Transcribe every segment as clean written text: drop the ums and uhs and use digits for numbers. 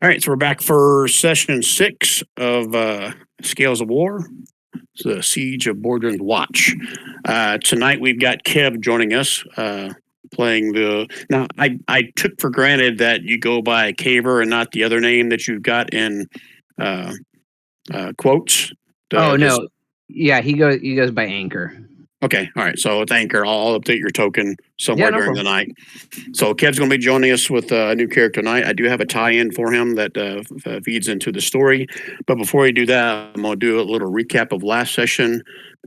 All right, so we're back for session 6 of Scales of War. It's the Siege of Bordrin's Watch. Tonight we've got Kev joining us, playing the. Now, I took for granted that you go by Caver and not the other name that you've got in quotes. Oh no, yeah, he goes by Anchor. Okay, all right. So it's Anchor. I'll update your token somewhere during the night. So Kev's going to be joining us with a new character tonight. I do have a tie-in for him that feeds into the story. But before we do that, I'm going to do a little recap of last session.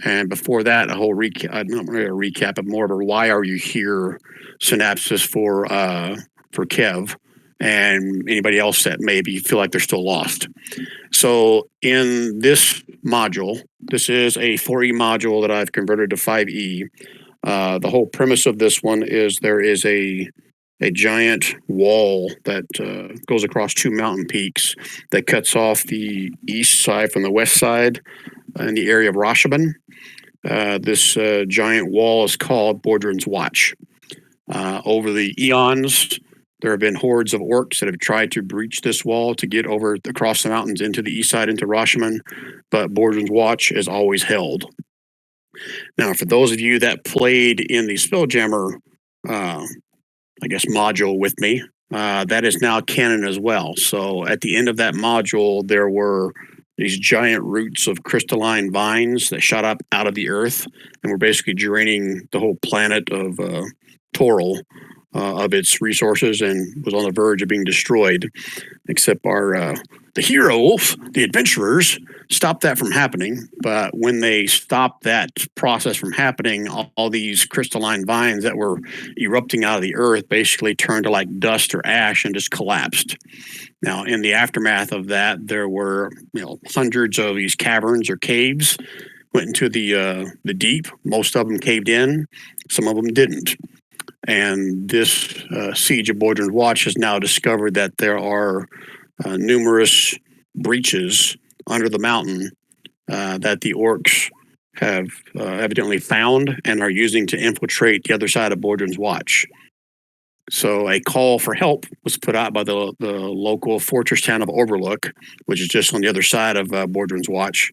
And before that, a whole recap, not really a recap, but more of a why are you here synopsis for Kev and anybody else that maybe feel like they're still lost. So in this module, this is a 4E module that I've converted to 5E. The whole premise of this one is there is a giant wall that goes across 2 mountain peaks that cuts off the east side from the west side in the area of Roshaban. This giant wall is called Bordrin's Watch. Over the eons, there have been hordes of orcs that have tried to breach this wall to get over across the mountains into the east side, into Roshaman, but Bordrin's Watch is always held. Now, for those of you that played in the Spelljammer, module with me, that is now canon as well. So at the end of that module, there were these giant roots of crystalline vines that shot up out of the earth and were basically draining the whole planet of Toril of its resources and was on the verge of being destroyed. Except the heroes, the adventurers, stopped that from happening. But when they stopped that process from happening, all these crystalline vines that were erupting out of the earth basically turned to like dust or ash and just collapsed. Now, in the aftermath of that, there were hundreds of these caverns or caves went into the deep. Most of them caved in. Some of them didn't. And this Siege of Bordrin's Watch has now discovered that there are numerous breaches under the mountain that the orcs have evidently found and are using to infiltrate the other side of Bordrin's Watch. So a call for help was put out by the local fortress town of Overlook, which is just on the other side of Bordrin's Watch,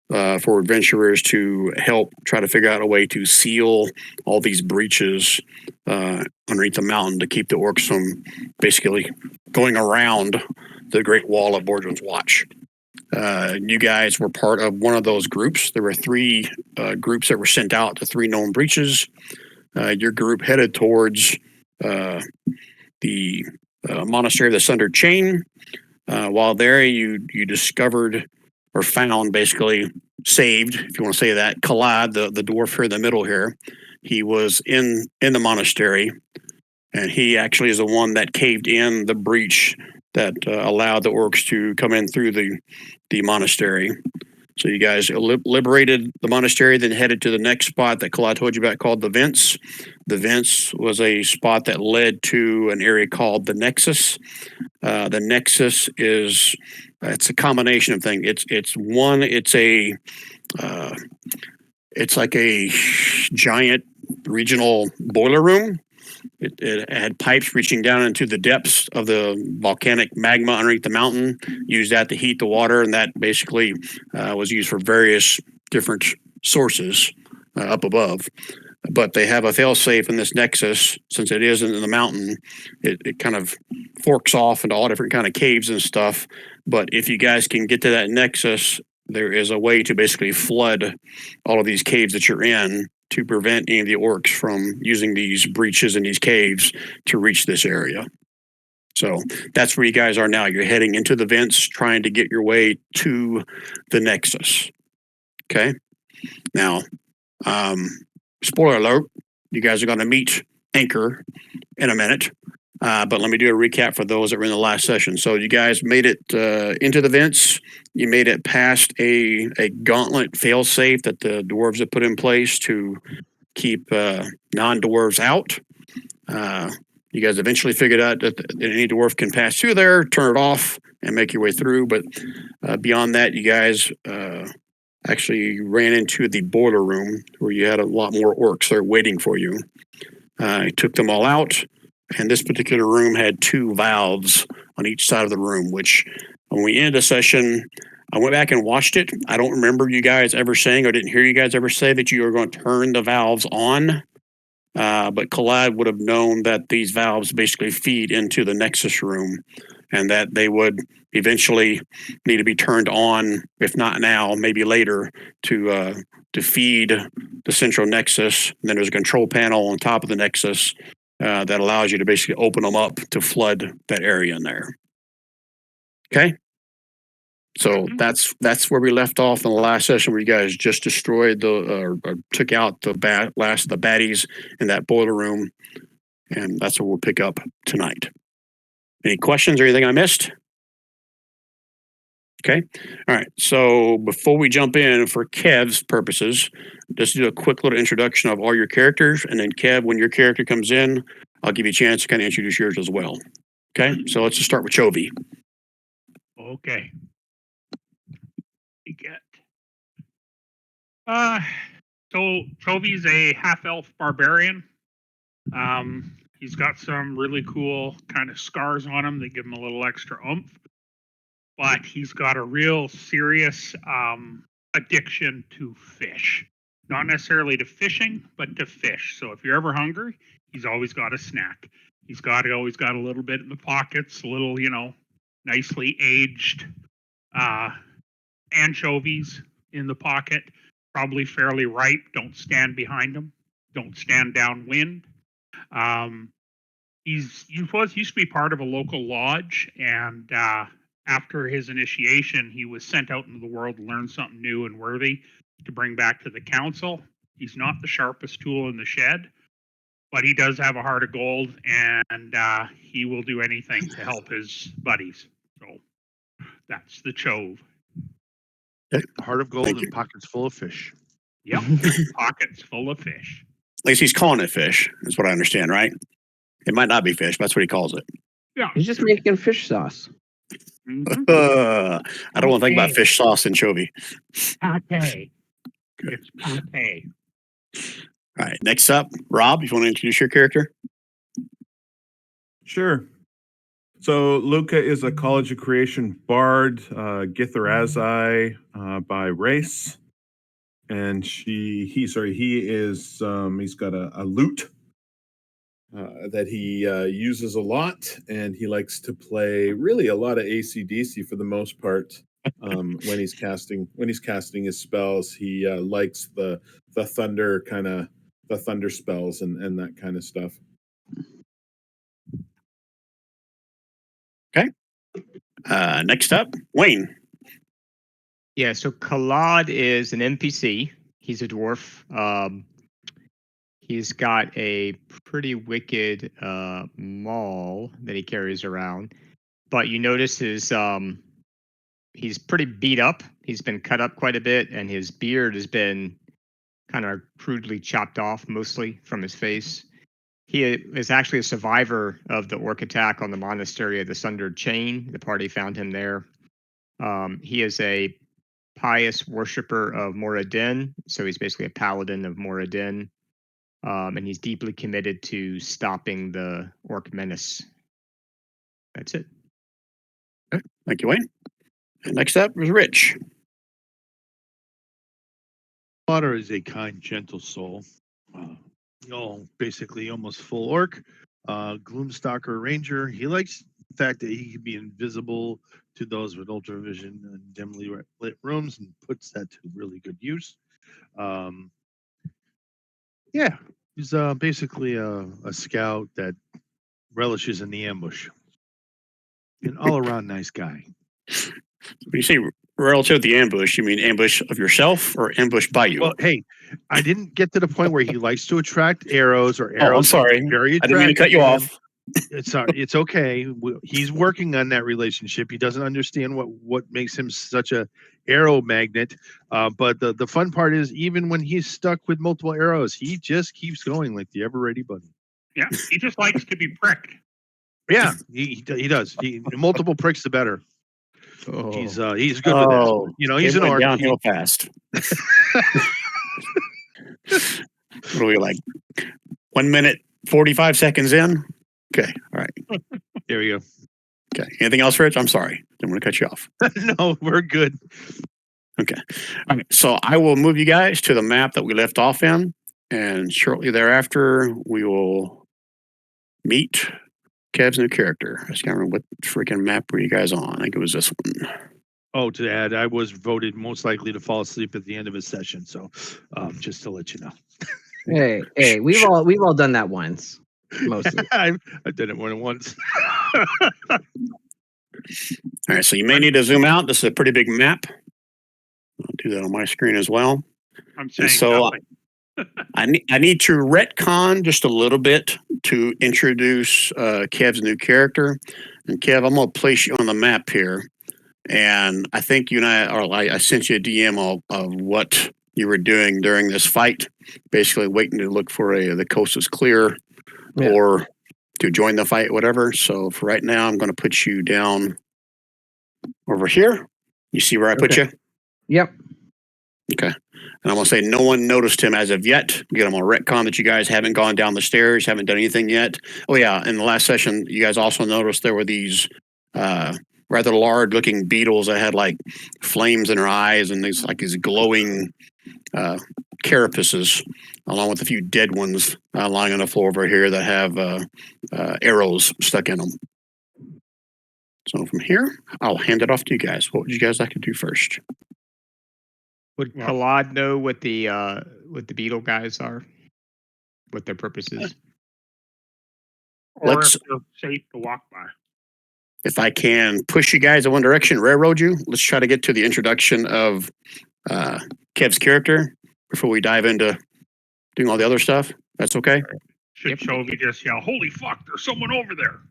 for adventurers to help try to figure out a way to seal all these breaches underneath the mountain to keep the orcs from basically going around the Great Wall of Bordrin's Watch. You guys were part of one of those groups. There were 3 groups that were sent out to 3 known breaches. Your group headed towards the Monastery of the Sundered Chain. While there, you discovered or found, basically saved, if you want to say that, Kalad, the dwarf here in the middle here. He was in the monastery, and he actually is the one that caved in the breach that allowed the orcs to come in through the monastery. So you guys liberated the monastery, then headed to the next spot that Kalad told you about called the Vents. The Vents was a spot that led to an area called the Nexus. The Nexus is it's a combination of things. It's like a giant regional boiler room. It had pipes reaching down into the depths of the volcanic magma underneath the mountain, used that to heat the water, and that basically was used for various different sources up above. But they have a failsafe in this nexus, since it is in the mountain. It kind of forks off into all different kind of caves and stuff. But if you guys can get to that nexus, there is a way to basically flood all of these caves that you're in to prevent any of the orcs from using these breaches in these caves to reach this area. So that's where you guys are now. You're heading into the vents, trying to get your way to the nexus. Okay? Now, spoiler alert, you guys are going to meet Anchor in a minute. But let me do a recap for those that were in the last session. So you guys made it into the vents. You made it past a gauntlet failsafe that the dwarves have put in place to keep non-dwarves out. You guys eventually figured out that any dwarf can pass through there, turn it off, and make your way through. But beyond that, you guys actually ran into the boiler room where you had a lot more orcs there waiting for you. Took them all out. And this particular room had 2 valves on each side of the room, which when we ended the session, I went back and watched it. I don't remember you guys ever saying, or didn't hear you guys ever say that you were going to turn the valves on. But Collide would have known that these valves basically feed into the Nexus room and that they would eventually need to be turned on, if not now, maybe later, to feed the central Nexus. And then there's a control panel on top of the Nexus that allows you to basically open them up to flood that area in there. Okay. So that's where we left off in the last session, where you guys just destroyed or took out the last of the baddies in that boiler room, and that's where we'll pick up tonight. Any questions or anything I missed? Okay. All right. So before we jump in, for Kev's purposes, just do a quick little introduction of all your characters, and then Kev, when your character comes in, I'll give you a chance to kind of introduce yours as well. Okay. So let's just start with Chovy. Okay. So Chovy's a half-elf barbarian. He's got some really cool kind of scars on him that give him a little extra oomph. But he's got a real serious addiction to fish. Not necessarily to fishing, but to fish. So if you're ever hungry, he's always got a snack. He's always got a little bit in the pockets, a little, nicely aged anchovies in the pocket, probably fairly ripe. Don't stand behind them. Don't stand downwind. He used to be part of a local lodge, and after his initiation, he was sent out into the world to learn something new and worthy to bring back to the council. He's not the sharpest tool in the shed, but he does have a heart of gold, and he will do anything to help his buddies. So that's the Chove. Heart of gold and pockets full of fish. Yep, pockets full of fish. At least he's calling it fish, is what I understand, right? It might not be fish, but that's what he calls it. Yeah. He's just making fish sauce. Mm-hmm. I don't want to think about fish sauce in Chovy. Pate. It's pate. All right, next up, Rob, if you want to introduce your character. Sure. So Luca is a College of Creation bard, Githerazi by race, and he's got a lute that he uses a lot, and he likes to play really a lot of AC/DC for the most part. When he's casting his spells, he likes the thunder the thunder spells and that kind of stuff. Okay. Next up, Wayne. Yeah, so Kalad is an NPC. He's a dwarf. He's got a pretty wicked maul that he carries around. But you notice he's pretty beat up. He's been cut up quite a bit, and his beard has been kind of crudely chopped off, mostly from his face. He is actually a survivor of the orc attack on the monastery of the Sundered Chain. The party found him there. He is a pious worshiper of Moradin, so he's basically a paladin of Moradin, and he's deeply committed to stopping the orc menace. That's it. Okay. Thank you, Wayne. And next up is Rich. Potter is a kind, gentle soul. Basically almost full orc. Gloomstalker ranger. He likes the fact that he can be invisible to those with ultravision and dimly lit rooms, and puts that to really good use. He's basically a scout that relishes in the ambush. An all-around nice guy. When you say relative to the ambush, you mean ambush of yourself or ambush by you? Well, hey, I didn't get to the point where he likes to attract arrows or arrows. I'm sorry. Very I didn't mean to cut you off. It's okay. He's working on that relationship. He doesn't understand what makes him such a arrow magnet. But the fun part is, even when he's stuck with multiple arrows, he just keeps going like the ever ready bunny. Yeah, he just likes to be pricked. Yeah, he does. Multiple pricks, the better. Oh. He's good with this. He's an orc. Downhill fast. What are we like? 1 minute, 45 seconds in? Okay. All right. There we go. Okay. Anything else, Rich? I'm sorry. Didn't want to cut you off. No, we're good. Okay. All right. So I will move you guys to the map that we left off in, and shortly thereafter, we will meet Kev's new character. I just can't remember what freaking map were you guys on. I think it was this one. Oh, to add, I was voted most likely to fall asleep at the end of a session. So, just to let you know, Hey, we've all done that once, mostly. I've done it more than once. All right. So you may need to zoom out. This is a pretty big map. I'll do that on my screen as well. I'm saying so, nothing. I need to retcon just a little bit to introduce Kev's new character. And Kev, I'm going to place you on the map here. And I think you and I sent you a DM of what you were doing during this fight. Basically waiting to look for the coast is clear or to join the fight, whatever. So for right now, I'm going to put you down over here. You see where I put you? Yep. Okay. And I'm going to say no one noticed him as of yet. Again, I'm going to retcon that you guys haven't gone down the stairs, haven't done anything yet. Oh, yeah. In the last session, you guys also noticed there were these rather large looking beetles that had like flames in their eyes and these glowing carapaces, along with a few dead ones lying on the floor over here that have arrows stuck in them. So from here, I'll hand it off to you guys. What would you guys like to do first? Would Kalad know what the beetle guys are? What their purpose is? Or if you're safe to walk by. If I can push you guys in one direction, railroad you, let's try to get to the introduction of Kev's character before we dive into doing all the other stuff. That's okay? Should Chovy just yell, "Holy fuck, there's someone over there."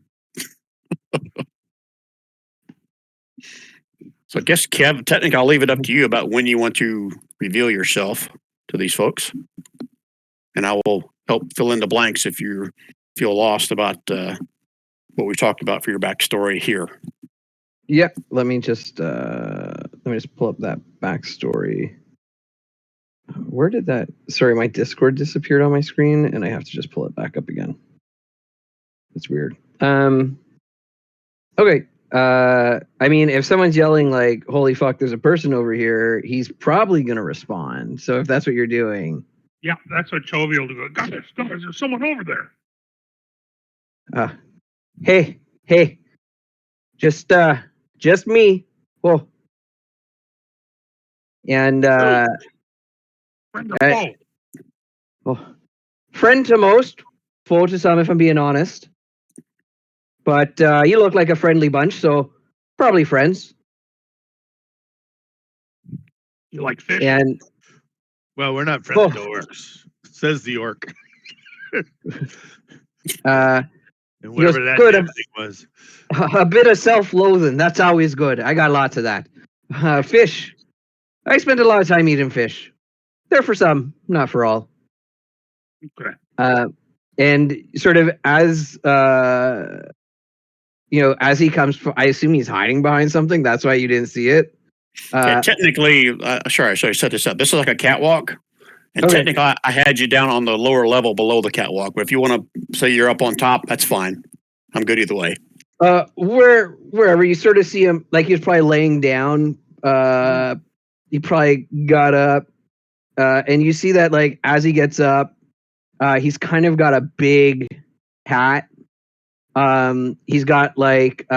So I guess, Kev, technically I'll leave it up to you about when you want to reveal yourself to these folks. And I will help fill in the blanks if you feel lost about what we've talked about for your backstory here. Yep. Let me just pull up that backstory. Where did that? Sorry, my Discord disappeared on my screen, and I have to just pull it back up again. That's weird. Okay. I mean, if someone's yelling like "Holy fuck, there's a person over here," he's probably gonna respond. So if that's what you're doing, yeah, that's what Chovy will do. Guys, there's someone over there. Hey, just me. Whoa. And Friend or foe? well, friend to most, foe to some, if I'm being honest. But you look like a friendly bunch, so probably friends. You like fish? And Well, we're not friendly to orcs, says the orc. And whatever that good, damn thing was. a bit of self-loathing. That's always good. I got lots of that. Fish. I spend a lot of time eating fish. They're for some, not for all. Okay. And sort of as as he comes, I assume he's hiding behind something. That's why you didn't see it. Technically, sorry, set this up. This is like a catwalk. And technically, I had you down on the lower level below the catwalk. But if you want to say you're up on top, that's fine. I'm good either way. Wherever you sort of see him, like he was probably laying down. He probably got up, and you see that like as he gets up, he's kind of got a big hat. He's got like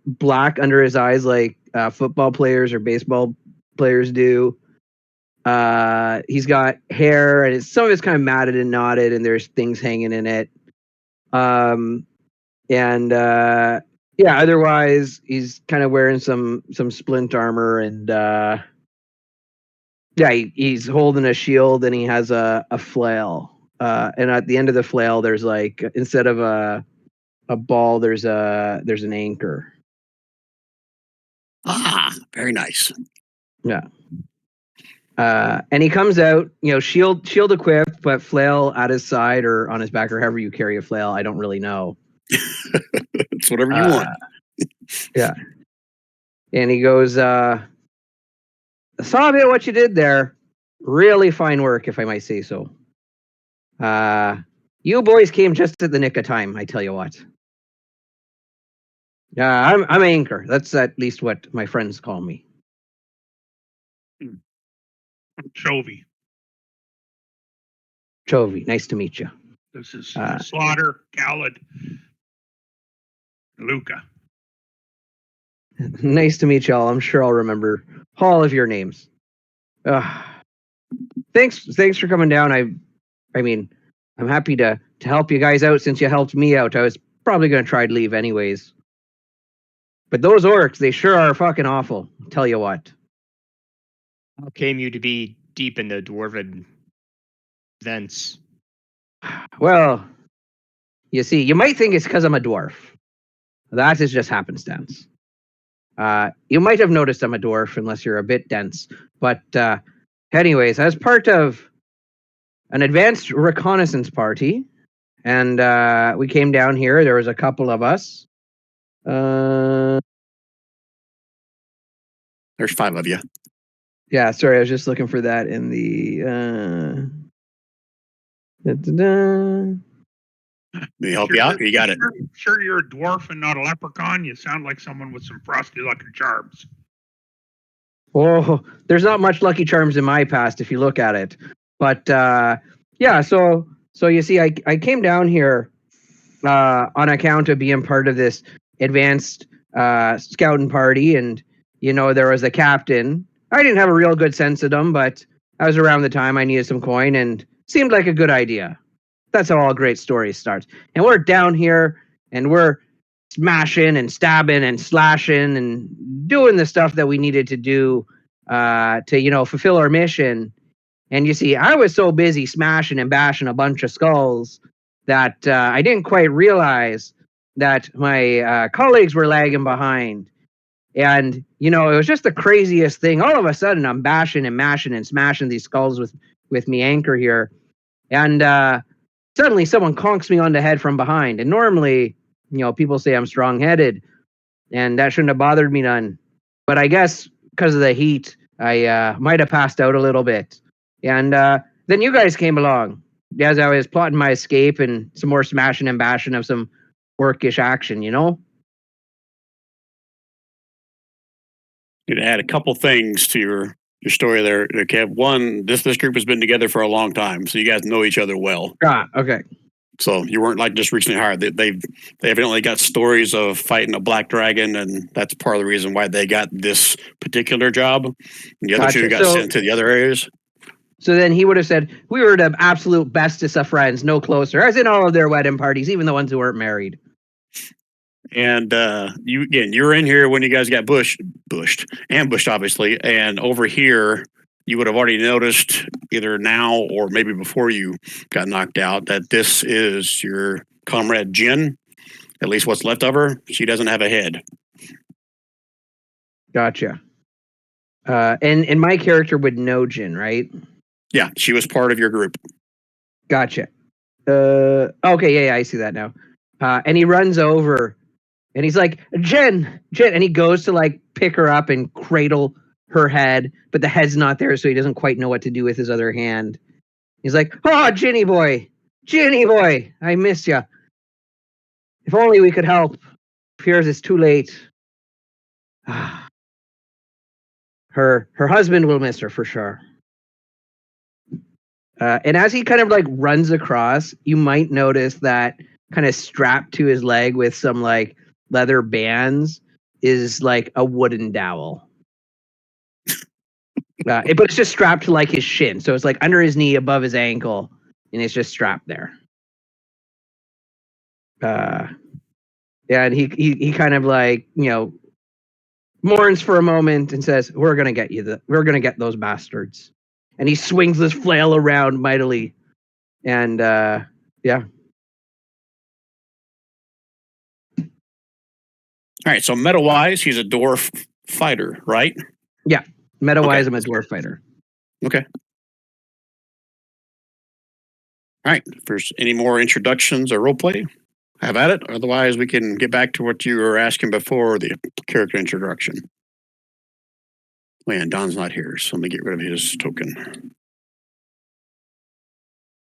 black under his eyes, like football players or baseball players do. He's got hair, and some of it's kind of matted and knotted, and there's things hanging in it. Otherwise he's kind of wearing some splint armor, and he's holding a shield, and he has a flail. And at the end of the flail, there's like instead of a ball, there's an anchor. Very nice. Yeah. And he comes out, shield equipped, but flail at his side or on his back, or however you carry a flail. I don't really know. It's whatever you want. Yeah. And he goes, I saw a bit what you did there. Really fine work, if I might say so. You boys came just at the nick of time, I tell you what. I'm Anchor. That's at least what my friends call me. Chovy. Chovy, nice to meet you. This is Uh, Slaughter, Khaled, Luca. Nice to meet y'all. I'm sure I'll remember all of your names. Thanks for coming down. I mean, I'm happy to help you guys out since you helped me out. I was probably gonna try to leave anyways. But those orcs, they sure are fucking awful. Tell you what. How came you to be deep in the dwarven vents? Well, you see, you might think it's because I'm a dwarf. That is just happenstance. You might have noticed I'm a dwarf unless you're a bit dense. But anyways, as part of an advanced reconnaissance party, and we came down here. There was a couple of us. There's 5 of you. Yeah, sorry, I was just looking for that in the. Da-da-da. Let me help you out. You got it. Sure, you're a dwarf and not a leprechaun. You sound like someone with some frosty lucky charms. Oh, there's not much Lucky Charms in my past if you look at it. But yeah, so you see, I came down here on account of being part of this advanced scouting party, and there was a captain. I didn't have a real good sense of them, but I was around the time I needed some coin, and seemed like a good idea. That's how all great stories start. And we're down here, and we're smashing and stabbing and slashing and doing the stuff that we needed to do to fulfill our mission. And you see, I was so busy smashing and bashing a bunch of skulls that I didn't quite realize that my colleagues were lagging behind. And it was just the craziest thing. All of a sudden, I'm bashing and mashing and smashing these skulls with me anchor here, and suddenly someone conks me on the head from behind. And normally, people say I'm strong-headed, and that shouldn't have bothered me none. But I guess because of the heat, I might have passed out a little bit. And then you guys came along as I was plotting my escape and some more smashing and bashing of some orcish action, You'd add a couple things to your story there, Kev. One, this group has been together for a long time, so you guys know each other well. Okay. So you weren't like just recently hired. They evidently got stories of fighting a black dragon, and that's part of the reason why they got this particular job. And the other two got sent to the other areas. So then he would have said, we were the absolute bestest of friends, no closer, as in all of their wedding parties, even the ones who weren't married. And you were in here when you guys got ambushed, obviously. And over here, you would have already noticed either now or maybe before you got knocked out that this is your comrade Jen. At least what's left of her. She doesn't have a head. Gotcha. And my character would know Jen, right? Yeah, she was part of your group. Gotcha. Okay, yeah, I see that now. And he runs over, and he's like, Jen, and he goes to like pick her up and cradle her head, but the head's not there, so he doesn't quite know what to do with his other hand. He's like, oh, Ginny boy, I miss you. If only we could help. Fears it's too late. Her husband will miss her for sure. And as he kind of like runs across, you might notice that kind of strapped to his leg with some like leather bands is like a wooden dowel. But it's just strapped to like his shin. So it's like under his knee, above his ankle, and it's just strapped there. Yeah, and he kind of like, mourns for a moment and says, we're going to get those bastards. And he swings this flail around mightily. And yeah. All right, so meta-wise, he's a dwarf fighter, right? Yeah, meta-wise, I'm a dwarf fighter. Okay. All right, if there's any more introductions or roleplay, have at it. Otherwise, we can get back to what you were asking before the character introduction. Man, Don's not here, so let me get rid of his token.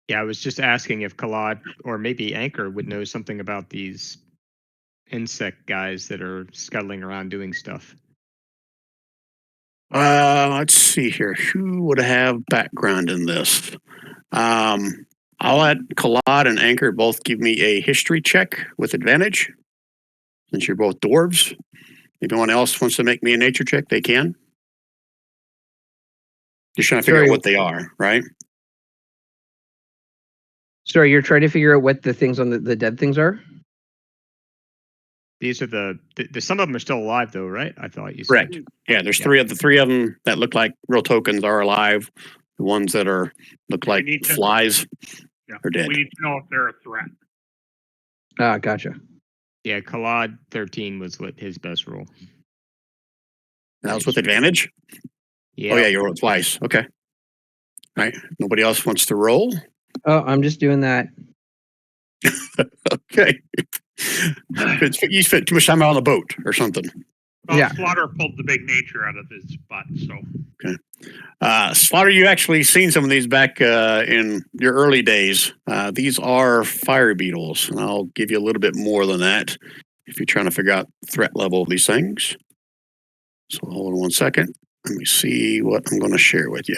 Yeah, I was just asking if Kalad or maybe Anchor would know something about these insect guys that are scuttling around doing stuff. Let's see here. Who would have background in this? I'll let Collad and Anchor both give me a history check with advantage, since you're both dwarves. If anyone else wants to make me a nature check, they can. Just trying to figure out what they are, right? Sorry, you're trying to figure out what the things on the dead things are? These are the some of them are still alive though, right? I thought you said. Correct. Yeah, there's three of them that look like real tokens are alive. The ones that look like flies are dead. We need to know if they're a threat. Ah, gotcha. Yeah, Kalad 13 was what his best roll. That was with advantage? Yeah. Oh, yeah, you rolled twice. Okay. All right. Nobody else wants to roll? Oh, I'm just doing that. Okay. You spent too much time out on the boat or something. Well, Yeah. Slaughter pulled the big nature out of his butt, so. Okay. Slaughter, you actually seen some of these back in your early days. These are fire beetles, and I'll give you a little bit more than that if you're trying to figure out the threat level of these things. So hold on one second. Let me see what I'm going to share with you.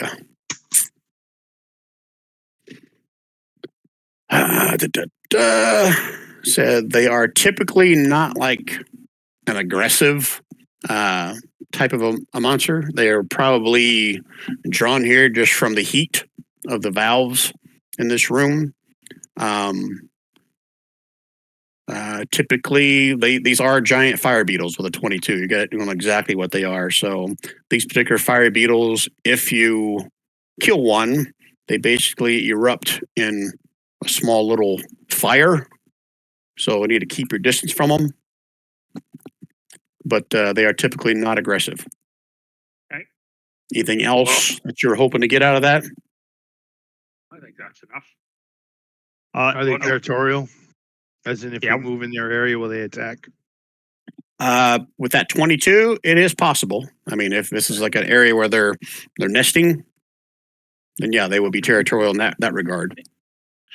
Said they are typically not like an aggressive type of a monster. They are probably drawn here just from the heat of the valves in this room. Typically, these are giant fire beetles with a 22. You got to know exactly what they are. So these particular fire beetles, if you kill one, they basically erupt in a small little fire. So you need to keep your distance from them. But they are typically not aggressive. Okay. Anything else that you're hoping to get out of that? I think that's enough. Are they territorial? As in, if Yeah. we move in their area, will they attack? With that 22, it is possible. I mean, if this is like an area where they're nesting, then yeah, they will be territorial in that regard.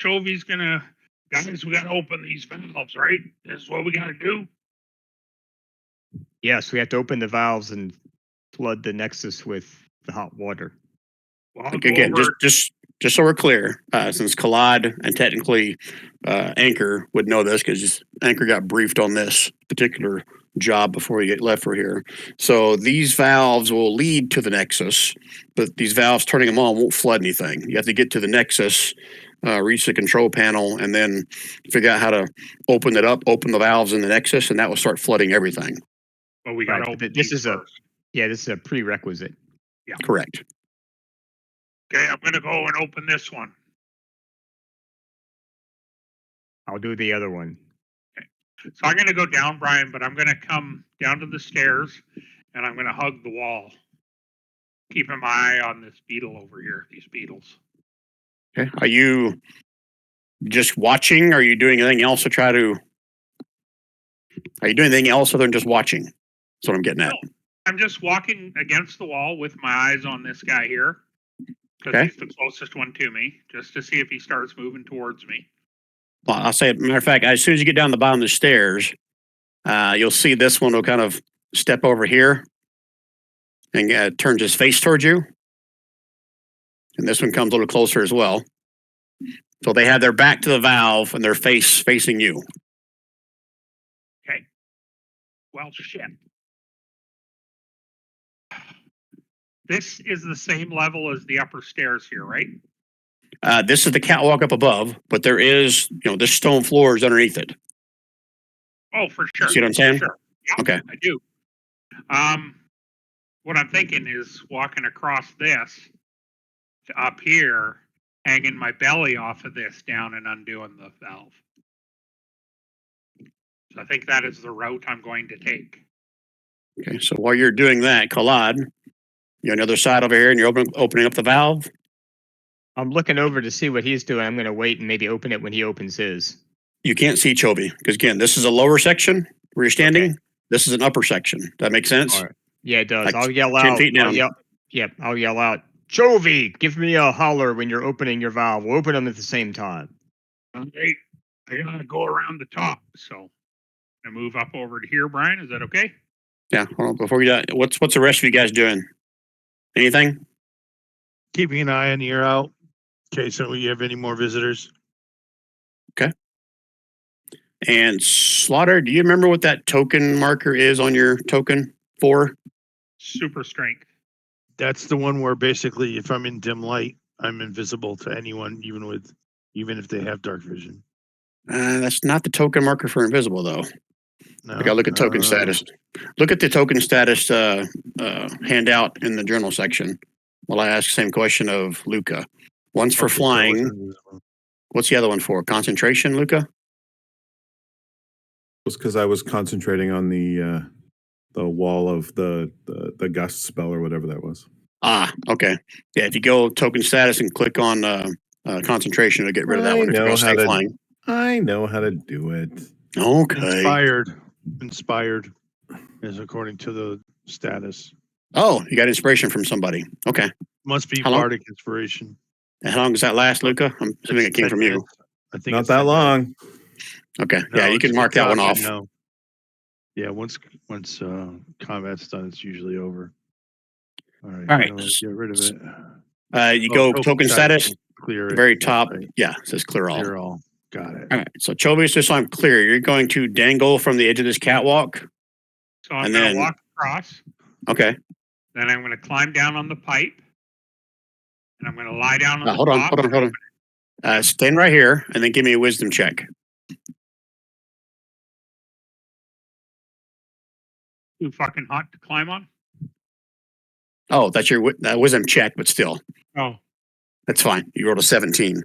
Chovy's gonna, guys, we gotta open these valves, right? This is what we gotta do. Yes, we have to open the valves and flood the nexus with the hot water. Well, I'll Again, go over, just so we're clear, since Collide and technically Anchor would know this because Anchor got briefed on this particular job before you left for here. So these valves will lead to the nexus, but these valves turning them on won't flood anything. You have to get to the nexus, reach the control panel, and then figure out how to open it up, open the valves in the nexus, and that will start flooding everything. but we gotta Right, open this these is first. this is a prerequisite. Correct. Okay, I'm gonna go and open this one. I'll do the other one. So I'm gonna go down, Brian, but I'm gonna come down to the stairs and I'm gonna hug the wall. Keeping my eye on this beetle over here, these beetles. Okay. Are you just watching? Are you doing anything else to try to? Are you doing anything else other than just watching? That's what I'm getting at. No. I'm just walking against the wall with my eyes on this guy here. Because Okay. he's the closest one to me, just to see if he starts moving towards me. Well, I'll say, matter of fact, as soon as you get down the bottom of the stairs, you'll see this one will kind of step over here and turns his face towards you. And this one comes a little closer as well. So they have their back to the valve and their face facing you. Okay. Well, shit. This is the same level as the upper stairs here, right? This is the catwalk up above, but there is, this stone floor is underneath it. Oh, for sure. See what I'm saying? For sure. Yeah, Okay. I do. What I'm thinking is walking across this to up here, hanging my belly off of this down and undoing the valve. So I think that is the route I'm going to take. Okay. So while you're doing that, Collide, you're on the other side over here and you're opening up the valve. I'm looking over to see what he's doing. I'm going to wait and maybe open it when he opens his. You can't see Chovy because, again, this is a lower section where you're standing. Okay. This is an upper section. That makes sense? All right. Yeah, it does. Like I'll yell 10 out. feet down. I'll yell out, Chovy, give me a holler when you're opening your valve. We'll open them at the same time. Okay, I gotta go around the top, so I move up over to here. Brian, is that okay? Yeah. Hold on, before we do that, what's the rest of you guys doing? Anything? Keeping an eye on the air out. Okay, so you have any more visitors? And Slaughter, do you remember what that token marker is on your token for? Super strength. That's the one where basically, if I'm in dim light, I'm invisible to anyone, even if they have dark vision. That's not the token marker for invisible, though. No. I gotta look at token status. Look at the token status handout in the journal section. While I ask the same question of Luca. One's for Okay, so flying. it's invisible. What's the other one for? Concentration, Luca? Was because I was concentrating on the wall of the gust spell or whatever that was. Ah, okay. Yeah, if you go token status and click on concentration, it'll get rid of that I one. If you know go how stay to- flying. I know how to do it. Okay. Inspired is according to the status. Oh, you got inspiration from somebody. Okay. Must be How long? bardic inspiration. And how long does that last, Luca? I'm assuming it came 10 from you. minutes. I think Not it's that 10 minutes. long. Okay. No, Yeah, you can mark that one off. No. Yeah, once combat's done, it's usually over. All right. All right. you know, get rid of it. You Oh, go token status, Clear the it. very That's top. right. Yeah, it says clear all. Clear all. Got it. All right. So Chovius, just so I'm clear, you're going to dangle from the edge of this catwalk. So I'm And gonna then- walk across. Okay. Then I'm gonna climb down on the pipe, and I'm gonna lie down on the Hold on, top. hold on. Stand right here and then give me a wisdom check. Too fucking hot to climb on. Oh, that's your wisdom check, but still, Oh, that's fine. You rolled a 17.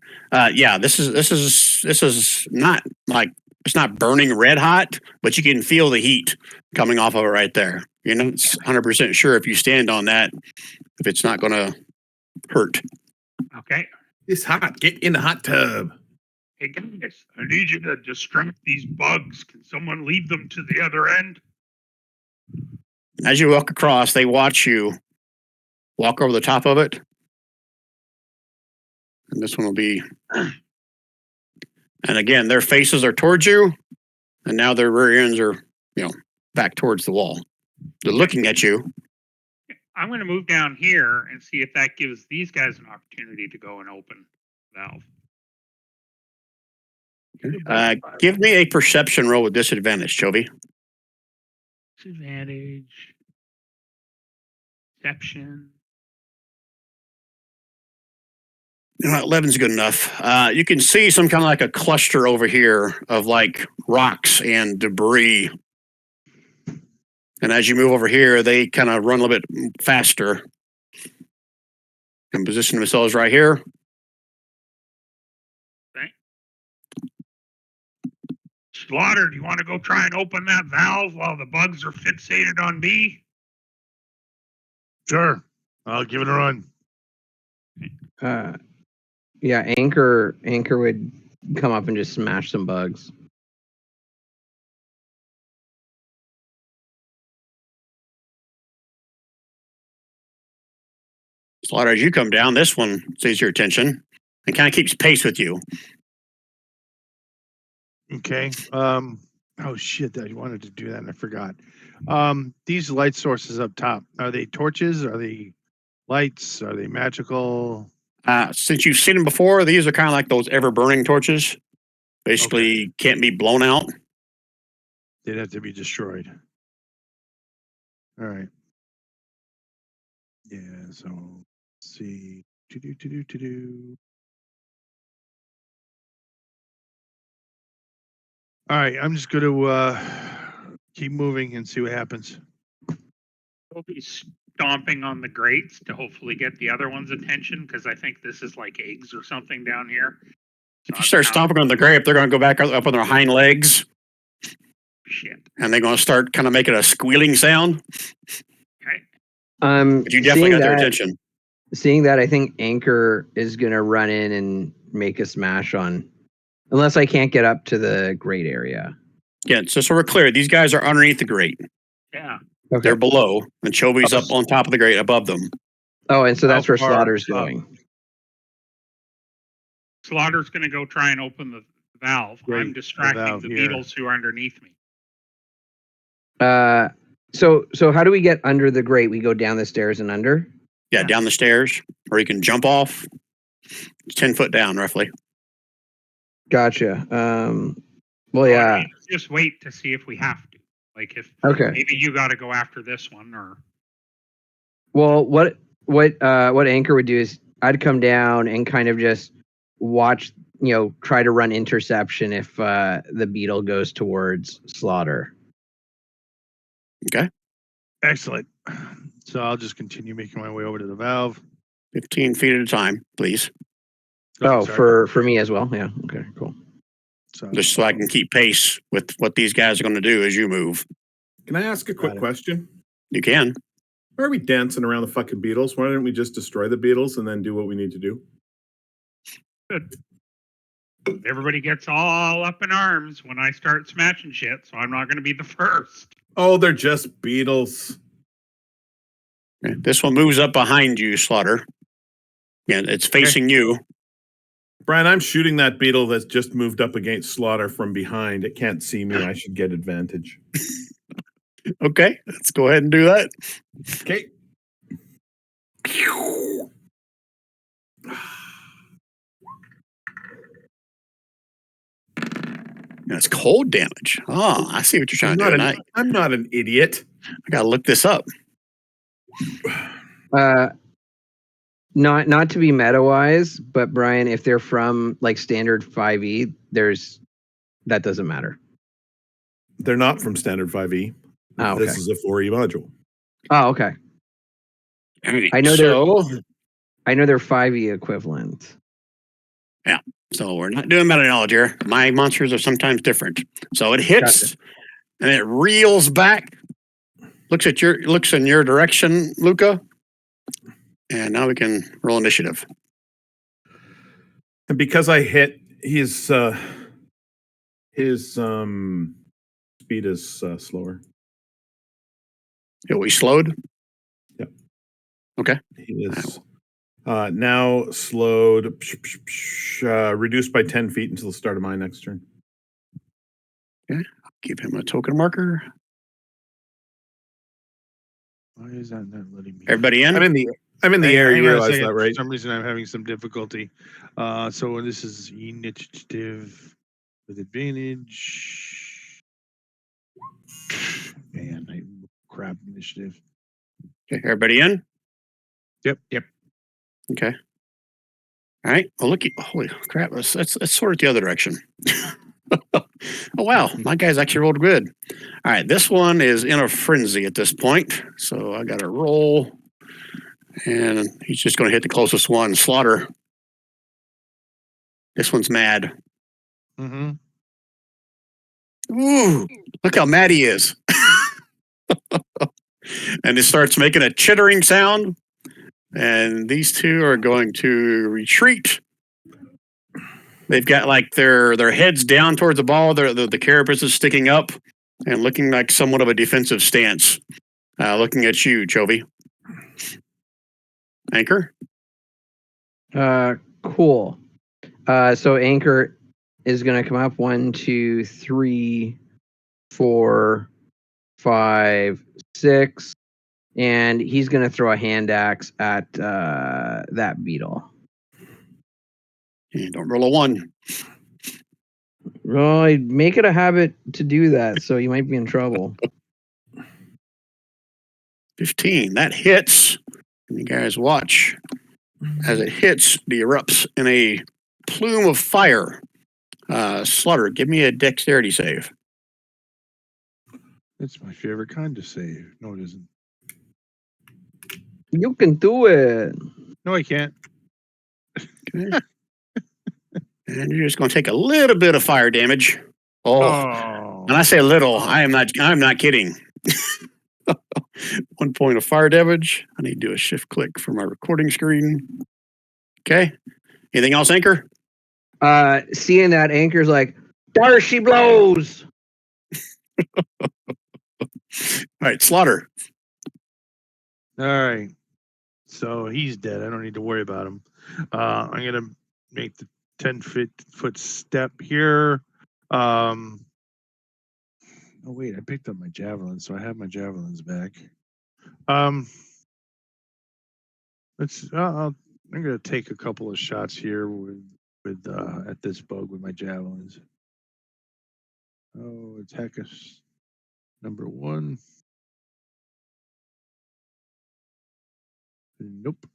Yeah, this is not like it's not burning red hot, but you can feel the heat coming off of it right there. You're not 100% sure if you stand on that, if it's not going to hurt. okay. It's hot. Get in the hot tub. Hey guys, I need you to distract these bugs. Can someone lead them to the other end? As you walk across, they watch you walk over the top of it. And this one will be. And again, their faces are towards you, and now their rear ends are, back towards the wall. They're looking at you. I'm going to move down here and see if that gives these guys an opportunity to go and open valve. Give me a perception roll with disadvantage, Chovy. Disadvantage. Perception. 11's good enough. You can see some kind of like a cluster over here of like rocks and debris. And as you move over here, they kind of run a little bit faster and position themselves right here. Slaughter, do you want to go try and open that valve while the bugs are fixated on me? Sure. I'll give it a run. Yeah, Anchor would come up and just smash some bugs. Slaughter, as you come down, this one sees your attention and kind of keeps pace with you. Okay. Oh shit! I wanted to do that and I forgot. These light sources up top, are they torches? Are they lights? Are they magical? Since you've seen them before, these are kind of like those ever-burning torches. Basically, can't be blown out. They'd have to be destroyed. All right. Yeah. So let's see. All right. I'm just going to keep moving and see what happens. We'll be stomping on the grates to hopefully get the other one's attention because I think this is like eggs or something down here. If you start stomping on the grape, they're going to go back up on their hind legs. Shit. And they're going to start kind of making a squealing sound. Okay. But you definitely got their attention. Seeing that, I think Anchor is going to run in and make a smash on, unless I can't get up to the grate area. Yeah, so we're clear. These guys are underneath the grate. Yeah. Okay. They're below, and Chovy's up on top of the grate above them. Oh, and so that's How where far Slaughter's up? going. Slaughter's going to go try and open the valve. Great, I'm the distracting valve the here. beetles who are underneath me. So how do we get under the grate? We go down the stairs and under? Yeah, down the stairs, or you can jump off. It's 10 foot down, roughly. Gotcha. Well, Well, yeah. I mean, just wait to see if we have to. Like if Okay. maybe you got to go after this one, or Well, what Anchor would do is I'd come down and kind of just watch, try to run interception if the beetle goes towards Slaughter. Okay. Excellent. So I'll just continue making my way over to the valve. 15 feet at a time, please. Oh, sorry. for me as well. Yeah. Okay. Cool. So, Just so I can keep pace with what these guys are going to do as you move. Can I ask a quick Got it. question? You can. Why are we dancing around the fucking beetles? Why don't we just destroy the beetles and then do what we need to do? everybody gets all up in arms when I start smashing shit. So I'm not going to be the first. Oh, they're just beetles. Okay. This one moves up behind you, Slaughter. Yeah, it's facing you. Brian, I'm shooting that beetle that's just moved up against Slaughter from behind. It can't see me. I should get advantage. Okay, let's go ahead and do that. Okay. That's cold damage. Oh, I see what you're trying to do tonight. I'm not an idiot. I got to look this up. Not to be meta wise, but Brian, if they're from like standard 5e, that doesn't matter. They're not from standard 5e. Oh, okay. This is a 4e module. Oh, okay. I know they're 5e equivalent. So we're not doing meta knowledge here. My monsters are sometimes different. So it hits and it reels back. Looks in your direction, Luca. And now we can roll initiative. And because I hit, his speed is slower. We slowed? Yep. Okay. He is now slowed, reduced by 10 feet until the start of my next turn. Okay. Give him a token marker. Why is that not letting me? Everybody in? I'm in the air. Hang You on a realize second. that, right? For some reason, I'm having some difficulty. So this is initiative with advantage. Man, crap initiative. Okay, everybody in? Yep. Okay. All right. Well, holy crap. Let's sort it the other direction. Oh, wow. My guy's actually rolled good. All right. This one is in a frenzy at this point. So I got to roll. And he's just going to hit the closest one. Slaughter. This one's mad. Mm-hmm. Ooh, look how mad he is. And it starts making a chittering sound. And these two are going to retreat. They've got like their heads down towards the ball. The carapace is sticking up and looking like somewhat of a defensive stance. Looking at you, Chovy. Anchor? Cool. So Anchor is going to come up 1, 2, 3, 4, 5, 6, and he's going to throw a hand axe at that beetle. And don't roll a 1. Well, I make it a habit to do that, so you might be in trouble. 15. That hits. And you guys watch as it hits, it erupts in a plume of fire. Slaughter, give me a dexterity save. That's my favorite kind of save. No, it isn't. You can do it. No, I can't. Okay. And you're just going to take a little bit of fire damage. Oh. And I say little, I'm not kidding. 1 point of fire damage. I need to do a shift click for my recording screen. Okay. Anything else, Anchor? Seeing that, Anchor's like, there she blows. All right, Slaughter. All right. So he's dead. I don't need to worry about him. I'm gonna make the 10-foot step here. Oh wait, I picked up my javelin, so I have my javelins back. I'm gonna take a couple of shots here with at this bug with my javelins. Oh, attack us. Number 1. Nope.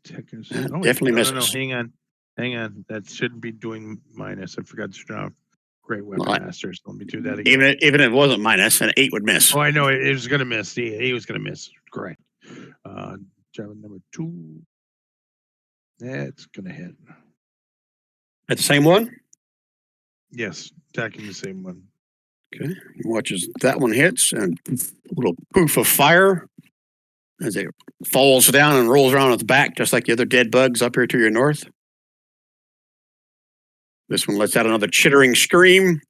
Attack us. Oh, wait, Definitely no. misses. Hang on. That shouldn't be doing minus. I forgot to turn off Great Weapon Well, Master. So let me do that again. Even if it wasn't minus, an 8 would miss. Oh, I know it was gonna miss. He was gonna miss. Correct. Javelin number 2. That's gonna hit. That's the same one? Yes, attacking the same one. Okay. He watches that one hits and a little poof of fire as it falls down and rolls around its back, just like the other dead bugs up here to your north. This one lets out another chittering scream,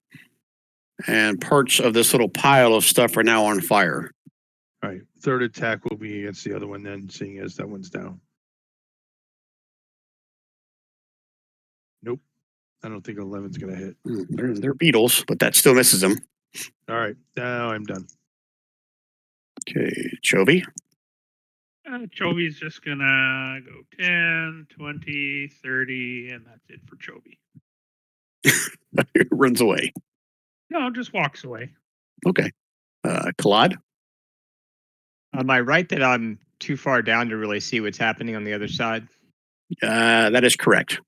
and parts of this little pile of stuff are now on fire. All right. Third attack will be against the other one then, seeing as that one's down. Nope. I don't think 11's gonna hit. They're beetles, but that still misses them. All right. Now I'm done. Okay, Chovy. Chovy's just gonna go 10, 20, 30, and that's it for Chovy. Runs away. No, just walks away. Okay. Claude. Am I right that I'm too far down to really see what's happening on the other side? That is correct.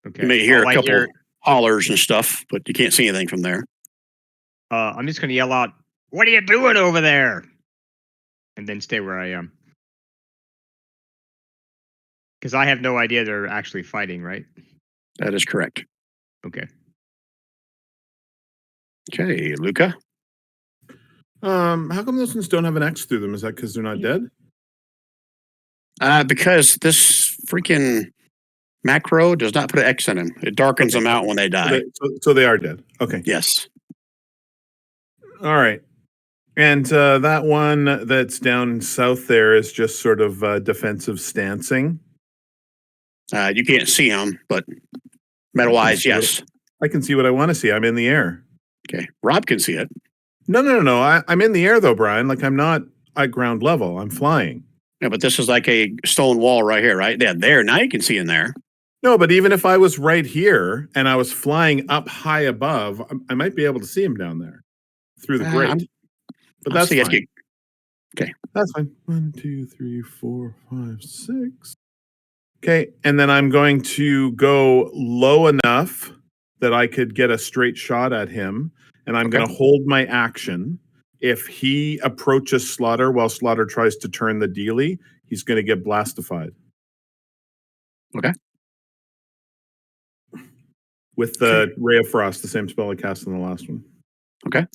Okay. You may hear All a I couple hear- hollers and stuff, but you can't see anything from there. I'm just going to yell out, "What are you doing over there?" And then stay where I am. Because I have no idea they're actually fighting, right? That is correct. Okay. Okay, Luca. How come those ones don't have an X through them? Is that because they're not dead? Because this freaking macro does not put an X in them. It darkens them out when they die. So they are dead. Okay. Yes. All right. And that one that's down south there is just sort of defensive stancing. You can't see them, but metal eyes, yes. I can see what I want to see. I'm in the air. Okay. Rob can see it. No. I'm in the air though, Brian. Like I'm not at ground level. I'm flying. Yeah, but this is like a stone wall right here, right? Yeah, there. Now you can see in there. No, but even if I was right here and I was flying up high above, I might be able to see him down there through the grate. But that's fine. Okay. That's fine. 1, 2, 3, 4, 5, 6. Okay, and then I'm going to go low enough that I could get a straight shot at him, and I'm going to hold my action. If he approaches Slaughter while Slaughter tries to turn the dealie, he's going to get blastified. Okay. With the Ray of Frost, the same spell I cast in the last one. Okay,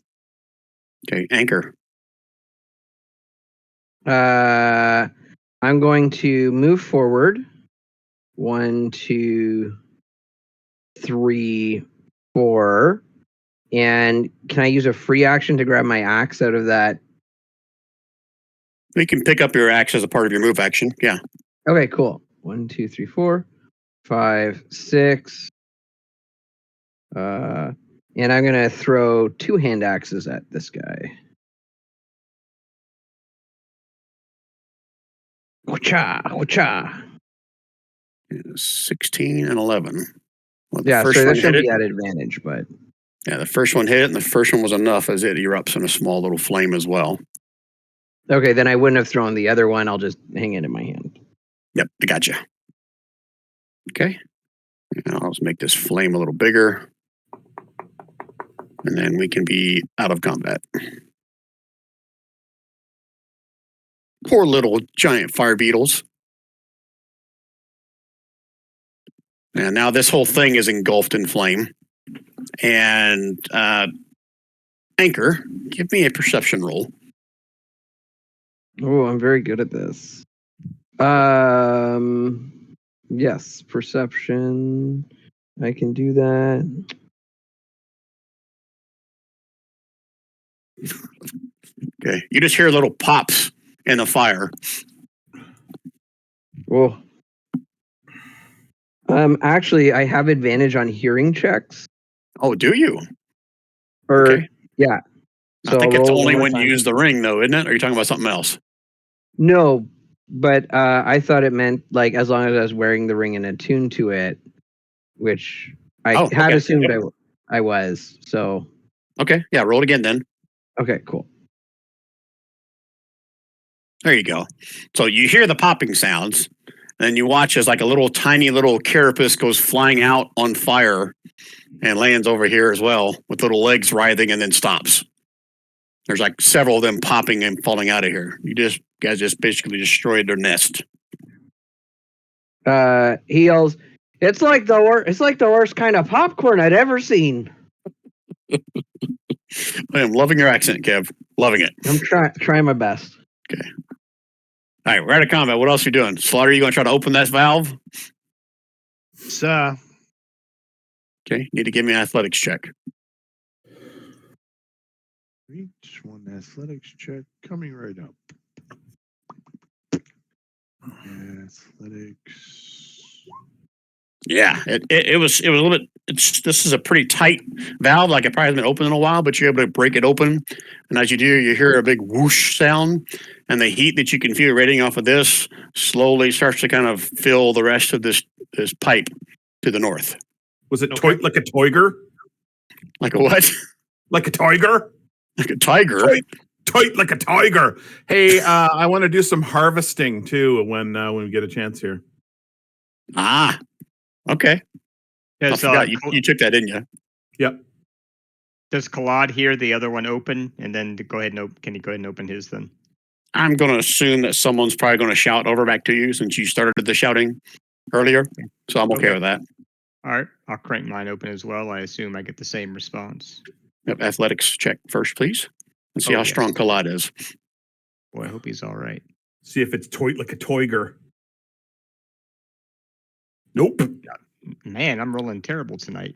Anchor. I'm going to move forward. 1, 2, 3, 4. And can I use a free action to grab my axe out of that? You can pick up your axe as a part of your move action. Yeah. Okay, cool. 1, 2, 3, 4, 5, 6. And I'm gonna throw 2 hand axes at this guy. Wha-cha. 16 and 11. Well, Yeah, so one that hit should it. be at advantage, but Yeah, the first one hit it, and the first one was enough as it erupts in a small little flame as well. okay, then I wouldn't have thrown the other one. I'll just hang it in my hand. Yep, I gotcha. Okay. Now let's make this flame a little bigger. And then we can be out of combat. Poor little giant fire beetles. And now this whole thing is engulfed in flame. And Anchor, give me a perception roll. Oh, I'm very good at this. Yes, perception. I can do that. Okay. You just hear little pops in the fire. Well, actually, I have advantage on hearing checks. Oh, do you? Or Okay. yeah. I So think I'll it's roll one only more when you time. use the ring, though, isn't it? Or are you talking about something else? No, but I thought it meant like as long as I was wearing the ring and attuned to it, which I Oh, had okay. assumed Yep. I was. So Okay. Yeah, roll it again then. okay, cool. There you go. So you hear the popping sounds, and you watch as like a little tiny little carapace goes flying out on fire and lands over here as well with little legs writhing and then stops. There's like several of them popping and falling out of here. Guys just basically destroyed their nest. He yells, It's like the worst kind of popcorn I'd ever seen." I am loving your accent, Kev. Loving it. I'm trying my best. Okay. All right, we're out of combat. What else are you doing? Slaughter, you going to try to open that valve? So, Okay, need to give me an athletics check. each one athletics check coming right up. Athletics. Yeah, it was a little bit. This is a pretty tight valve. Like it probably hasn't been open in a while, but you're able to break it open. And as you do, you hear a big whoosh sound, and the heat that you can feel radiating off of this slowly starts to kind of fill the rest of this pipe to the north. Was it Okay. like a tiger? Like a what? Like a tiger? Like a tiger? Tight like a tiger. Hey, I want to do some harvesting too when we get a chance here. Ah, okay. I Does, forgot you took that, didn't you? Yep. does Kalad hear the other one open? And then go ahead and can he go ahead and open his then? I'm going to assume that someone's probably going to shout over back to you since you started the shouting earlier. So I'm okay with that. All right, I'll crank mine open as well. I assume I get the same response. Yep, athletics check first, please. And see Oh, how yes. strong Kalad is. Boy, I hope he's all right. See if it's tight like a tiger. Nope. Man, I'm rolling terrible tonight.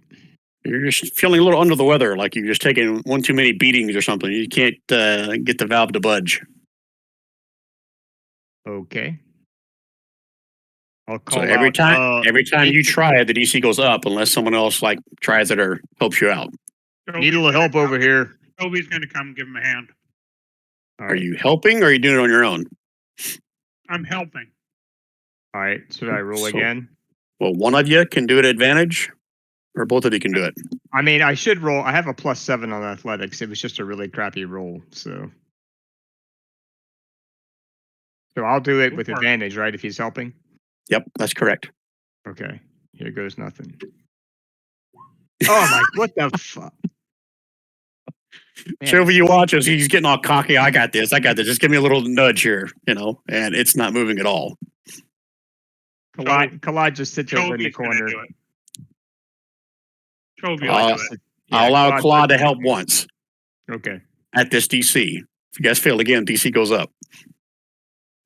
You're just feeling a little under the weather, like you're just taking one too many beatings or something. You can't get the valve to budge. Okay. I'll So call every out, time you try it, the DC goes up unless someone else like tries it or helps you out. need a little help over here. Toby's going to come give him a hand. All Are right. you helping or are you doing it on your own? I'm helping. All right. Should I roll So- again? Well, one of you can do it at advantage, or both of you can do it. I mean, I should roll. I have a +7 on athletics. It was just a really crappy roll. So I'll do it Go with for it. advantage, right? If he's helping. Yep, that's correct. Okay. Here goes nothing. Oh my! What the fuck? Man, Sylvia, you watch as he's getting all cocky. I got this. Just give me a little nudge here, and it's not moving at all. Kalad just sits over in the Toby's going to corner. do it. Toby I'll- will do it. I'll allow Kalad Claude to sits- help once Okay. at this DC. If you guys fail again, DC goes up.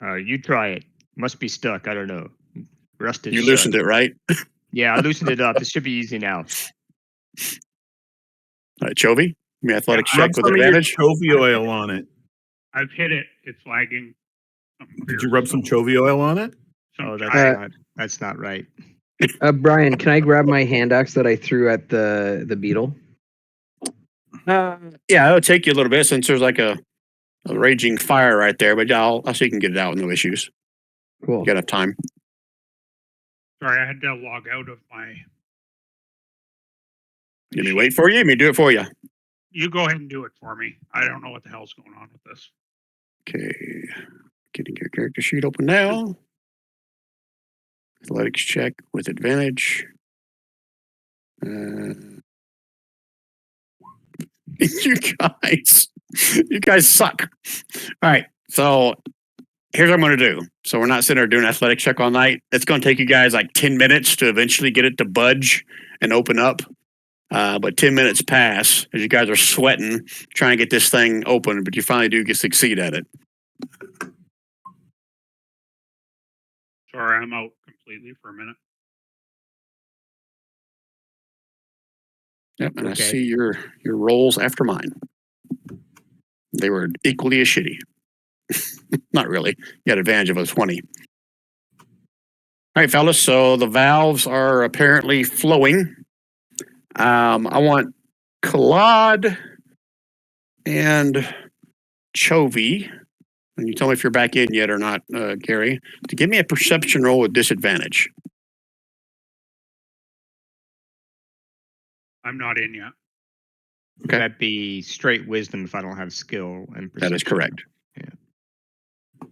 You try it. Must be stuck. I don't know. Rusted. You shut. loosened it, right? Yeah, I loosened it up. It should be easy now. All right, Chovy, give me an athletics Rub check with some of your advantage. chovy oil on it. I've hit it. It's lagging. Did you rub some chovy oil on it? Oh, that's not right. Brian, can I grab my hand axe that I threw at the beetle? Yeah, it'll take you a little bit since there's like a raging fire right there, but I'll see you can get it out with no issues. Cool. You got enough time. Sorry, I had to log out of my. Let me wait for you. Let me do it for you. You go ahead and do it for me. I don't know what the hell's going on with this. Okay, getting your character sheet open now. Athletics check with advantage. You guys suck. All right, so here's what I'm going to do. So we're not sitting there doing an athletic check all night. It's going to take you guys like 10 minutes to eventually get it to budge and open up. But 10 minutes pass as you guys are sweating trying to get this thing open, but you finally do succeed at it. Sorry, I'm out completely for a minute. Yep, and Okay. I see your rolls after mine. They were equally as shitty. Not really. You had advantage of a 20. right, fellas. So the valves are apparently flowing. I want Claude and Chovy, and you tell me if you're back in yet or not, Gary, to give me a perception roll with disadvantage. I'm not in yet. Okay. That'd be straight wisdom if I don't have skill and perception. That is correct. Yeah.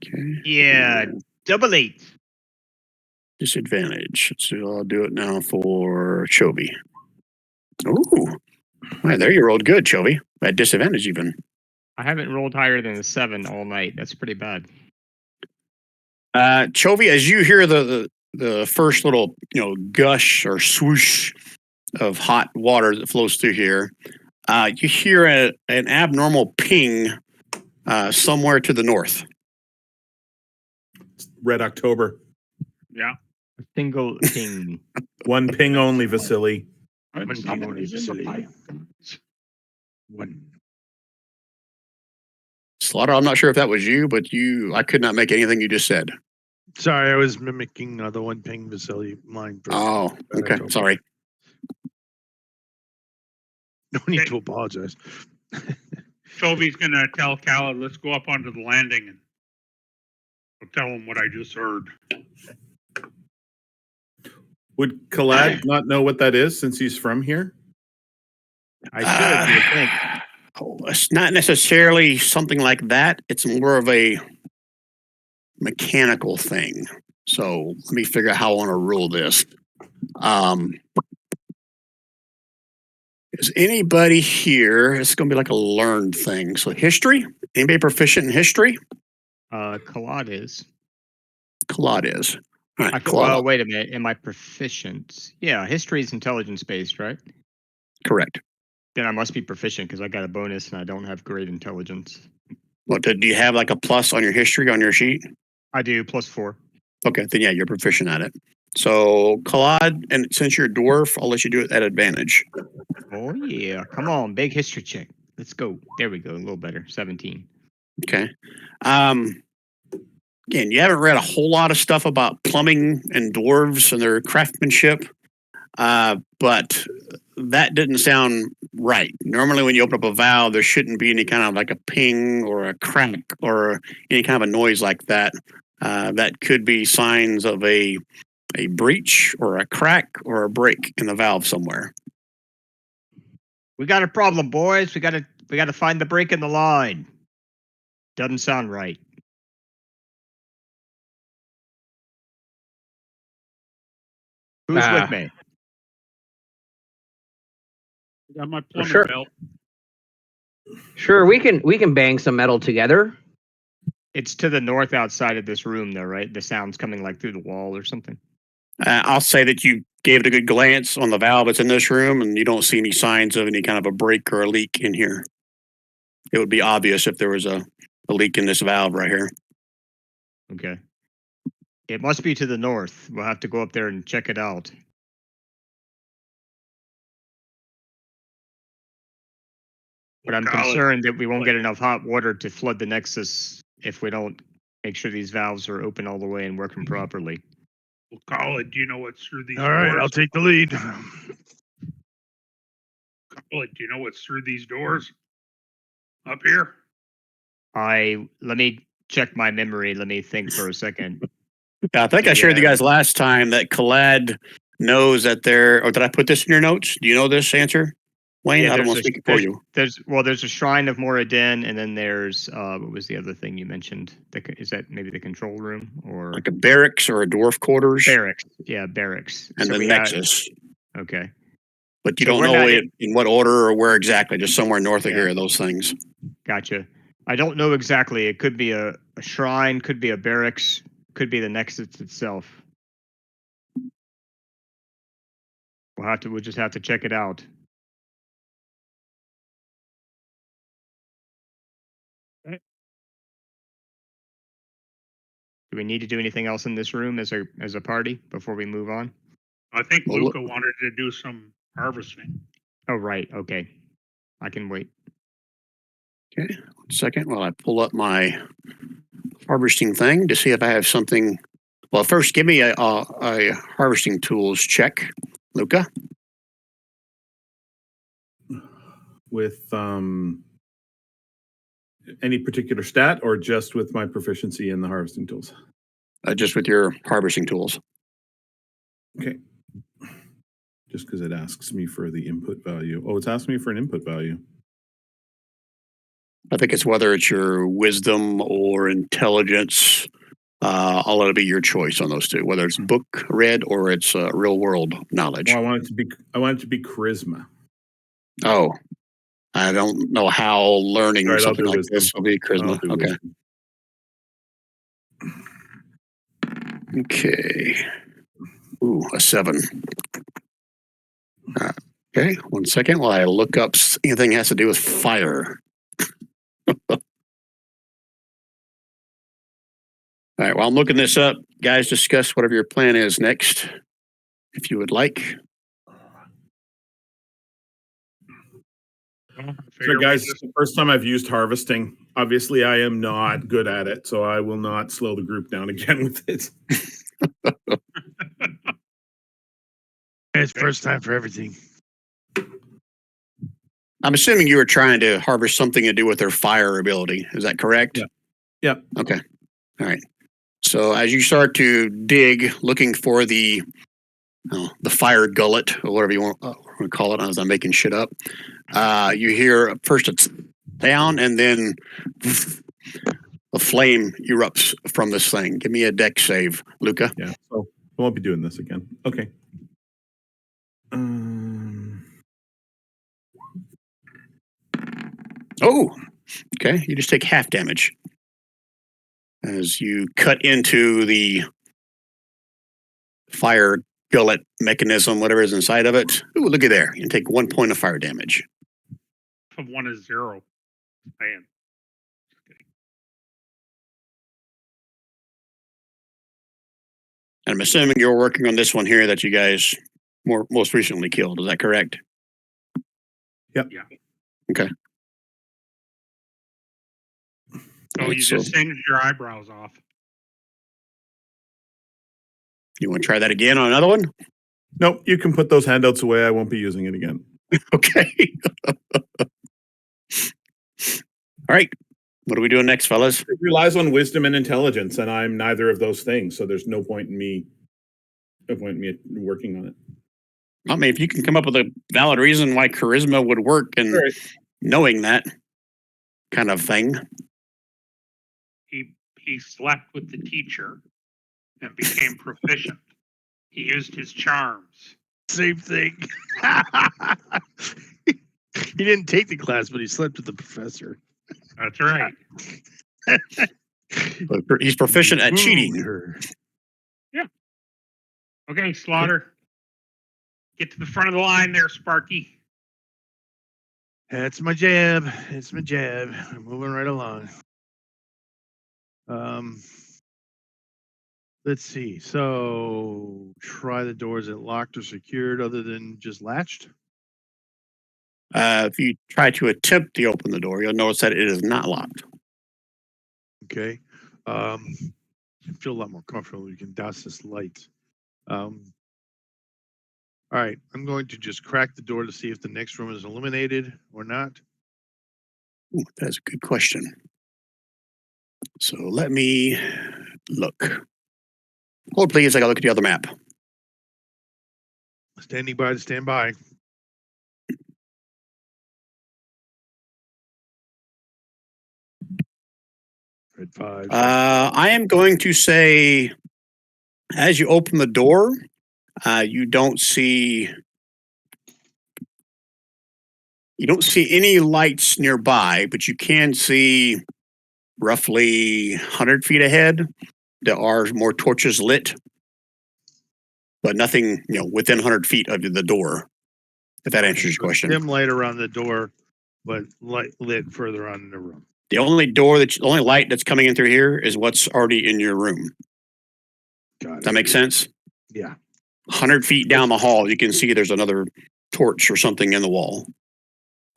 Okay. Yeah, double 8. Disadvantage. So I'll do it now for Chovy. Ooh. Right, there you rolled good, Chovy. At disadvantage even. I haven't rolled higher than a 7 all night. That's pretty bad. Chovy, as you hear the first little gush or swoosh of hot water that flows through here, you hear an abnormal ping somewhere to the north. Red October. Yeah. A single ping. One ping only, Vasily. It's ping not only, in the Vasily. pipe. One. Slaughter, I'm not sure if that was you, but I could not make anything you just said. Sorry, I was mimicking the one ping Vasily line. For Oh, okay. October. Sorry. No need to apologize. Chovy's gonna tell Khaled, let's go up onto the landing and I'll tell him what I just heard. Would Khaled not know what that is since he's from here? I should, you would think. It's not necessarily something like that. It's more of a mechanical thing. So let me figure out how I want to rule this. Is anybody here? It's going to be like a learned thing. So history. Anybody proficient in history? Claude is. Claude is. All right, Well, wait a minute. Am I proficient? Yeah, history is intelligence based, right? Correct. Then I must be proficient because I got a bonus and I don't have great intelligence. What do you have like a plus on your history on your sheet? I do +4. Okay, then yeah, you're proficient at it. So Claude, and since you're a dwarf, I'll let you do it at advantage. Oh yeah, come on, big history check. Let's go. There we go, a little better. 17. Okay. Again, you haven't read a whole lot of stuff about plumbing and dwarves and their craftsmanship, but that didn't sound right. Normally, when you open up a valve, there shouldn't be any kind of like a ping or a crack or any kind of a noise like that. That could be signs of a breach or a crack or a break in the valve somewhere. We got a problem, boys. We gotta find the break in the line. Doesn't sound right. Who's with me? I got my plumber Sure. belt. Sure, we can bang some metal together. It's to the north outside of this room, though, right? The sound's coming like through the wall or something. I'll say that you gave it a good glance on the valve that's in this room, and you don't see any signs of any kind of a break or a leak in here. It would be obvious if there was a leak in this valve right here. Okay. It must be to the north. We'll have to go up there and check it out. But I'm concerned that we won't get enough hot water to flood the Nexus if we don't make sure these valves are open all the way and working properly. Well, Khaled, do you know what's through these All right, doors? I'll take the lead. Khaled, do you know what's through these doors? Up here? Let me check my memory. Let me think for a second. Yeah, I think I shared with you guys last time that Khaled knows that or did I put this in your notes? Do you know this answer? Wayne, I don't want to speak for you. There's a shrine of Moradin, and then there's what was the other thing you mentioned? Is that maybe the control room or Like a barracks or a dwarf quarters? Barracks? Yeah, barracks. And So the Nexus. Okay. But you So don't we're know not in what order or where exactly, just somewhere north of Yeah. here, those things. Gotcha. I don't know exactly. It could be a shrine, could be a barracks, could be the Nexus itself. We'll just have to check it out. Okay. Do we need to do anything else in this room as a party before we move on? I think Well, Luca wanted to do some harvesting. Oh, right. Okay. I can wait. Okay, 1 second while I pull up my harvesting thing to see if I have something Well, first, give me a harvesting tools check, Luca. With any particular stat or just with my proficiency in the harvesting tools? Just with your harvesting tools. Okay. Just because it asks me for the input value. Oh, it's asking me for an input value. I think it's whether it's your wisdom or intelligence. I'll let it be your choice on those two, whether it's book read or it's real world knowledge. Well, I want it to be charisma. Oh, I don't know how learning All right, I'll something do like wisdom. this will be charisma. I'll do Okay. wisdom. Okay. Ooh, a 7. Okay, 1 second while I look up anything that has to do with fire. All right, while I'm looking this up, guys, discuss whatever your plan is next, if you would like. So, guys, it's the first time I've used harvesting. Obviously, I am not good at it, so I will not slow the group down again with it. It's first time for everything. I'm assuming you were trying to harvest something to do with their fire ability. Is that correct? Yeah. Yeah. Okay. All right. So as you start to dig, looking for the fire gullet or whatever you want to call it, as I'm making shit up, you hear first it's down and then a flame erupts from this thing. Give me a deck save, Luca. Yeah. So I won't be doing this again. Okay. Oh, okay. You just take half damage as you cut into the fire gullet mechanism, whatever is inside of it. Ooh, look at there. You take 1 point of fire damage. From 1 is 0. Man. And I'm assuming you're working on this one here that you guys most recently killed. Is that correct? Yep. Yeah. Okay. So you just singed your eyebrows off. You want to try that again on another one? Nope, you can put those handouts away. I won't be using it again. Okay. All right. What are we doing next, fellas? It relies on wisdom and intelligence, and I'm neither of those things, so there's no point in me working on it. I mean, if you can come up with a valid reason why charisma would work and Right. knowing that kind of thing. He slept with the teacher and became proficient. He used his charms. Same thing. He didn't take the class, but he slept with the professor. That's right. But he's proficient at cheating. Her. Okay, Slaughter. Get to the front of the line there, Sparky. That's my jab. It's my jab. I'm moving right along. Let's see. So try the doors that locked or secured other than just latched. If you try to attempt to open the door, you'll notice that it is not locked. Okay. I feel a lot more comfortable. You can douse this light. All right. I'm going to just crack the door to see if the next room is illuminated or not. Ooh, that's a good question. So let me look. Hold, please. I got to look at the other map. Standing by to stand by. Red 5. I am going to say, as you open the door, you don't see any lights nearby, but you can see roughly 100 feet ahead. There are more torches lit, but nothing, within 100 feet of the door. If that answers your question. Dim light around the door, but light lit further on in the room. The only light that's coming in through here is what's already in your room. Got it. Does that make sense? Yeah. 100 feet down the hall, you can see there's another torch or something in the wall.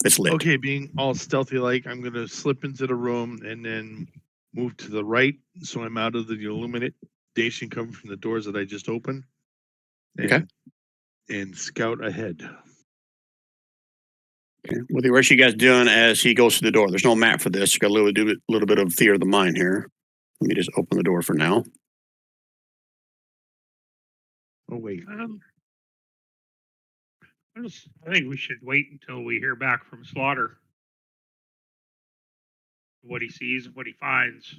It's lit. Okay, being all stealthy like, I'm going to slip into the room and then move to the right so I'm out of the information coming from the doors that I just opened. Okay. And scout ahead. Okay. What the rest of you guys doing as he goes through the door? There's no map for this. You got a little bit of theater of the mind here. Let me just open the door for now. Oh wait. I think we should wait until we hear back from Slaughter. What he sees and what he finds.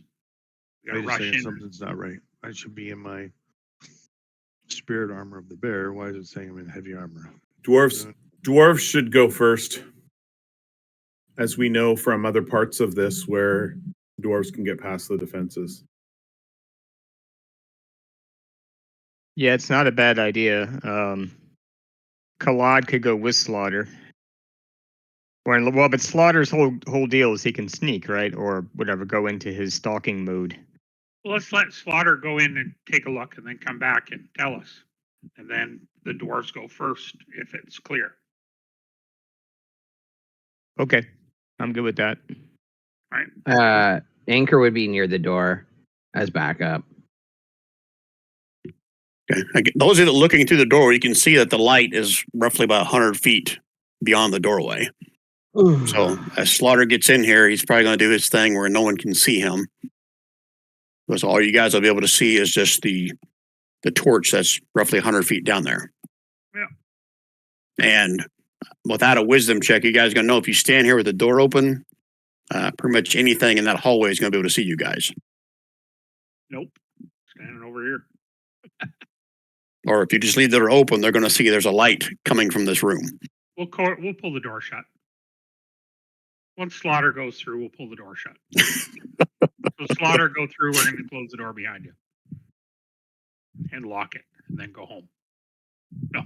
We gotta Wait a rush second, in. something's not right. I should be in my spirit armor of the bear. Why is it saying I'm in heavy armor? Dwarves should go first, as we know from other parts of this where dwarves can get past the defenses. Yeah, it's not a bad idea. Kalad could go with Slaughter. Well, but Slaughter's whole deal is he can sneak, right? Or whatever, go into his stalking mode. Well, let's let Slaughter go in and take a look and then come back and tell us. And then the dwarves go first if it's clear. Okay, I'm good with that. All right. Anchor would be near the door as backup. Okay. Those of you that are looking through the door, you can see that the light is roughly about 100 feet beyond the doorway. So as Slaughter gets in here, he's probably going to do his thing where no one can see him. Because all you guys will be able to see is just the torch that's roughly 100 feet down there. Yeah. And without a wisdom check, you guys are going to know if you stand here with the door open, pretty much anything in that hallway is going to be able to see you guys. Nope. Standing over here. Or if you just leave the door open, they're going to see there's a light coming from this room. We'll pull the door shut. Once Slaughter goes through, we'll pull the door shut. So Slaughter go through, we're going to close the door behind you. And lock it, and then go home. No.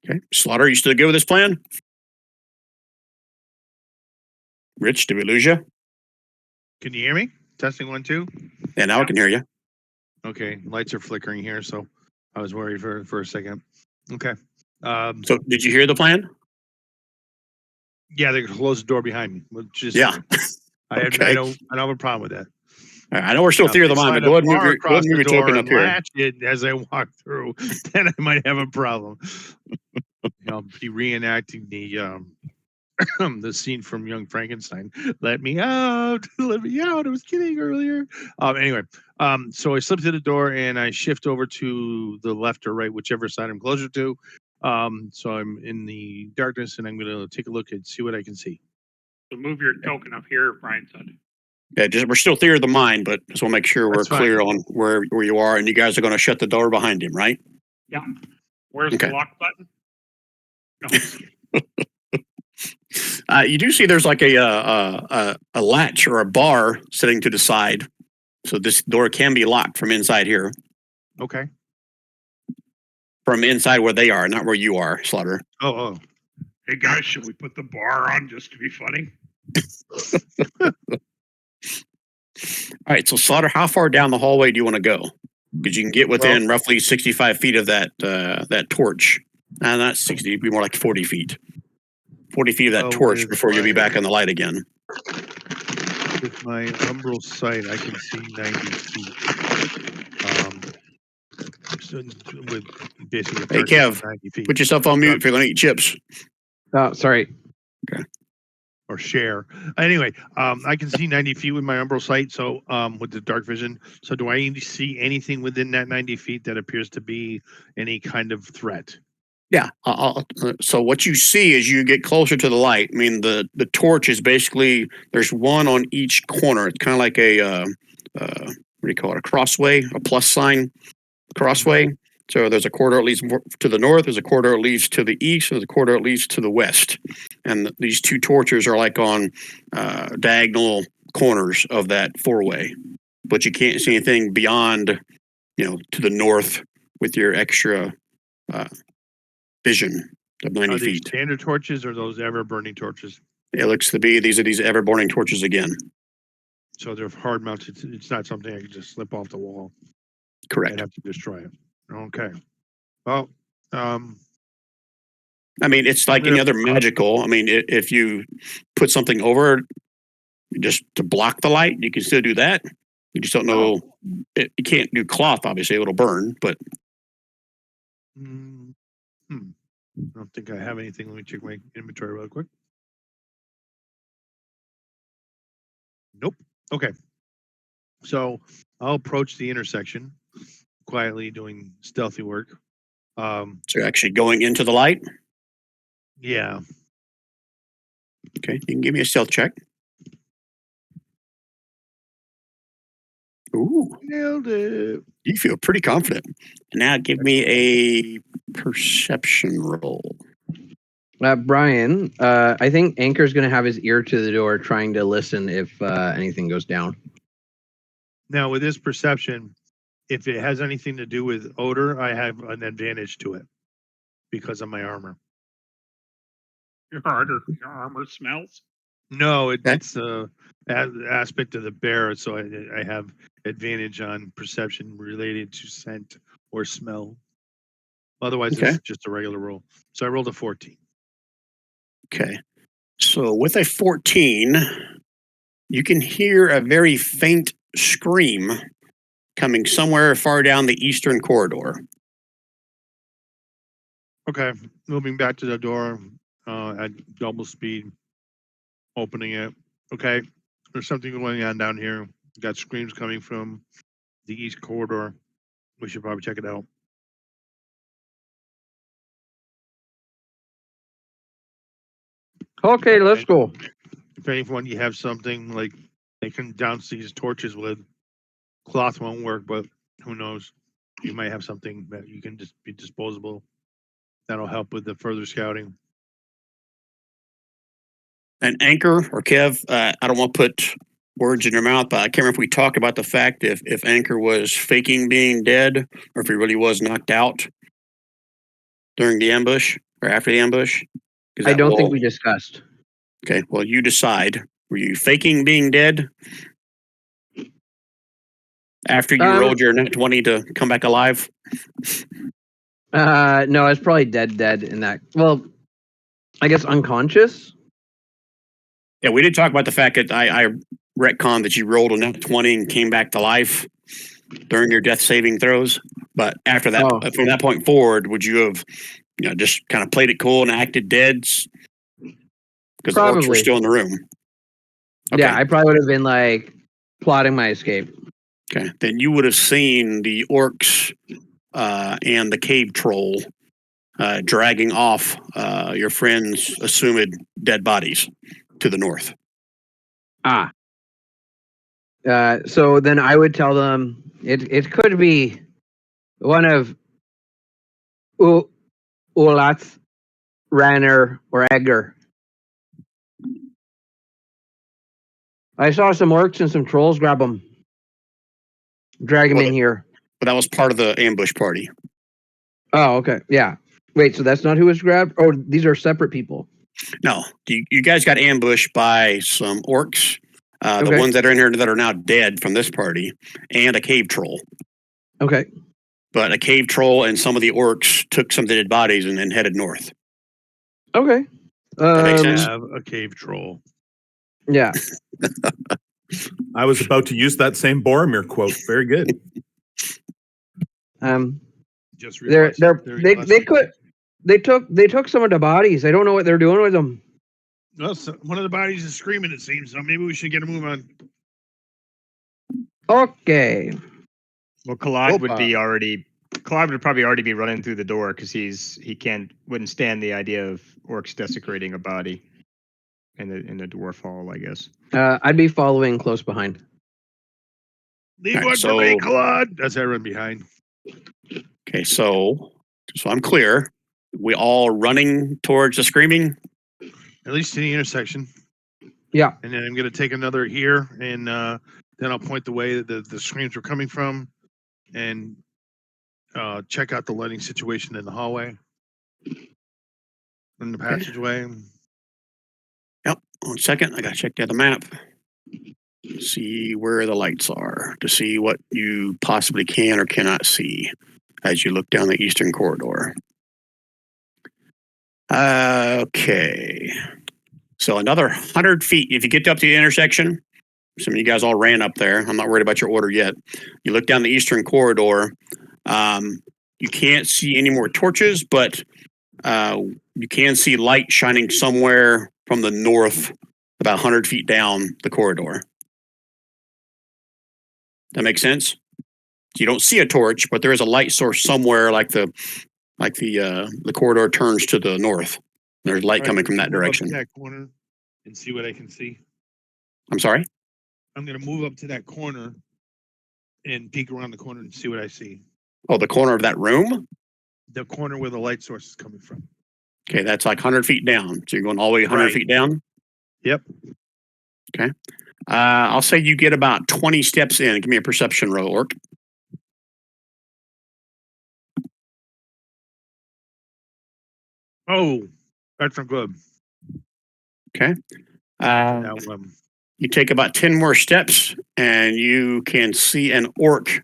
Okay. Slaughter, you still good with this plan? Rich, did we lose you? Can you hear me? Testing 1, 2. Yeah, now I can hear you. Okay, lights are flickering here, so I was worried for a second. Okay. So did you hear the plan? Yeah, they close the door behind me. Which is Yeah. I Okay. don't have a problem with that. All right, I know we're still theory of the mind, but go ahead and move your token up here. Latch it as I walk through, then I might have a problem. I'll be reenacting the scene from Young Frankenstein. Let me out! Let me out! I was kidding earlier. Anyway, so I slip to the door and I shift over to the left or right, whichever side I'm closer to. So I'm in the darkness and I'm going to take a look and see what I can see. So move your token up here, Brian said. Yeah, we're still theory of the mind, but just want to make sure we're That's fine. clear on where you are, and you guys are going to shut the door behind him, right? Yeah. Where's Okay. the lock button? No. You do see there's like a latch or a bar sitting to the side, so this door can be locked from inside here, Okay. from inside where they are, not where you are, Slaughter. Oh. Hey guys, should we put the bar on just to be funny? All right, so Slaughter, how far down the hallway do you want to go? Because you can get within roughly 65 feet of that torch. Not 60, it'd be more like 40 feet. 40 feet of that torch before you'll be back in the light again. With my umbral sight, I can see 90 feet. With basically Hey, Kev, 90 feet. put yourself on mute if you're going to eat chips. Oh, sorry. Or share. Anyway, I can see 90 feet with my umbral sight, so with the dark vision. So do I see anything within that 90 feet that appears to be any kind of threat? Yeah. So what you see as you get closer to the light, I mean, the torch is basically, there's one on each corner. It's kind of like a, what do you call it? A crossway, a plus sign crossway. So there's a corridor that leads to the north, there's a corridor that leads to the east, there's a corridor that leads to the west. And these two torches are like on diagonal corners of that four-way. But you can't see anything beyond, to the north with your extra vision of 90 Are these feet. standard torches or those ever-burning torches? It looks to be these are these ever-burning torches again. So they're hard mounted. It's not something I can just slip off the wall. Correct. I'd have to destroy it. Okay. Well, I mean, it's like any other magical. I mean, if you put something over just to block the light, you can still do that. You just don't know. You can't do cloth, obviously, it'll burn, but I don't think I have anything. Let me check my inventory real quick. Nope. Okay. So I'll approach the intersection quietly, doing stealthy work. so you're actually going into the light. Yeah. Okay, you can give me a stealth check. Ooh, Nailed it. you feel pretty confident. Now give me a perception roll. Brian, I think Anchor's going to have his ear to the door trying to listen if anything goes down. Now, with this perception, if it has anything to do with odor, I have an advantage to it because of my armor. Your armor smells. No, Okay. it's aspect of the bear, so I have advantage on perception related to scent or smell. Otherwise, Okay. it's just a regular roll. So I rolled a 14. Okay. So with a 14, you can hear a very faint scream coming somewhere far down the eastern corridor. Okay, moving back to the door at double speed, opening it. Okay, there's something going on down here. Got screams coming from the east corridor. We should probably check it out. Okay, let's go. If anyone you have something like they can douse these torches with, cloth won't work, but who knows? You might have something that you can just be disposable. That'll help with the further scouting. An Anchor or Kev, I don't want to put words in your mouth, but I can't remember if we talked about the fact if Anchor was faking being dead or if he really was knocked out during the ambush or after the ambush. 'Cause I that don't think will- we discussed. Okay, well, you decide. Were you faking being dead after you rolled your net 20 to come back alive? No, it's probably dead in that. Well, I guess unconscious. Yeah, we did talk about the fact that I retconned that you rolled a net 20 and came back to life during your death saving throws. But after that, Oh. from that point forward, would you have, just kind of played it cool and acted dead? Because the orcs were Probably. still in the room. Okay. Yeah, I probably would have been like plotting my escape. Okay. Then you would have seen the orcs and the cave troll dragging off your friend's assumed dead bodies to the north. So then I would tell them it could be one of Ulat's, Ranner, or Egger. I saw some orcs and some trolls grab them, drag them Well, in here. But that was part of the ambush party. Oh, okay. Yeah. Wait, so that's not who was grabbed? Oh, these are separate people. No, you guys got ambushed by some orcs, the Okay. ones that are in here that are now dead from this party, and a cave troll. Okay. But a cave troll and some of the orcs took some dead bodies and then headed north. Okay. That makes I sense. have a cave troll. Yeah. I was about to use that same Boromir quote. Very good. Just They took some of the bodies. I don't know what they're doing with them. Well, so one of the bodies is screaming, it seems, so maybe we should get a move on. Okay. Well, Claude would Opa. be already. Claude would probably already be running through the door because he wouldn't stand the idea of orcs desecrating a body in the dwarf hall, I guess. I'd be following close behind. Leave Alright, one for me, Claude. As I run behind. Okay, so I'm clear. We all running towards the screaming? At least to the intersection. Yeah. And then I'm going to take another here, and then I'll point the way that the screams were coming from, and check out the lighting situation in the hallway, in the passageway. Yep. 1 second. I got to check the other map. See where the lights are to see what you possibly can or cannot see as you look down the eastern corridor. Okay. So another 100 feet. If you get up to the intersection, Some of you guys all ran up there. I'm not worried about your order yet. You look down the eastern corridor. You can't see any more torches, but you can see light shining somewhere from the north, about 100 feet down the corridor. That makes sense? You don't see a torch, but there is a light source somewhere, like the corridor turns to the north. There's light coming from that move up direction. to that corner and see what I can see. I'm sorry? I'm gonna move up to that corner and peek around the corner and see what I see. Oh, the corner of that room? The corner where the light source is coming from. Okay, that's like 100 feet down. So you're going all the way 100 Right. feet down? Yep. Okay. I'll say you get about 20 steps in. Give me a perception roll, Orc. Oh, that's not good. Okay. Now, um, You take about 10 more steps and you can see an orc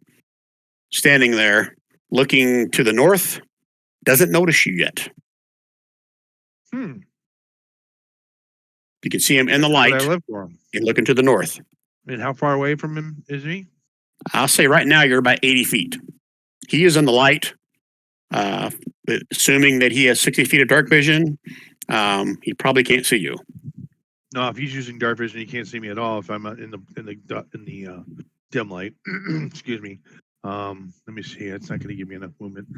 standing there looking to the north. Doesn't notice you yet. hmm. You can see him in the What light I live for him. and looking to the north. And how far away from him is he? I'll say right now you're about 80 feet. He is in the light. Assuming that he has 60 feet of dark vision, he probably can't see you. No, if he's using dark vision, he can't see me at all. If I'm in the dim light, excuse me. Let me see. It's not going to give me enough movement.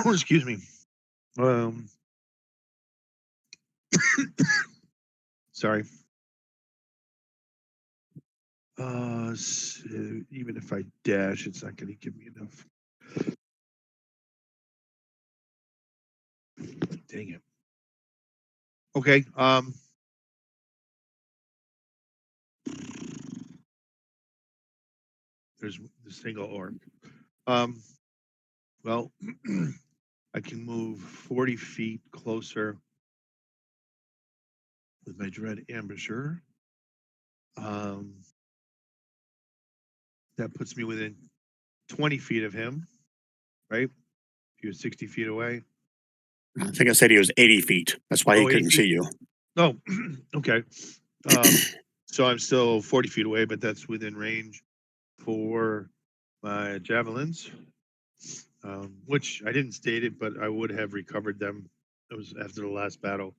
Excuse me. Sorry. So even if I dash, it's not going to give me enough. Dang it. Okay. There's the single orc. Well, I can move 40 feet closer with my dread ambusher. That puts me within 20 feet of him, right? If he was 60 feet away. I think I said he was 80 feet. That's why he 80 couldn't see you. Oh, okay. So I'm still 40 feet away, but that's within range for my javelins, which I didn't state it, but I would have recovered them. It was after the last battle.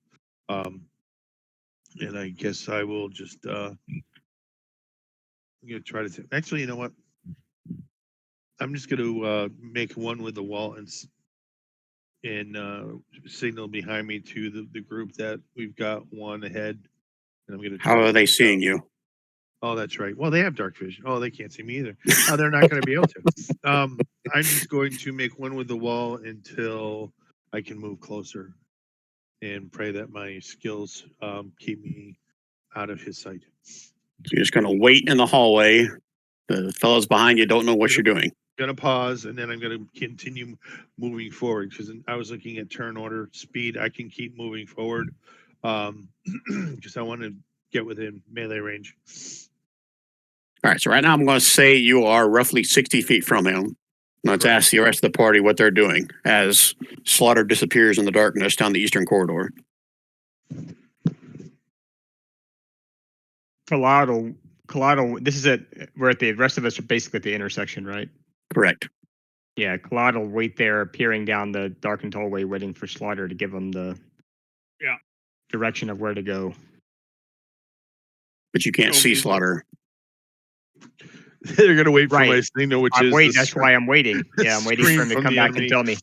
And I guess I will just I'm gonna try to actually, you know what? I'm just gonna make one with the wall and signal behind me to the group that we've got one ahead. And I'm gonna How are they seeing you? Oh, that's right. Well, they have dark vision. Oh, they can't see me either. They're not going to be able to. I'm just going to make one with the wall until I can move closer and pray that my skills keep me out of his sight. So you're just going to wait in the hallway. The fellows behind you don't know what you're doing. Going to pause, and then I'm going to continue moving forward because I was looking at turn order speed. I can keep moving forward because I want to get within melee range. All right, so right now I'm going to say you are roughly 60 feet from him. Let's ask the rest of the party what they're doing as Slaughter disappears in the darkness down the eastern corridor. Collado, this is we're at the rest of us are basically at the intersection, right? Correct. Yeah, Collado will wait there, peering down the darkened hallway, waiting for Slaughter to give him the direction of where to go. But you can't see Slaughter. They're going to wait for my signal, which is wait. That's why I'm waiting. Yeah, I'm waiting for him to come back and tell me.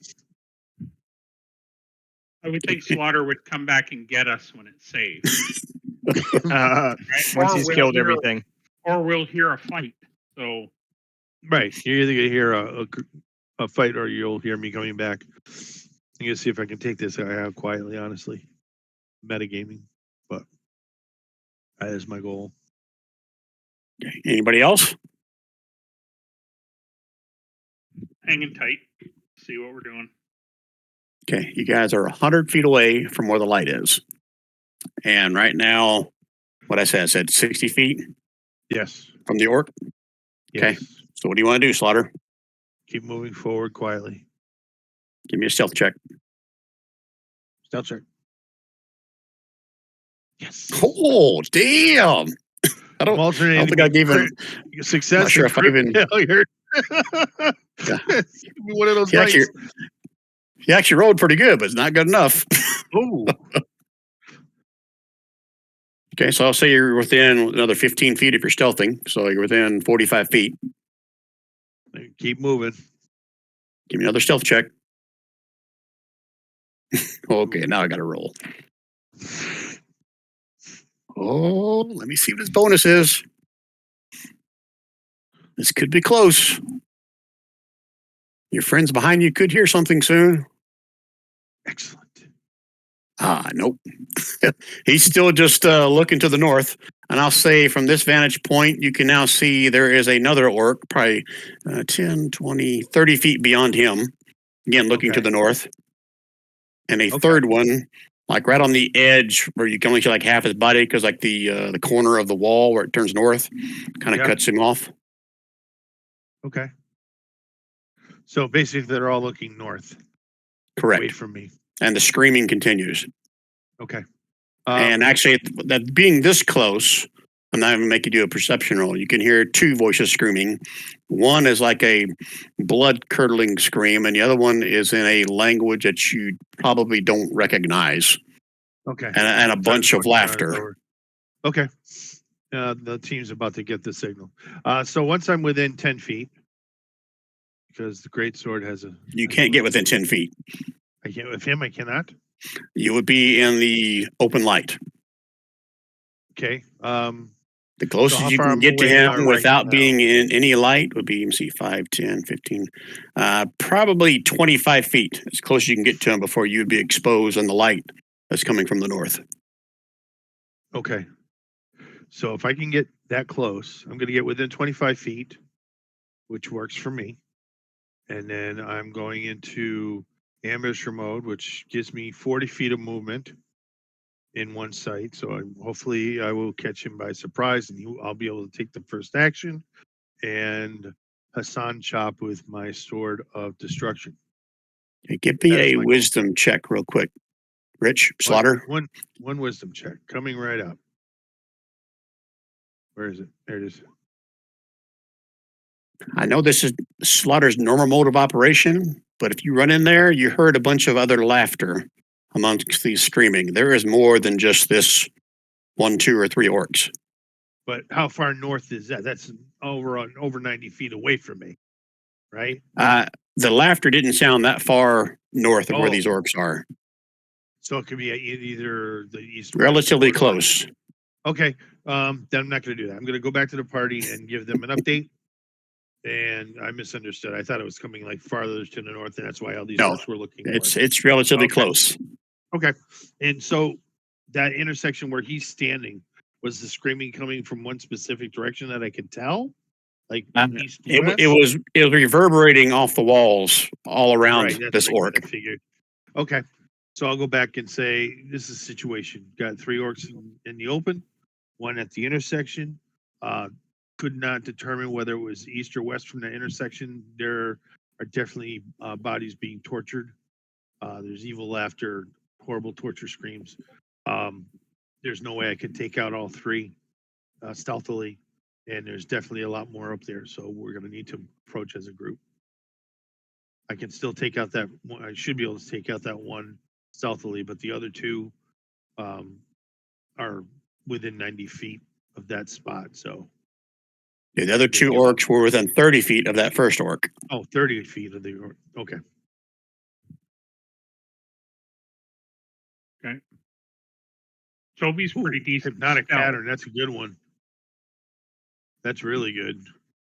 I would think Slaughter would come back and get us when it's safe. Once he's killed everything. Or we'll hear a fight. So. Right. You're either going to hear a fight or you'll hear me coming back. I'm going to see if I can take this guy out quietly, honestly. Metagaming. But that is my goal. Okay. Anybody else? Hanging tight. See what we're doing. Okay, you guys are 100 feet away from where the light is. And right now, what I said 60 feet? Yes. From the orc? Yes. Okay, so what do you want to do, Slaughter? Keep moving forward quietly. Give me a stealth check. Stealth check. Yes. Oh, damn. I don't Alternating think I gave him. success sure and if I crit even- failure. Yeah. It's gonna be one of those He actually, nights. he actually rolled pretty good, but it's not good enough. Ooh. Okay, so I'll say you're within another 15 feet if you're stealthing. So you're within 45 feet. Keep moving. Give me another stealth check. Okay, now I got to roll. Oh, let me see what his bonus is. This could be close. Your friends behind you could hear something soon. Excellent. Nope. He's still just looking to the north. And I'll say from this vantage point, you can now see there is another orc, probably 10, 20, 30 feet beyond him. Again, looking to Okay. the north. And a Okay. third one, like right on the edge where you can only see like half his body because like the corner of the wall where it turns north kind of Yeah. cuts him off. Okay. So basically, they're all looking north, away Correct. from me. And the screaming continues. Okay. And actually, that being this close, I'm not even making you do a perception roll. You can hear two voices screaming. One is like a blood curdling scream, and the other one is in a language that you probably don't recognize, okay. and a bunch of laughter. Okay. The team's about to get the signal. So once I'm within 10 feet, because the great sword has a. You can't get within 10 feet. I can't with him. I cannot. You would be in the open light. Okay. The closest how you far can I'm get to away him right without now? being in any light would be, let me see, 5, 10, 15, probably 25 feet. As close as you can get to him before you would be exposed in the light that's coming from the north. Okay. So if I can get that close, I'm going to get within 25 feet, which works for me. And then I'm going into ambusher mode, which gives me 40 feet of movement in one sight. So hopefully I will catch him by surprise, and I'll be able to take the first action and Hassan chop with my sword of destruction. Okay, give me That is a my goal. wisdom check real quick. Rich, Slaughter. One wisdom check coming right up. Where is it? There it is. I know this is Slaughter's normal mode of operation, but if you run in there, you heard a bunch of other laughter amongst these screaming. There is more than just this 1, 2, or 3 orcs. But how far north is that? That's over 90 feet away from me, right? The laughter didn't sound that far north of where Oh. these orcs are. So it could be either the east, Relatively west, or close. okay. Then I'm not going to do that. I'm going to go back to the party and give them an update. And I misunderstood. I thought it was coming like farther to the north, and that's why all these No, orcs were looking It's north. it's relatively Okay. close. Okay. And so that intersection where he's standing, was the screaming coming from one specific direction that I could tell? Like east, west? It was reverberating off the walls all around Right, that's this what orc. I figured. Okay. So I'll go back and say this is a situation. Got 3 orcs in the open, 1 at the intersection. Could not determine whether it was east or west from the intersection. There are definitely bodies being tortured. There's evil laughter, horrible torture screams. There's no way I could take out all 3 stealthily, and there's definitely a lot more up there. So we're going to need to approach as a group. I can still take out that one. I should be able to take out that one stealthily, but the other 2 are within 90 feet of that spot. So The other 2 orcs were within 30 feet of that first orc. 30 feet of the orc. Okay. Toby's pretty decent. Hypnotic stealth. pattern. That's a good one. That's really good.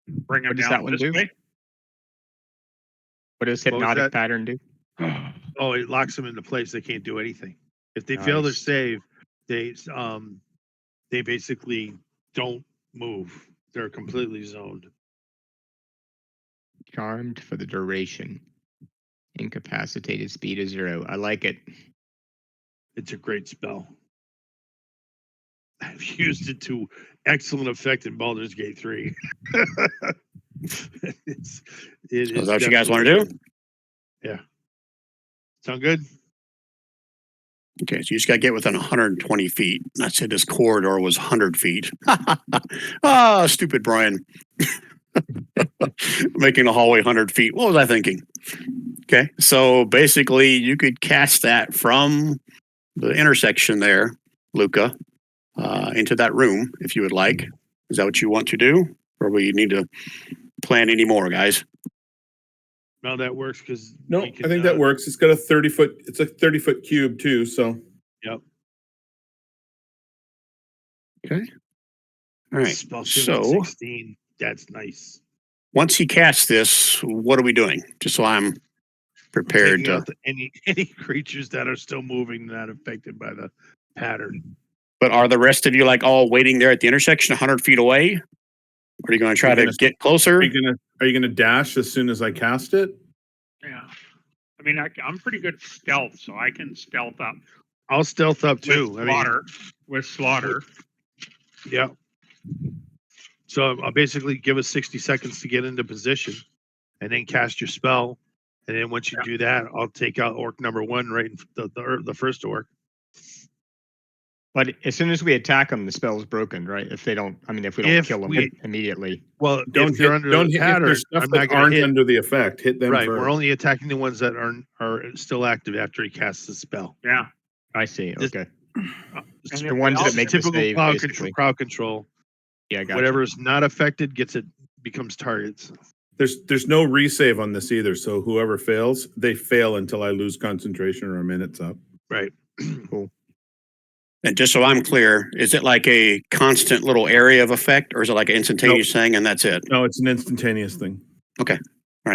Bring him What does down that one this do? way. What does What was hypnotic that? pattern do? Oh, it locks them into place. They can't do anything. If they fail their Nice. save, they basically don't move. They're completely zoned. Charmed for the duration. Incapacitated speed is 0. I like it. It's a great spell. I've used it to excellent effect in Baldur's Gate 3. Is that what you guys want to do? Yeah. Sound good? Okay, so you just got to get within 120 feet. I said this corridor was 100 feet. Oh, stupid Brian. Making a hallway 100 feet. What was I thinking? Okay, so basically you could cast that from the intersection there, Luca, into that room if you would like. Is that what you want to do? Or will you need to plan any more, guys? No, that works because No, I think that works. It's got a 30-foot. It's a 30-foot cube too. So. Yep. Okay. All right. Spell So 16. That's nice. once he casts this, what are we doing? Just so I'm prepared Taking to. out any creatures that are still moving, not affected by the pattern. But are the rest of you like all waiting there at the intersection 100 feet away? Or are you going to try to get closer? Are you gonna dash as soon as I cast it? Yeah. I mean, I'm pretty good at stealth, so I can stealth up. I'll stealth up too. With slaughter. Yeah. So I'll basically give us 60 seconds to get into position and then cast your spell. And then once you do that, I'll take out orc number 1 right in the first orc. But as soon as we attack them, the spell's broken, right? If we don't kill them immediately. Well, Don't if they're hit, under don't the hit pattern, if there's stuff I'm that not going aren't to hit. under the effect. Hit them Right, first. we're only attacking the ones that are still active after he casts the spell. Yeah. I see. This- Okay. And The ones that This is make the typical save, crowd control. Yeah, gotcha. Whatever is not affected becomes targets. There's no resave on this either. So whoever fails, they fail until I lose concentration or a minute's up. Right. Cool. And just so I'm clear, is it like a constant little area of effect or is it like an instantaneous thing and that's it? No, it's an instantaneous thing. Okay. All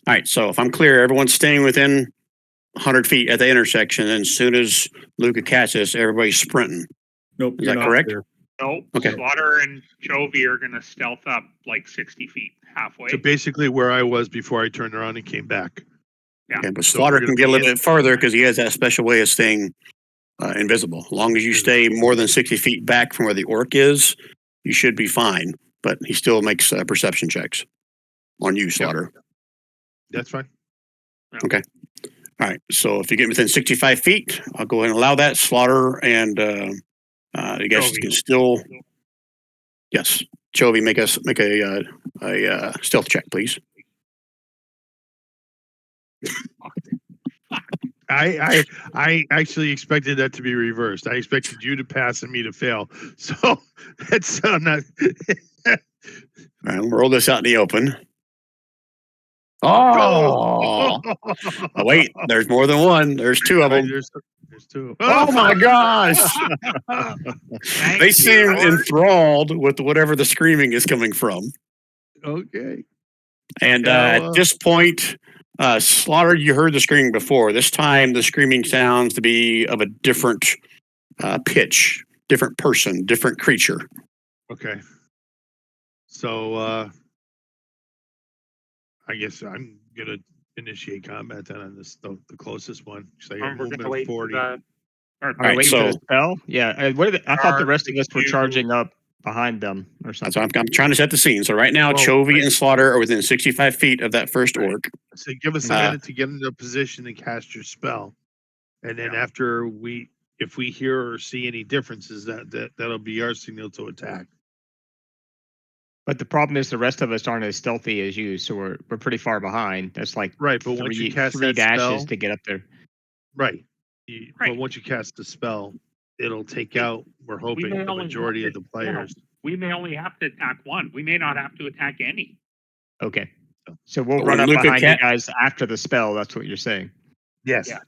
right. So if I'm clear, everyone's staying within 100 feet at the intersection. And as soon as Luca casts this, everybody's sprinting. Nope. Is you're that not correct? there. No, Okay. Slaughter and Chovy are going to stealth up like 60 feet, halfway. So basically where I was before I turned around and came back. Yeah. Okay, but So Slaughter we're can gonna get a be little in- bit further because he has that special way of staying invisible. As long as you stay more than 60 feet back from where the orc is, you should be fine. But he still makes perception checks on you, Slaughter. That's fine. Okay. All right. So if you get within 65 feet, I'll go ahead and allow that. Slaughter and you guys Chovy. can still. Yes. Chovy, make a stealth check, please. I actually expected that to be reversed. I expected you to pass and me to fail. So that's not. All right, we'll roll this out in the open. Oh, wait, there's more than one. There's two of Right, them. there's two. Oh my gosh. Thank They you, seem Lord. enthralled with whatever the screaming is coming from. Okay. And Yeah, at this point, Slaughter, you heard the screaming before. This time, the screaming sounds to be of a different pitch, different person, different creature. Okay. So I guess I'm gonna initiate combat then on this the closest one. So I got We're movement going to of wait 40. for the. Are we right, waiting for the spell? Yeah. I thought the rest of us were you- charging up behind them or That's something. what I'm trying to set the scene. So right now, Well, Chovy and Slaughter are within 65 feet of that first Right. orc. So give us a minute to get into position and cast your spell. And then after if we hear or see any differences, that'll be our signal to attack. But the problem is the rest of us aren't as stealthy as you, so we're pretty far behind. That's like Right, but once you cast three that dashes spell, to get up there. right. But Right. once you cast the spell, it'll take out, we're hoping, may the only majority have of the to- players. We may only have to attack one. We may not have to attack any. Okay. So we'll But run when up Luca behind you ca- guys after the spell. That's what you're saying. Yes. Yeah.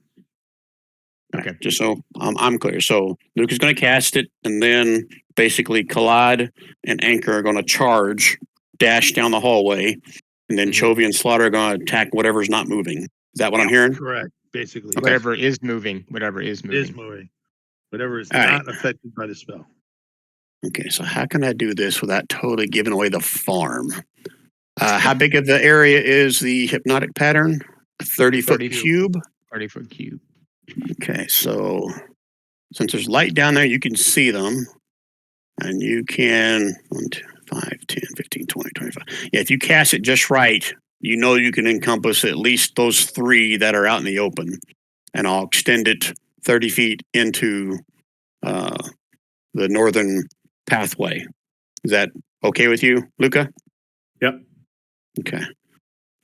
Okay. Just so I'm clear. So Luke is going to cast it, and then basically Collide and Anchor are going to charge, dash down the hallway, and then Chovy and Slaughter are going to attack whatever's not moving. Is that what I'm hearing? Correct. Basically. Okay. Whatever is moving. It is moving. Whatever is All right. not affected by the spell. Okay, so how can I do this without totally giving away the farm? How big of the area is the hypnotic pattern? A 30-foot 30 cube? 30-foot cube. Okay, so since there's light down there, you can see them. And you can 1, 2, 5, 10, 15, 20, 25. Yeah, if you cast it just right, you know you can encompass at least those three that are out in the open. And I'll extend it 30 feet into the northern pathway. Is that okay with you, Luca? Yep. Okay.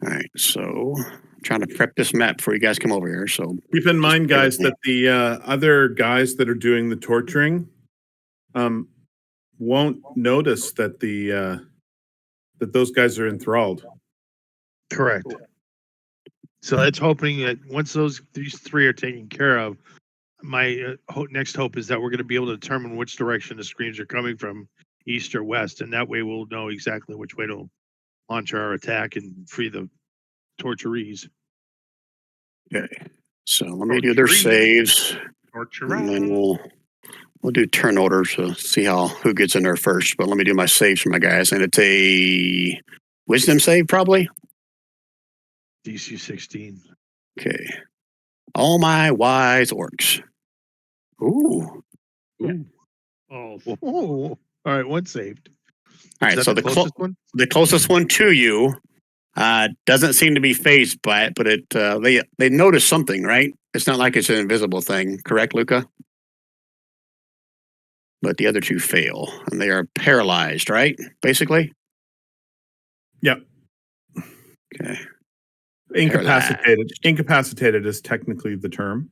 All right. So I'm trying to prep this map before you guys come over here. So Keep in mind, bear with guys, me. that the other guys that are doing the torturing won't notice that that those guys are enthralled. Correct. So that's hoping that once these three are taken care of, my next hope is that we're going to be able to determine which direction the screams are coming from, east or west, and that way we'll know exactly which way to launch our attack and free the torturees. Okay. So let me do their saves, Torture and then round. we'll do turn orders to see who gets in there first. But let me do my saves for my guys, and it's a wisdom save probably. DC 16. Okay. All my wise orcs. Ooh. Ooh. Oh, All right, one saved. All Is right. that So the closest one? the closest one to you doesn't seem to be phased by it, but they notice something, right? It's not like it's an invisible thing, correct, Luca? But the other two fail, and they are paralyzed, right? Basically. Yep. Okay. Incapacitated. Incapacitated is technically the term.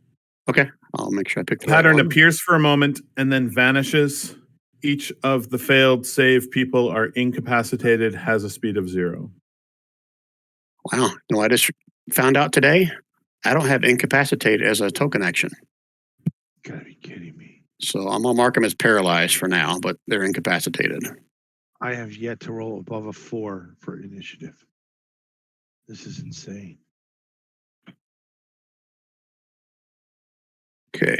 Okay. I'll make sure I pick the Pattern right one. appears for a moment and then vanishes. Each of the failed save people are incapacitated, has a speed of 0. Wow. No, I just found out today. I don't have incapacitate as a token action, Gotta be kidding me. so I'm gonna mark them as paralyzed for now, but they're incapacitated. I have yet to roll above a 4 for initiative. This is insane. Okay.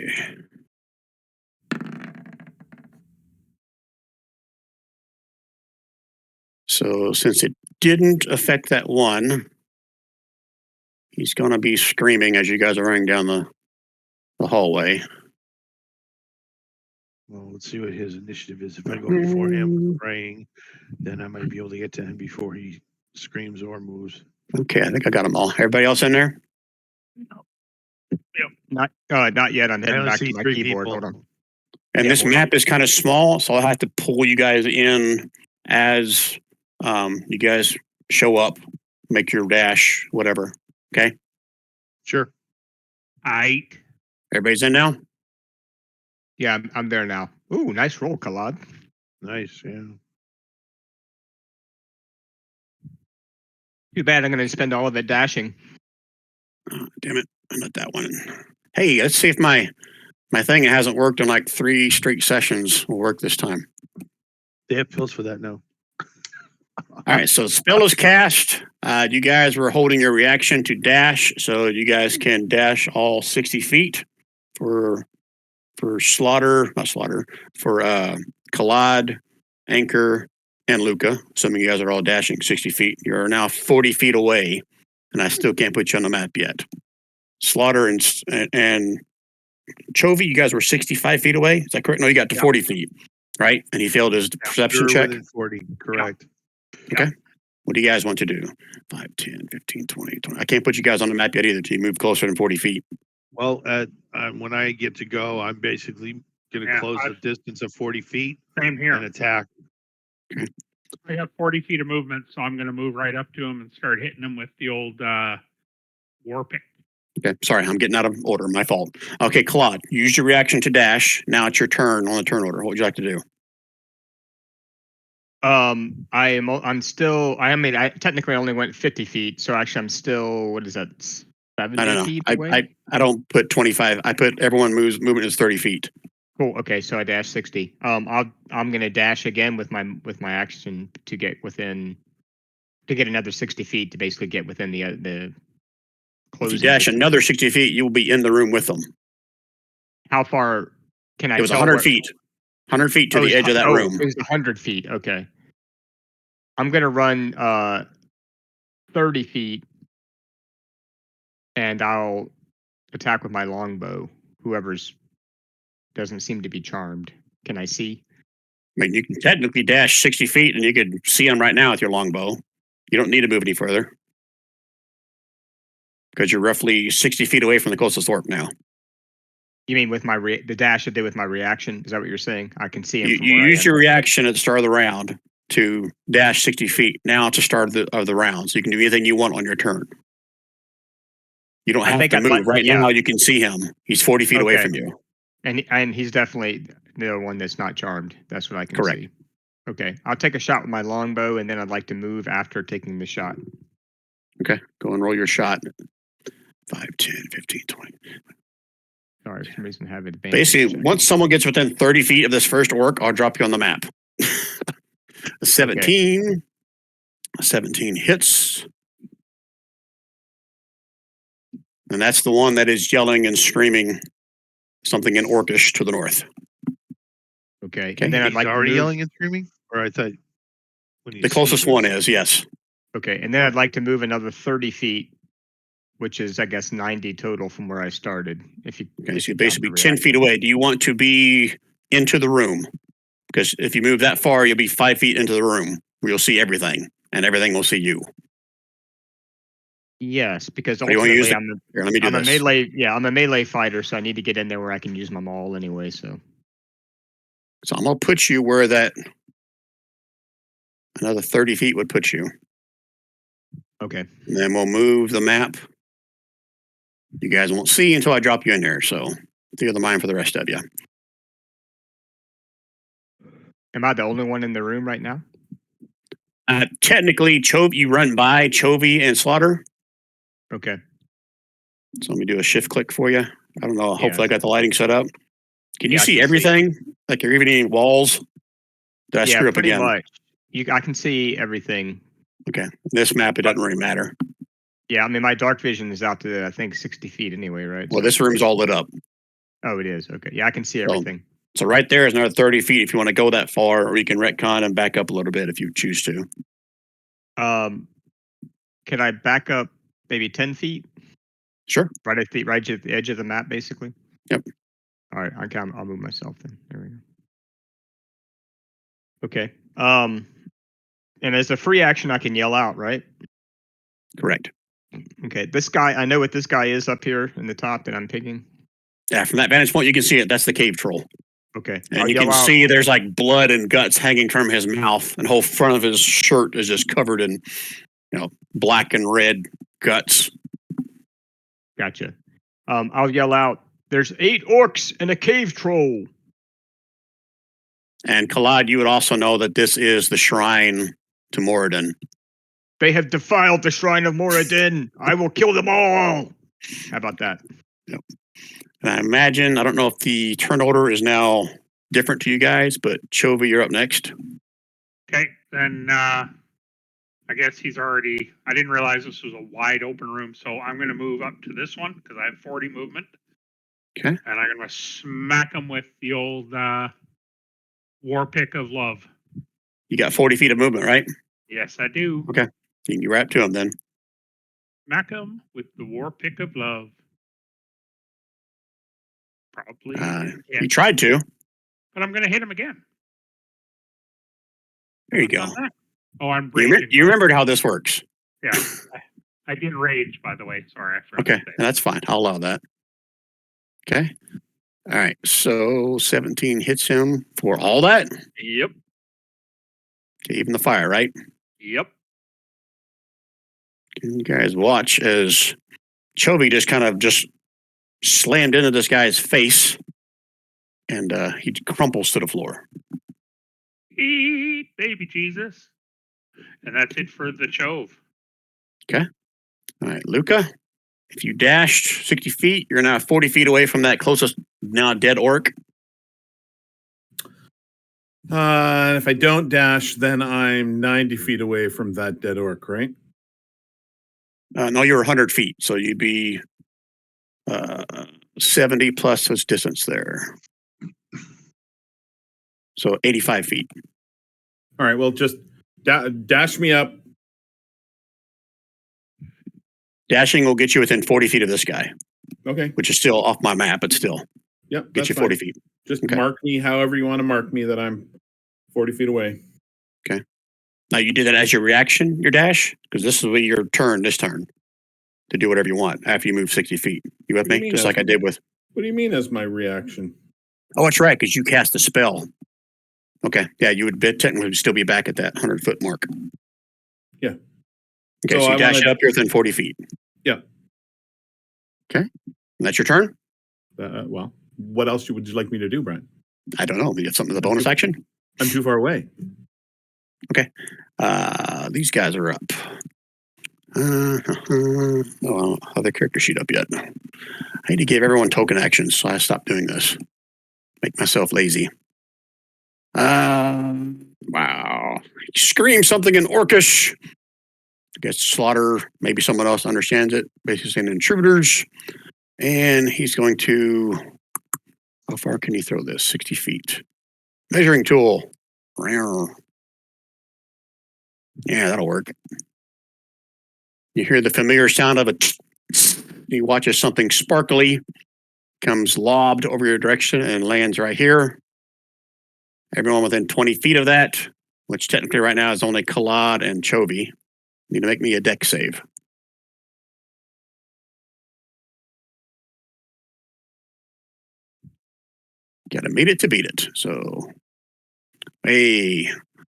So since it didn't affect that one, he's going to be screaming as you guys are running down the hallway. Well, let's see what his initiative is. If I go before him praying, then I might be able to get to him before he screams or moves. Okay, I think I got them all. Everybody else in there? Not yet. I'm I heading only back see to my 3 keyboard. people. Hold on. And Yeah, this hold on. map is kind of small, so I'll have to pull you guys in as you guys show up, make your dash, whatever. Okay, Sure. everybody's in now? Yeah, I'm there now. Ooh, nice roll, Kalad. Nice. Yeah. Too bad I'm going to spend all of it dashing. Oh, damn it, I let that one in. Hey, let's see if my thing hasn't worked in like 3 straight sessions will work this time. They have pills for that now. All right, so spell is cast. You guys were holding your reaction to dash, so you guys can dash all 60 feet for Slaughter, not Slaughter, for Kalad, Anchor, and Luca. Assuming you guys are all dashing 60 feet. You're now 40 feet away, and I still can't put you on the map yet. Slaughter and Chovy, you guys were 65 feet away. Is that correct? No, you got to 40 feet, right? And he failed his perception You're check. within 40. Correct. Okay. What do you guys want to do? 5, 10, 15, 20, 20. I can't put you guys on the map yet either till you move closer than 40 feet. Well, when I get to go, I'm basically going to close the distance of 40 feet same here. and attack. I have 40 feet of movement, so I'm going to move right up to him and start hitting him with the old warping. Okay, sorry, I'm getting out of order. My fault. Okay, Claude, use your reaction to dash. Now it's your turn on the turn order. What would you like to do? I technically only went 50 feet, so actually I'm still, what is that, 70 feet away? I don't put 25. I put everyone movement is 30 feet. Cool. Okay, so I dash 60. I'm gonna dash again with my action to get another 60 feet to basically get within the If closing. you dash distance. another 60 feet, you will be in the room with them. How far can I? It was tell 100 where- feet. 100 feet to Oh, the it's- edge of that oh, room. It was 100 feet. Okay. I'm gonna run 30 feet, and I'll attack with my longbow. Whoever's doesn't seem to be charmed. Can I see? I mean, you can technically dash 60 feet and you could see them right now with your longbow. You don't need to move any further because you're roughly 60 feet away from the closest orc now. You mean with my the dash I did with my reaction? Is that what you're saying? I can see him You, from you where I use am. your reaction at the start of the round to dash 60 feet. Now it's the start of the round, so you can do anything you want on your turn. You don't I have think to I'd move. like- Right yeah. now, you can see him. He's 40 feet away Okay. from you. And he's definitely the one that's not charmed. That's what I can Correct. see. Okay. I'll take a shot with my longbow, and then I'd like to move after taking the shot. Okay, go and roll your shot. 5, 10, 15, 20. Sorry, for some reason I have advantage. Basically, once someone gets within 30 feet of this first orc, I'll drop you on the map. 17. 17 hits. And that's the one that is yelling and screaming something in orcish to the north. Okay. And then I'd He's like to already move. yelling and screaming? Or I thought when The closest one is, yes. Okay. And then I'd like to move another 30 feet, which is, I guess, 90 total from where I started. If you Okay, so you're count basically the 10 reaction. feet away. Do you want to be into the room? Because if you move that far, you'll be 5 feet into the room where you'll see everything, and everything will see you. Yes, because Or you want to use ultimately Here, let me do I'm a this. melee. Yeah, I'm a melee fighter, so I need to get in there where I can use my maul anyway. So So I'm going to put you where that another 30 feet would put you. okay. And then we'll move the map. You guys won't see until I drop you in there. So the other mind for the rest of you. Am I the only one in the room right now? Technically, you run by Chovy and Slaughter. Okay. So let me do a shift click for you. I don't know. Yeah. Hopefully I got the lighting set up. Can you Yeah, I see can see. everything? Like you're even in walls? Did I Yeah, screw up pretty again? much. I can see everything. Okay. This map, it doesn't really matter. Yeah, I mean my dark vision is out to I think 60 feet anyway, right? Well, So- this room's all lit up. Oh, it is. Okay. Yeah, I can see So- everything. So right there is another 30 feet if you want to go that far, or you can retcon and back up a little bit if you choose to. Can I back up maybe 10 feet? Sure. Right at the edge of the map, basically. Yep. All right, I'll move myself then. There we go. Okay. And as a free action, I can yell out, right? Correct. Okay. This guy, I know what this guy is up here in the top that I'm picking. Yeah, from that vantage point, you can see it. That's the cave troll. Okay. And I'll you yell can out. see there's like blood and guts hanging from his mouth, and the whole front of his shirt is just covered in, black and red guts. Gotcha. I'll yell out. There's 8 orcs and a cave troll. And Khalad, you would also know that this is the shrine to Moradin. They have defiled the shrine of Moradin. I will kill them all. How about that? And I imagine, I don't know if the turn order is now different to you guys, but Chovy, you're up next. Okay, then I guess he's already. I didn't realize this was a wide open room, so I'm going to move up to this one because I have 40 movement. Okay. And I'm going to smack him with the old war pick of love. You got 40 feet of movement, right? Yes, I do. Okay. You can wrap to him then. Smack him with the war pick of love. Probably. Yeah. You tried to. But I'm going to hit him again. There you go. Oh, I'm You raging. remembered how this works. Yeah. I did rage, by the way. Sorry, I forgot Okay, to say. that's fine. I'll allow that. Okay. All right. So 17 hits him for all that. Yep. Okay, even the fire, right? Yep. And you guys watch as Chovy just slammed into this guy's face, and he crumples to the floor. Eat, baby Jesus. And that's it for the Chove. All right, Luca. If you dashed 60 feet, you're now 40 feet away from that closest now dead orc. And if I don't dash, then I'm 90 feet away from that dead orc, right? No, you're 100 feet, so you'd be 70 plus his distance there. So 85 feet. All right, well, just dash me up. Dashing will get you within 40 feet of this guy, Okay. which is still off my map, but still Yep. get That's you 40 fine. feet. Just Okay. mark me however you want to mark me that I'm 40 feet away. Now you did that as your reaction, your dash, because this is your turn this turn to do whatever you want after you move 60 feet. You with What do you me? mean Just as- like I did with. What do you mean as my reaction? Oh, that's right, because you cast a spell. Okay, yeah, you would technically still be back at that 100-foot mark. Yeah. Okay, So so you I dash wanna- up, you're within 40 feet. Yeah. Okay, and that's your turn? Well, what else would you like me to do, Brian? I don't know. You have something as a bonus action? I'm too far away. These guys are up. Oh, I don't have the character sheet up yet. I need to give everyone token actions, so I stopped doing this. Make myself lazy. Wow. Scream something in Orcish. I guess slaughter. Maybe someone else understands it. Basically saying intruders. And he's going to. How far can he throw this? 60 feet. Measuring tool. Yeah, that'll work. You hear the familiar sound of it. You watch as something sparkly comes lobbed over your direction and lands right here. Everyone within 20 feet of that, which technically right now is only Kalad and Chovy, need to make me a deck save. Gotta meet it to beat it. So, hey,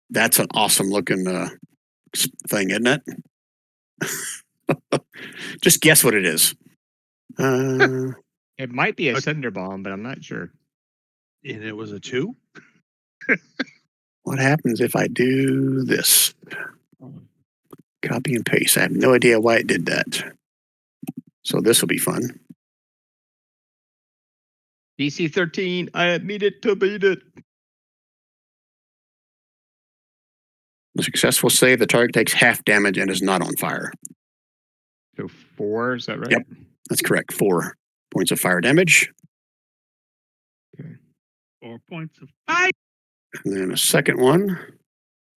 that's an awesome looking thing, isn't it? Just guess what it is. It might be a cinder bomb, but I'm not sure. And it was a 2? What happens if I do this? Copy and paste. I have no idea why it did that. So this will be fun. DC 13. I need it to beat it. The successful save, the target takes half damage and is not on fire. So 4, is that right? Yep. That's correct. 4 points of fire damage. 4 points of fire. And then a second one.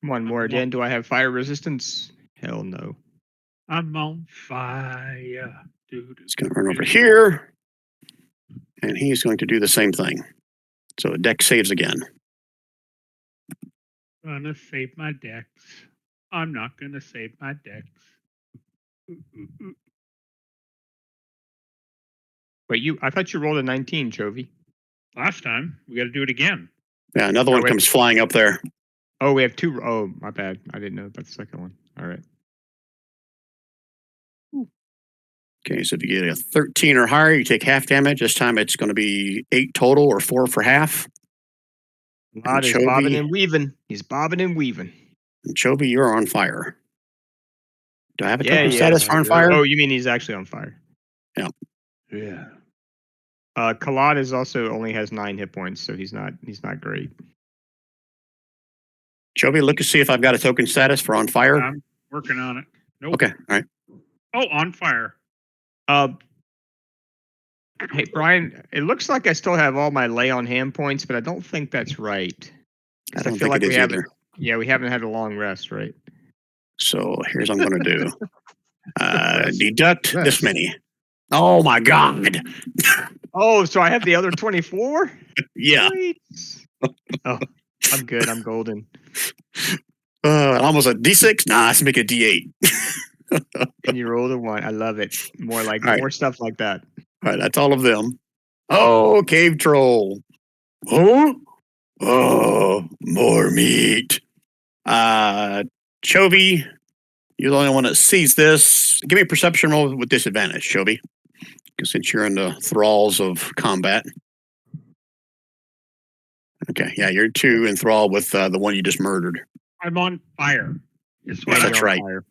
One more again. Do I have fire resistance? Hell no. I'm on fire. Dude. He's going to run over here. And he's going to do the same thing. So deck saves again. Gonna save my decks. I'm not gonna save my decks. Wait, I thought you rolled a 19, Chovy. Last time, we gotta do it again. Yeah, another one wait. comes flying up there. Oh, we have 2. Oh, my bad. I didn't know about the second one. All right. Okay, so if you get a 13 or higher, you take half damage. This time it's going to be 8 total or 4 for half. Lot is Chovy. bobbing and weaving. He's bobbing and weaving. And Chovy, you're on fire. Do I have a token yeah, status for on fire? Oh, you mean he's actually on fire? Yeah. Yeah. Kalad is also only has 9 hit points, so he's not great. Chovy, look to see if I've got a token status for on fire. I'm working on it. Nope. Okay, all right. Oh, on fire. Hey Brian, it looks like I still have all my lay on hand points, but I don't think that's right. I don't feel think like it we is haven't. either. Yeah, we haven't had a long rest, right? So here's what I'm going to do. Rest. Deduct Rest. this many. Oh my God. Oh, so I have the other 24? Yeah. Sweet. Oh, I'm good. I'm golden. Almost a D6? Nah, let's make it a D8. And you rolled a 1. I love it. More All right. stuff like that. All right, that's all of them. Oh, cave troll. Oh, more meat. Chovy, you're the only one that sees this. Give me a perception roll with disadvantage, Chovy. Because since you're in the thralls of combat. Okay, yeah, you're 2 enthralled with the one you just murdered. I'm on fire. It's Yeah, what that's you're on right. fire.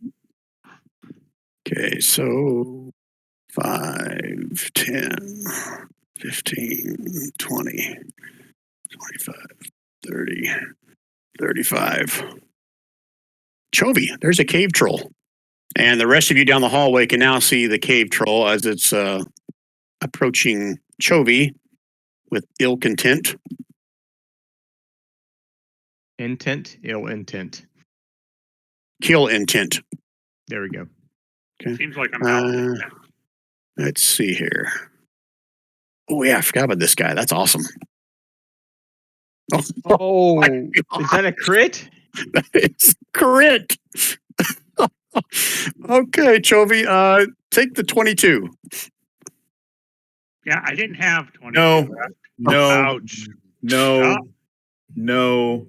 Okay, so 5, 10, 15, 20, 25, 30, 35. Chovy, there's a cave troll. And the rest of you down the hallway can now see the cave troll as it's approaching Chovy with ill content. Intent, ill intent. Kill intent. There we go. seems like I'm out. Let's see here. Oh, yeah, I forgot about this guy. That's awesome. Oh, my is that a crit? It's crit. Okay, Chovy, take the 22. Yeah, I didn't have 20. No, no, Ouch. no, Oh. no,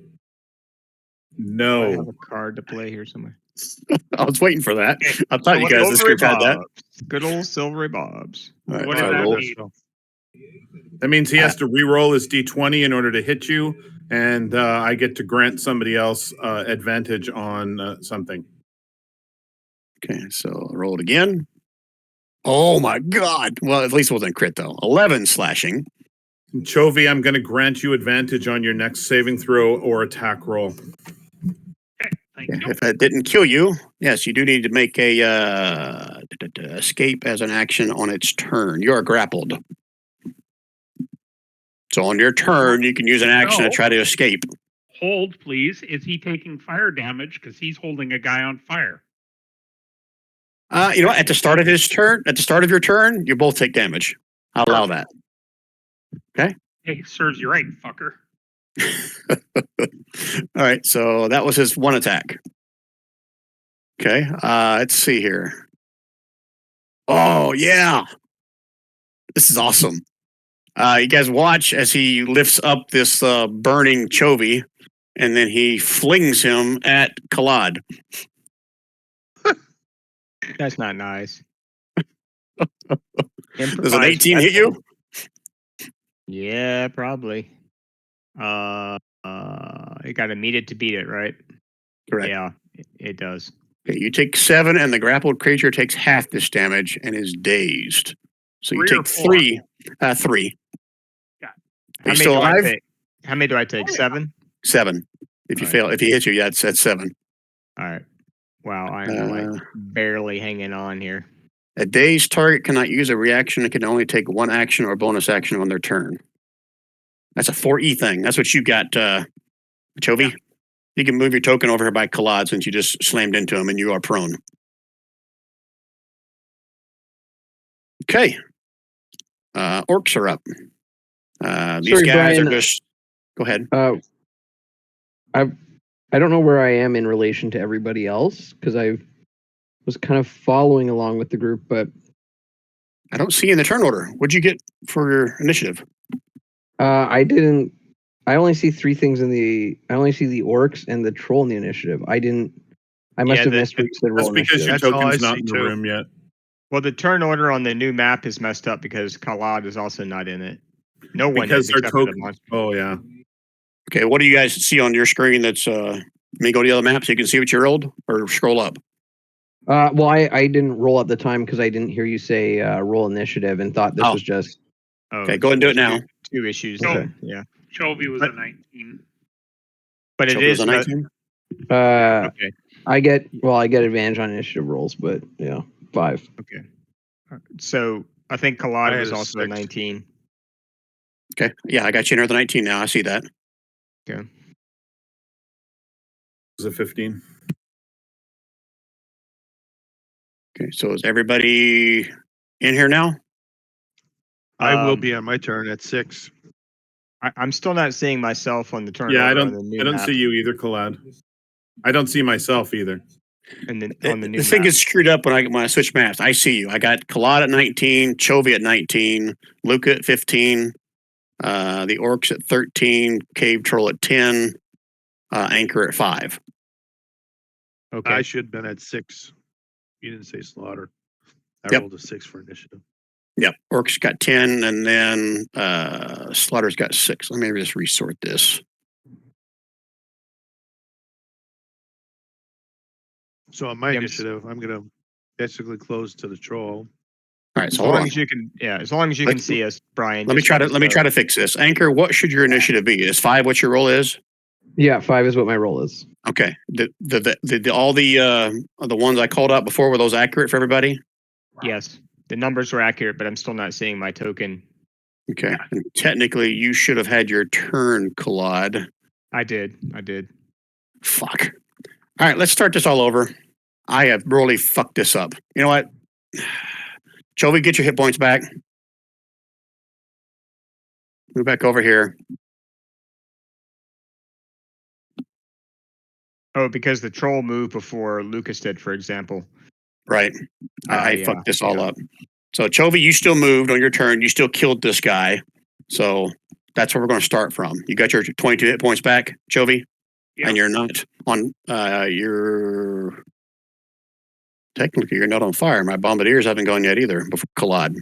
I have no. a card to play here somewhere. I was waiting for that. Okay. I thought you guys this Silvery group had that. Bobs. Good old Silvery Bobs. All right, What so does I that roll. mean? That means he has to re-roll his d20 in order to hit you, and I get to grant somebody else advantage on something. Okay, so I roll it again. Oh my god! Well, at least it wasn't crit though. 11 slashing. Chovy, I'm going to grant you advantage on your next saving throw or attack roll. Okay, thank Yeah, you. if that didn't kill you, yes, you do need to make a escape as an action on its turn. You are grappled. So on your turn, you can use an action to No. try to escape. Hold, please. Is he taking fire damage because he's holding a guy on fire? You know what? At the start of his turn, at the start of your turn, you both take damage. I'll allow that. Hey, serves you right, fucker. All right, so that was his one attack. Okay, let's see here. Oh yeah, this is awesome. You guys watch as he lifts up this burning Chovy, and then he flings him at Kalad. That's not nice. Does an 18 hit you? Yeah, probably. You got to meet it to beat it, right? Correct. Yeah, it does. Okay, you take 7, and the grappled creature takes half this damage and is dazed. So you 3 or take 4? 3. 3. Yeah. Are you still alive? How many do I take? Oh, yeah. 7? 7. If you All right. fail, if he hits you, yeah, that's 7. All right. Wow, I'm like Uh, barely hanging on here. A dazed target cannot use a reaction. It can only take one action or bonus action on their turn. That's a 4E thing. That's what you got, Chovy. Yeah. You can move your token over here by Kalad since you just slammed into him and you are prone. Okay. Orcs are up. These Sorry, guys Brian, are just. Go ahead. I don't know where I am in relation to everybody else because I was kind of following along with the group, but I don't see you in the turn order. What'd you get for your initiative? I didn't. I only see 3 things in the. I only see the orcs and the troll in the initiative. I didn't. I must Yeah, have missed where you said That's roll because your initiative. That's all token's I not see, in the too. room yet. Well, the turn order on the new map is messed up because Kalad is also not in it. No one Because is their except for the token. monster. Oh yeah. Okay, what do you guys see on your screen that's me go to the other map so you can see what you rolled or scroll up? Well, I didn't roll at the time because I didn't hear you say roll initiative and thought this Oh. was just. Oh, Okay, go ahead and do it now. Two issues. Okay. Then. Yeah, Chovy was But- a 19. but it Chovy was is a 19? okay. I get advantage on initiative rolls, but yeah, 5. Okay. So I think I Kalad had was a also a 6. 19. Okay, yeah, I got you near the 19 now. I see that. Okay. Is it 15? Okay, so is everybody in here now? I will Um, be on my turn at 6. I'm still not seeing myself on the turn Yeah, order on the new I don't map. see you either, Kalad. I don't see myself either. And then on the new This thing map. gets screwed up when I switch maps. I see you. I got Kalad at 19, Chovy at 19, Luca at 15, the Orcs at 13, Cave Troll at 10, Anchor at 5. Okay. I should have been at 6. You didn't say slaughter. I Yep. rolled a 6 for initiative. Yep, Orcs got 10, and then Slaughter's got 6. Let me just resort this. So on my Yeah, initiative, I'm going to basically close to the troll. All right, As so hold long on. as you can, yeah. As long as you Let's- can see us, Brian. Let me just try to us let me know. try to fix this. Anchor, what should your initiative be? Is 5 what your roll is? Yeah, 5 is what my roll is. Okay. All the ones I called out before, were those accurate for everybody? Yes, the numbers were accurate, but I'm still not seeing my token. Okay. And technically, you should have had your turn, Kalad. I did. Fuck. All right, let's start this all over. I have really fucked this up. You know what? Chovy, get your hit points back. Move back over here. Oh, because the troll moved before Lucas did, for example. Right. I Yeah, fucked this all yeah. up. So Chovy, you still moved on your turn. You still killed this guy. So that's where we're going to start from. You got your 22 hit points back, Chovy, Yeah. and you're not on. You're technically you're not on fire. My bombardiers haven't gone yet either. Before Collide.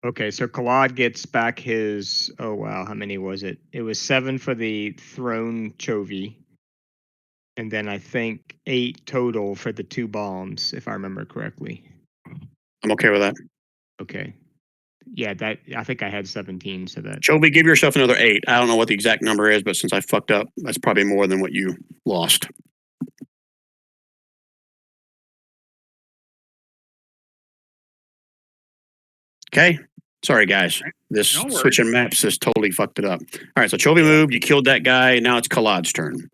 Okay, so Kalad gets back his. Oh wow, how many was it? It was 7 for the thrown Chovy, and then I think 8 total for the 2 bombs, if I remember correctly. I'm okay with that. Okay, yeah, that I think I had 17, so that. Chovy, give yourself another 8. I don't know what the exact number is, but since I fucked up, that's probably more than what you lost. Okay. Sorry, guys. This No worries. switching maps has totally fucked it up. All right, so Chovy moved. You killed that guy. Now it's Collad's turn.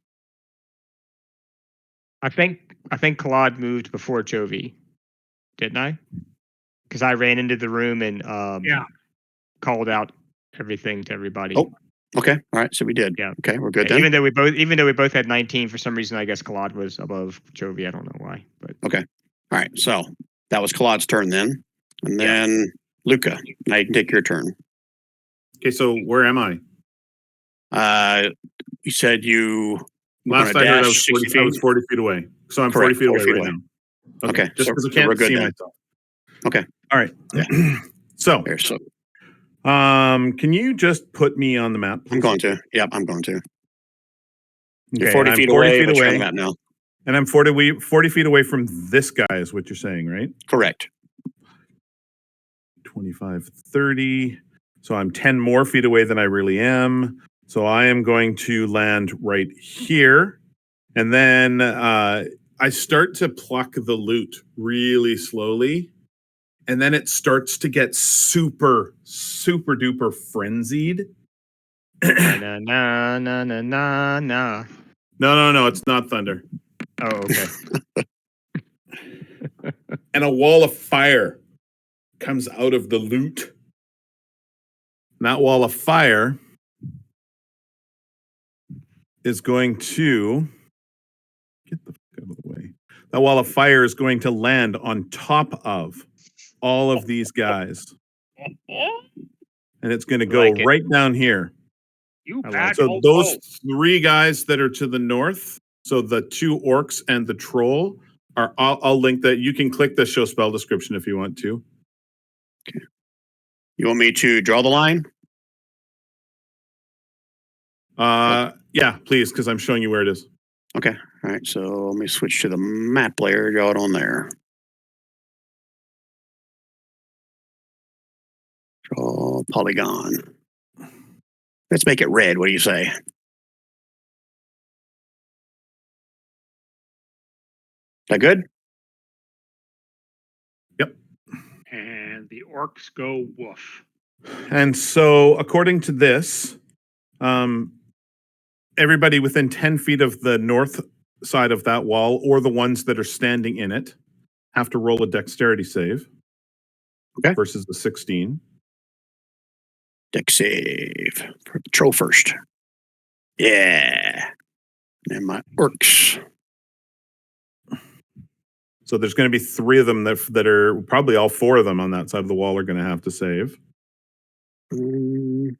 I think Kalad moved before Chovy, didn't I? Because I ran into the room and Yeah. called out everything to everybody. Oh, okay. All right, so we did. Yeah. Okay, we're good Yeah, then. even though we both had 19, for some reason I guess Kalad was above Chovy. I don't know why, but All right, so that was Collad's turn then. And Yeah. then Luca, now you can take your turn. Okay, so where am I? You said you Last gonna I heard, dash I was 40 60 I was 40 feet away. So I'm Correct, 40 feet 40 away feet right away. now. Okay, Just so- because I so we're can't good see then. myself. Okay. All right. Yeah. So, There, so can you just put me on the map? I'm going to. Yep, I'm going to. You're Okay, 40 I'm feet 40 away, feet but you're on away, the map now. and I'm 40 feet away from this guy, is what you're saying, right? Correct. 25, 30. So I'm 10 more feet away than I really am. So I am going to land right here. And then I start to pluck the loot really slowly. And then it starts to get super, super duper frenzied. na na na na na na. No, it's not thunder. Oh, okay. And a wall of fire comes out of the loot. And that wall of fire is going to get the fuck out of the way. That wall of fire is going to land on top of all of these guys. And it's going to go Like it. right down here. You I like bad So mofo. those 3 guys that are to the north, so the 2 orcs and the troll, are. I'll link that. You can click the show spell description if you want to. You want me to draw the line? Yeah, please, because I'm showing you where it is. Okay. All right. So let me switch to the map layer. Draw it on there. Draw polygon. Let's make it red. What do you say? That good? And the orcs go woof. And so, according to this, everybody within 10 feet of the north side of that wall, or the ones that are standing in it, have to roll a dexterity save. Okay. Versus the 16. Deck save. For the troll first. Yeah. And my orcs. So there's going to be 3 of them that are probably all 4 of them on that side of the wall are going to have to save. 1,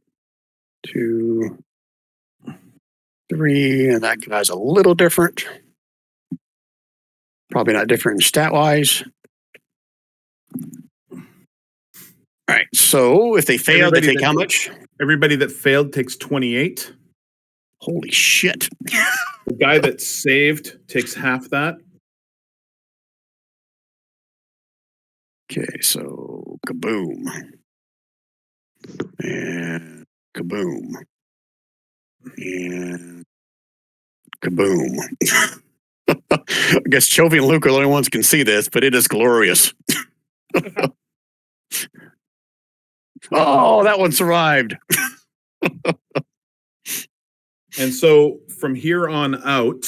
2, 3. And that guy's a little different. Probably not different stat wise. All right. So if they fail, they take how much? Everybody that failed takes 28. Holy shit. The guy that saved takes half that. Okay, so kaboom. And kaboom. And kaboom. I guess Chovy and Luke are the only ones who can see this, but it is glorious. Oh, that one survived. And so from here on out,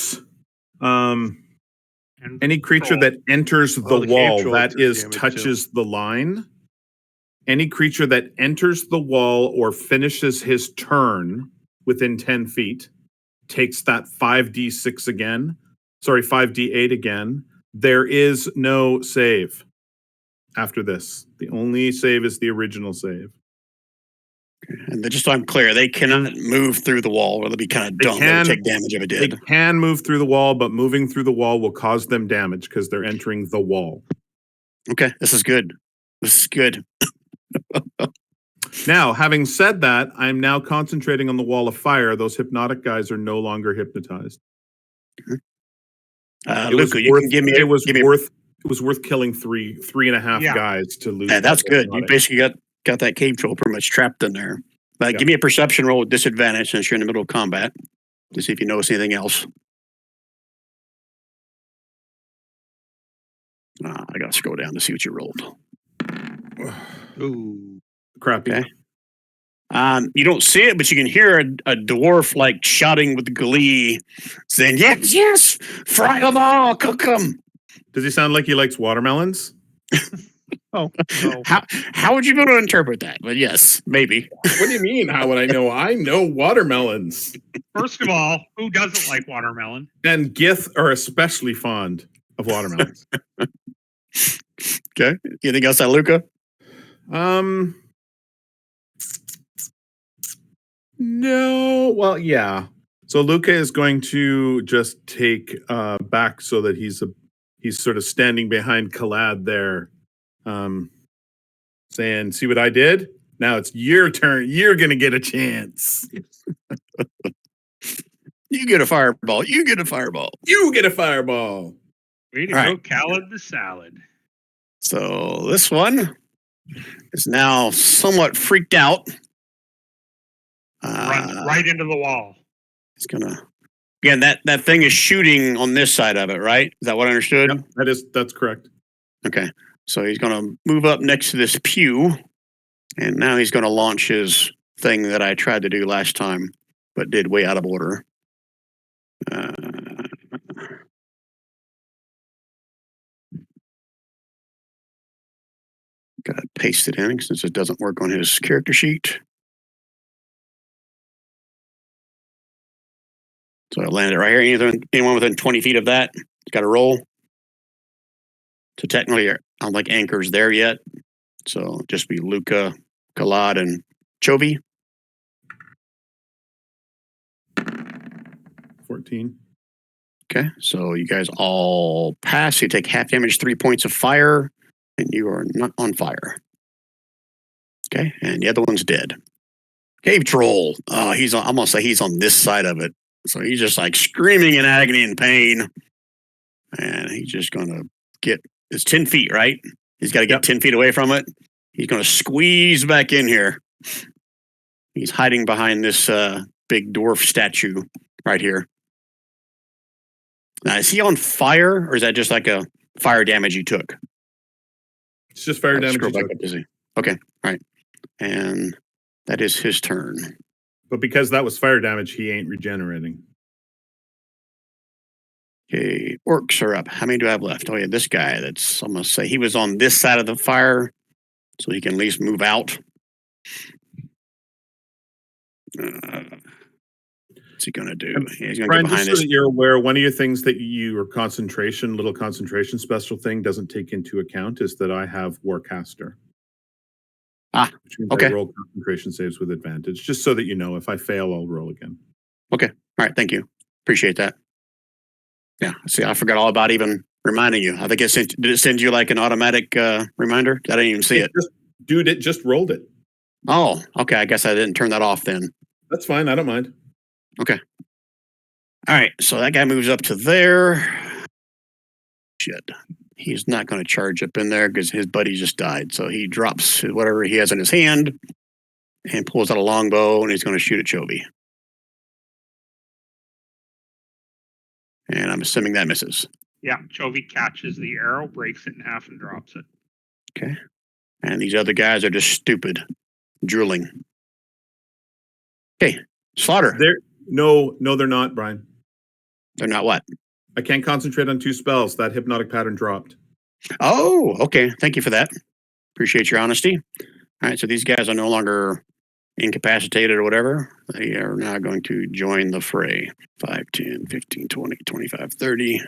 And any creature troll. that enters the the cave wall, troll that took is, damage, touches the line. Any creature that enters the wall or finishes his turn within 10 feet takes that 5d6 again. Sorry, 5d8 again. There is no save after this. The only save is the original save. And just so I'm clear, they cannot move through the wall, or they'll be kind of dumb. They would take damage if it They did. can move through the wall, but moving through the wall will cause them damage because they're entering the wall. Okay, this is good. This is good. Now, having said that, I'm now concentrating on the wall of fire. Those hypnotic guys are no longer hypnotized. Luca, you can give me. It was worth killing three and a half Yeah. guys to lose. Yeah, that's that good. You hypnotic. basically got that cave troll pretty much trapped in there. But Yeah. give me a perception roll with disadvantage since you're in the middle of combat to see if you notice anything else. I gotta scroll down to see what you rolled. Ooh. Crappy. Okay. You don't see it, but you can hear a dwarf like shouting with glee, saying, "Yes, yes, fry them all, cook them." Does he sound like he likes watermelons? Oh, no. How would you go to interpret that? But yes, maybe. What do you mean? How would I know? I know watermelons. First of all, who doesn't like watermelon? And Gith are especially fond of watermelons. Okay. Anything else, Luca? No. Well, yeah. So Luca is going to just take back so that he's sort of standing behind Kalad there, saying, "See what I did? Now it's your turn. You're gonna get a chance. You get a fireball. You get a fireball. You get a fireball." Way to All go, right. Khaled the Salad. So this one is now somewhat freaked out. Run right into the wall. It's gonna. Again, that thing is shooting on this side of it, right? Is that what I understood? Yep, that's correct. Okay. So he's going to move up next to this pew, and now he's going to launch his thing that I tried to do last time, but did way out of order. Got to paste it in since it doesn't work on his character sheet. So I landed it right here. Anyone within 20 feet of that, it's got to roll. So technically, I don't think Anchor's there yet. So just be Luca, Galad, and Chovy. 14. Okay, so you guys all pass. You take half damage, 3 points of fire, and you are not on fire. Okay, and the other one's dead. Cave troll. I'm gonna say he's on this side of it. So he's just like screaming in agony and pain. And he's just gonna it's 10 feet, right? He's got to get 10 feet away from it. He's gonna squeeze back in here. He's hiding behind this big dwarf statue right here. Now, is he on fire, or is that just like a fire damage he took? It's just fire damage. Scroll back up to see. Okay, all right. And that is his turn. But because that was fire damage, he ain't regenerating. Okay, orcs are up. How many do I have left? Oh, yeah, this guy. I'm going to say he was on this side of the fire, so he can at least move out. What's he going to do? He's going to Brian, get behind just so this. that you're aware, one of your things that your little concentration special thing doesn't take into account is that I have Warcaster. Which means okay. I roll concentration saves with advantage, just so that you know. If I fail, I'll roll again. Okay. All right. Thank you. Appreciate that. Yeah. See, I forgot all about even reminding you. I think did it send you like an automatic reminder? I didn't even see it. It just rolled it. Oh, okay. I guess I didn't turn that off then. That's fine. I don't mind. Okay. All right. So that guy moves up to there. Shit. He's not going to charge up in there because his buddy just died. So he drops whatever he has in his hand and pulls out a longbow, and he's going to shoot at Chovy. And I'm assuming that misses. Yeah, Chovy catches the arrow, breaks it in half, and drops it. Okay. And these other guys are just stupid, drooling. Okay. Slaughter. No, they're not, Brian. They're not what? I can't concentrate on 2 spells. That hypnotic pattern dropped. Oh, okay. Thank you for that. Appreciate your honesty. All right, so these guys are no longer incapacitated or whatever. They are now going to join the fray. 5, 10, 15, 20, 25, 30.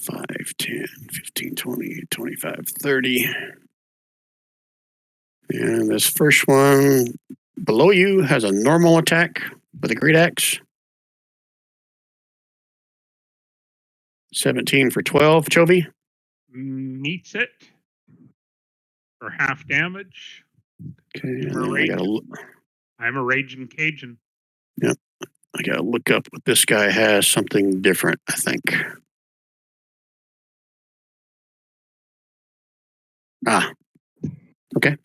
5, 10, 15, 20, 25, 30. And this first one below you has a normal attack with a great axe. 17 for 12, Chovy. Meets it for half damage. Okay, and then I'm a raging Cajun. I gotta look up what this guy has. Something different, I think. Okay.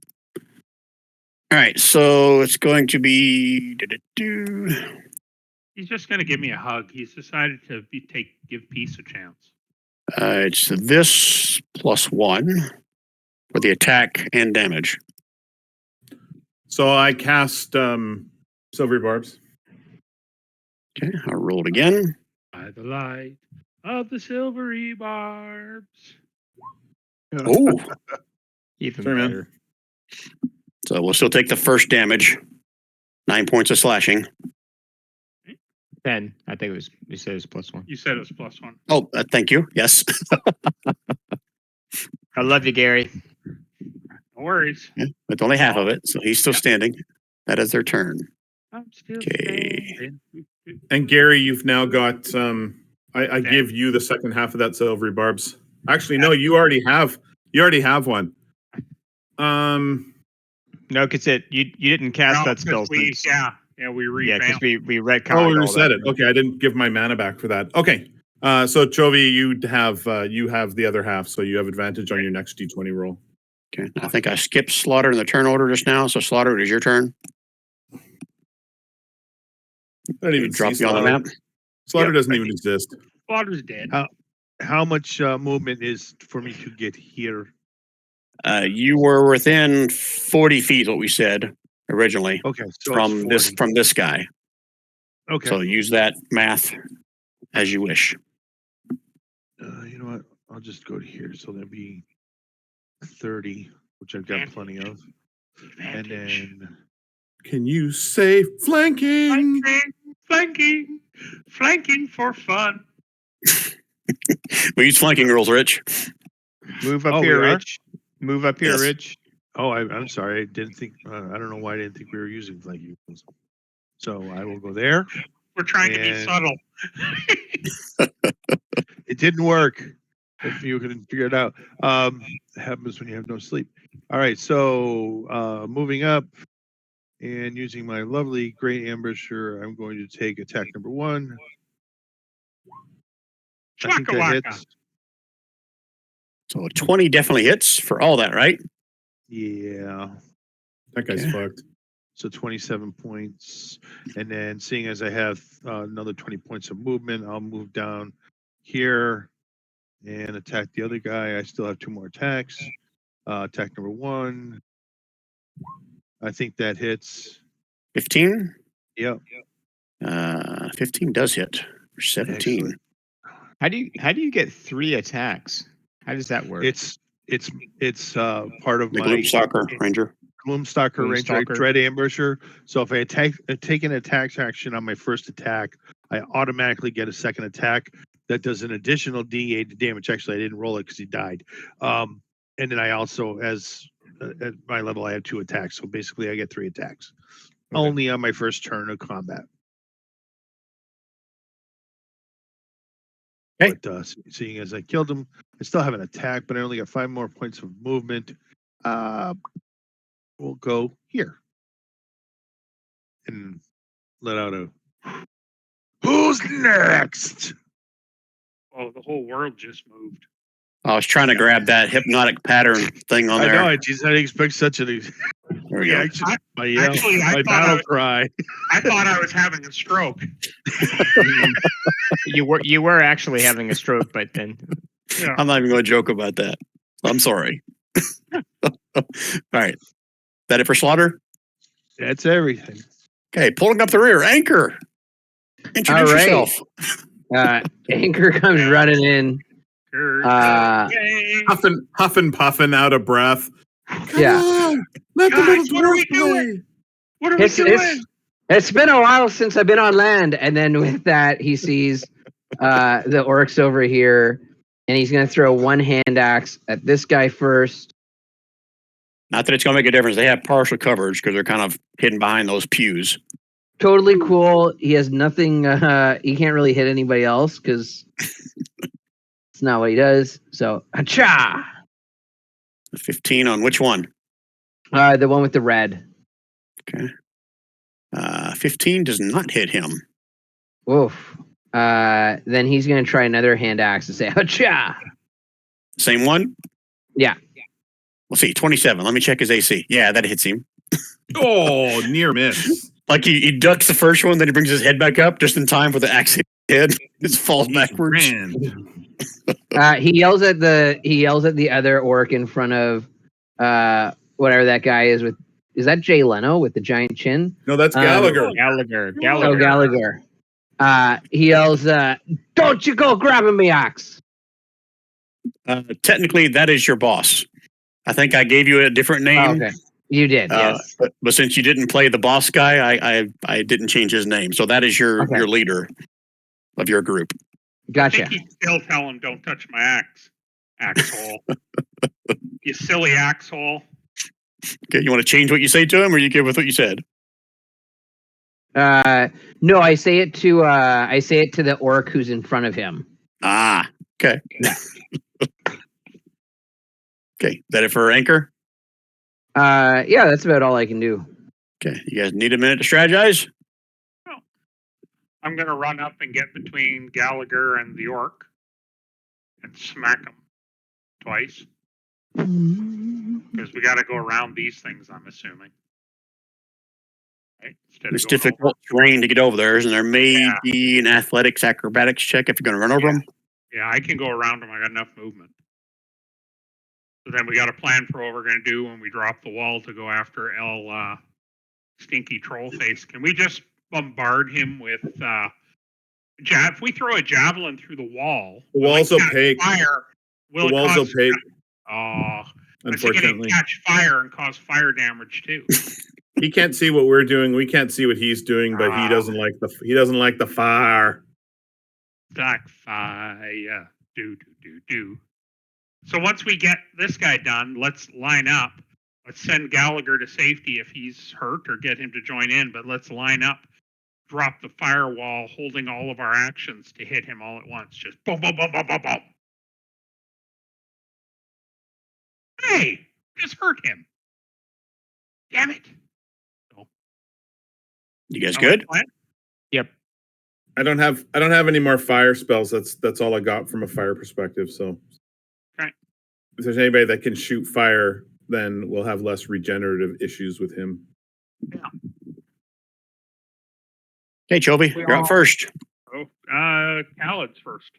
All right, so it's going to be. He's just going to give me a hug. He's decided to give peace a chance. It's this +1 for the attack and damage. So I cast Silvery Barbs. Okay, I'll roll it again. By the light of the silvery barbs. Oh, Even Sorry, man. better. so we'll still take the first damage. 9 points of slashing. 10. I think you said it was +1. You said it was +1. Oh, thank you. Yes. I love you, Gary. No worries. Yeah, with only half of it, so he's still standing. That is their turn. I'm still Okay. standing. And Gary, you've now got I give you the second half of that Silvery Barbs. Actually, no, you already have one. No, because you didn't cast that spell. We Since, we yeah, because revamped. we retconned. Oh, we all reset that. it. Okay, I didn't give my mana back for that. Okay. So Chovy, you have the other half, so you have advantage on your next D20 roll. Okay. I think I skipped Slaughter in the turn order just now. So Slaughter, it is your turn. I don't even Drop see you on the Slaughter. map. Slaughter Yep. doesn't even exist. Slaughter's dead. How much movement is for me to get here? You were within 40 feet, what we said originally, Okay, so from it's 40. this guy. Okay. So use that math as you wish. You know what? I'll just go to here. So there'll be 30, which I've got plenty of. And then Can you say flanking? Flanking for fun. We use flanking rules, Rich. Move up Oh, here, we are? Rich. Move up here, Yes. Rich. I'm sorry. I didn't think. I don't know why I didn't think we were using flanking. So I will go there. We're trying to be And- subtle. It didn't work. If you can figure it out, it happens when you have no sleep. All right, so moving up and using my lovely Great Ambusher, I'm going to take attack number 1. I think that Waka hits. So 20 definitely hits for all that, right? Yeah, That guy's Okay. fucked. so 27 points, and then seeing as I have another 20 points of movement, I'll move down here and attack the other guy. I still have 2 more attacks. Attack number 1. I think that hits. 15? Yep. 15 does hit. 17. Excellent. How do you get 3 attacks? How does that work? It's part of The my Gloomstalker Ranger. Gloomstalker Ranger. I Gloomstalker. Dread Ambusher. So if I take an attack action on my first attack, I automatically get a second attack that does an additional D8 damage. Actually, I didn't roll it because he died. And then I also, at my level, I have 2 attacks. So basically, I get 3 attacks only on my first turn of combat. Okay. But seeing as I killed him, I still have an attack, but I only got 5 more points of movement. We'll go here and let out a "Who's next?" Oh, the whole world just moved. I was trying to grab that hypnotic pattern thing on I there. know. I didn't expect such a There we go. reaction. My Actually, I my thought battle cry. I thought I was having a stroke. You were actually having a stroke, but then Yeah. I'm not even going to joke about that. I'm sorry. All right. That it for Slaughter? That's everything. Okay, pulling up the rear. Anchor. Introduce All right. yourself. Anchor comes running in. Yay. Huffing, puffing, out of breath. Yeah. Come on, let the Guys, little what are we dwarf play. doing? What are we doing? It's been a while since I've been on land, and then with that, he sees the orcs over here, And he's going to throw one hand axe at this guy first. Not that it's going to make a difference. They have partial coverage because they're kind of hidden behind those pews. Totally cool. He has nothing. He can't really hit anybody else because it's not what he does. So, ha-cha! 15 on which one? The one with the red. Okay. 15 does not hit him. Oof. Then he's going to try another hand axe and say, ha-cha! Same one? Yeah. We'll see. 27. Let me check his AC. Yeah, that hits him. Oh, near miss. Like he ducks the first one, then he brings his head back up just in time for the axe hit his head. It falls backwards. He yells at the other orc in front of whatever that guy is with. Is that Jay Leno with the giant chin? No, that's Gallagher. Gallagher. Oh, Gallagher. He yells, "Don't you go grabbing me axe!" Technically, that is your boss. I think I gave you a different name. Oh, okay, you did. Yes. But since you didn't play the boss guy, I didn't change his name. So that is your leader of your group. I Gotcha. think he'd still tell him, "Don't touch my axe, axhole." You silly axhole. Okay, you want to change what you say to him, or you good with what you said? No, I say it to the orc who's in front of him. Ah, okay. Yeah. Okay, is that it for Anchor? Yeah, that's about all I can do. Okay, you guys need a minute to strategize? I'm going to run up and get between Gallagher and the orc and smack him twice. Because we got to go around these things, I'm assuming. Right? It's difficult terrain to get over there, isn't there? Maybe an athletics acrobatics check if you're going to run over them. Yeah, I can go around them. I got enough movement. So then we got a plan for what we're going to do when we drop the wall to go after El Stinky Trollface. Can we just bombard him with if we throw a javelin through the wall? The wall's opaque. Fire. The wall's opaque. Oh, unfortunately, catch fire and cause fire damage too. He can't see what we're doing. We can't see what he's doing, but he doesn't like the fire. Black fire. Do. So once we get this guy done, let's line up. Let's send Gallagher to safety if he's hurt or get him to join in, but let's line up, drop the firewall, holding all of our actions to hit him all at once. Just boom, boom, boom, boom, boom, boom. Hey, just hurt him. Damn it. So, you guys good? Yep. I don't have any more fire spells. That's all I got from a fire perspective. So right. If there's anybody that can shoot fire, then we'll have less regenerative issues with him. Yeah. Okay, Chovy, you're up first. Oh, Khaled's first.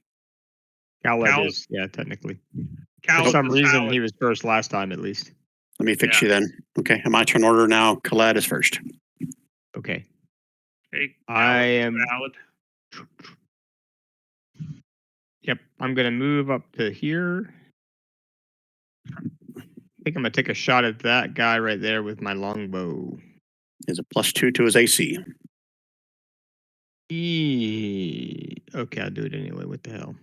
Khaled is, yeah, technically. Khaled For some is reason, Khaled. he was first last time, at least. Let me fix you then. Okay, in my turn order now, Khaled is first. Okay. Okay, I am. Khaled. Yep, I'm gonna move up to here. I think I'm gonna take a shot at that guy right there with my longbow. He has a +2 to his AC. Okay, I'll do it anyway. What the hell?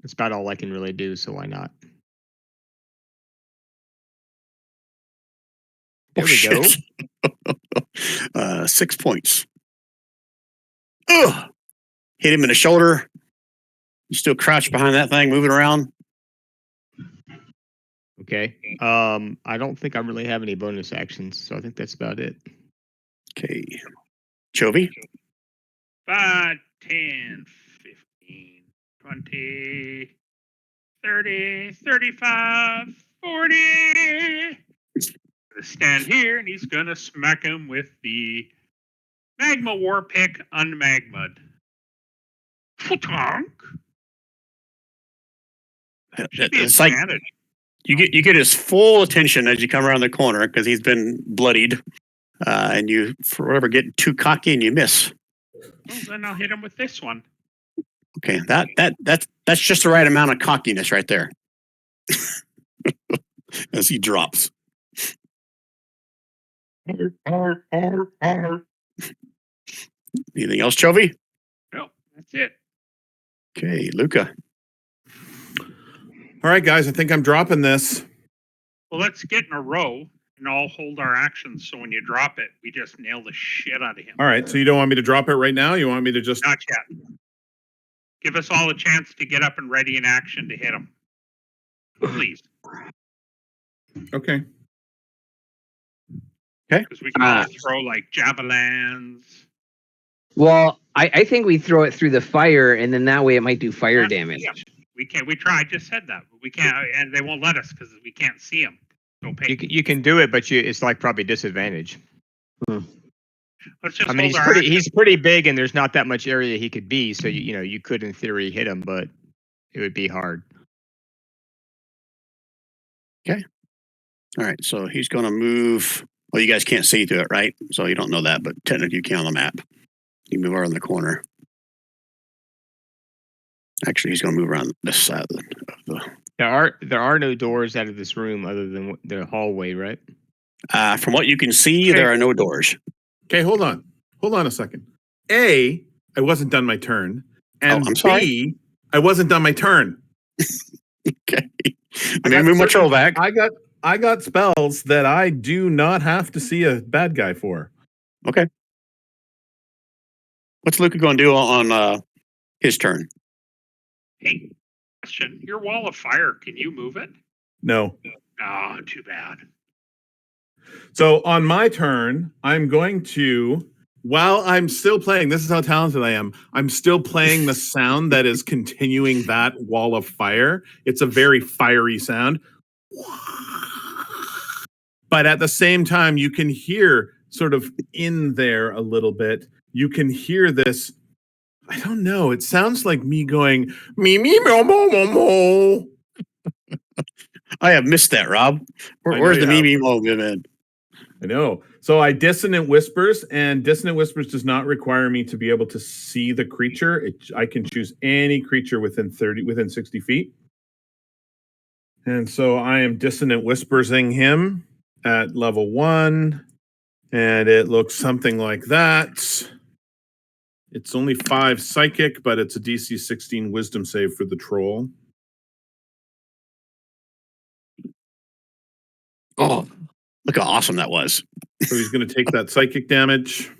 It's about all I can really do, so why not? There we go. 6 points. Ugh! Hit him in the shoulder. You still crouched behind that thing, moving around. Okay. I don't think I really have any bonus actions, so I think that's about it. Okay. Chovy? 5, 10, 15, 20, 30, 35, 40. Gonna stand here and he's gonna smack him with the Magma War Pick Unmagma'd. Futonk. It's like you get his full attention as you come around the corner because he's been bloodied, and you for whatever get too cocky and you miss. Well, then I'll hit him with this one. Okay, that's just the right amount of cockiness right there. As he drops. Anything else, Chovy? No, that's it. Okay, Luca. All right, guys, I think I'm dropping this. Well, let's get in a row and all hold our actions. So when you drop it, we just nail the shit out of him. All right, so you don't want me to drop it right now? You want me to just... Not yet. Give us all a chance to get up and ready in action to hit him. Please. Okay. Because we can all throw like javelins. Well, I think we throw it through the fire, and then that way it might do fire damage. Yeah. We can't. We tried. Just said that, but we can't, and they won't let us because we can't see him. You can do it, but it's like probably disadvantage. Let's just. I mean, he's pretty big, and there's not that much area he could be. So you could in theory hit him, but it would be hard. Okay. All right. So he's going to move. Well, you guys can't see through it, right? So you don't know that, but technically you can on the map. You move around the corner. Actually, he's going to move around this side of the. There are no doors out of this room other than the hallway, right? From what you can see, there are no doors. Okay, hold on. Hold on a second. A, I wasn't done my turn. And I'm sorry. B, I wasn't done my turn. Okay. I mean, move my troll back. I got spells that I do not have to see a bad guy for. Okay. What's Luca going to do on his turn? Hey, question. Your wall of fire, can you move it? No. Oh, too bad. So on my turn, I'm going to, while I'm still playing, this is how talented I am, I'm still playing the sound that is continuing that wall of fire. It's a very fiery sound. But at the same time, you can hear sort of in there a little bit, you can hear this, I don't know, it sounds like me going, me, mo, mo, mo, mo. I have missed that, Rob. Where's the me, mo, man? I know. So I Dissonant Whispers, and Dissonant Whispers does not require me to be able to see the creature. I can choose any creature within 60 feet. And so I am Dissonant Whispersing him at level 1, and it looks something like that. It's only 5 psychic, but it's a DC 16 wisdom save for the troll. Oh, look how awesome that was. So he's going to take that psychic damage.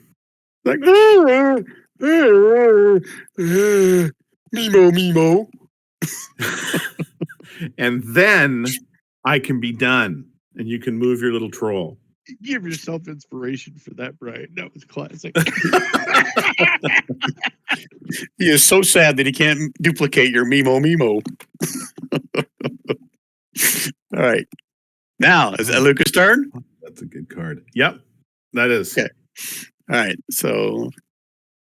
Like, Mimo. And then I can be done, and you can move your little troll. Give yourself inspiration for that, Brian. That was classic. He is so sad that he can't duplicate your Mimo. All right. Now, is that Luca's turn? That's a good card. Yep, that is. Okay. All right. So,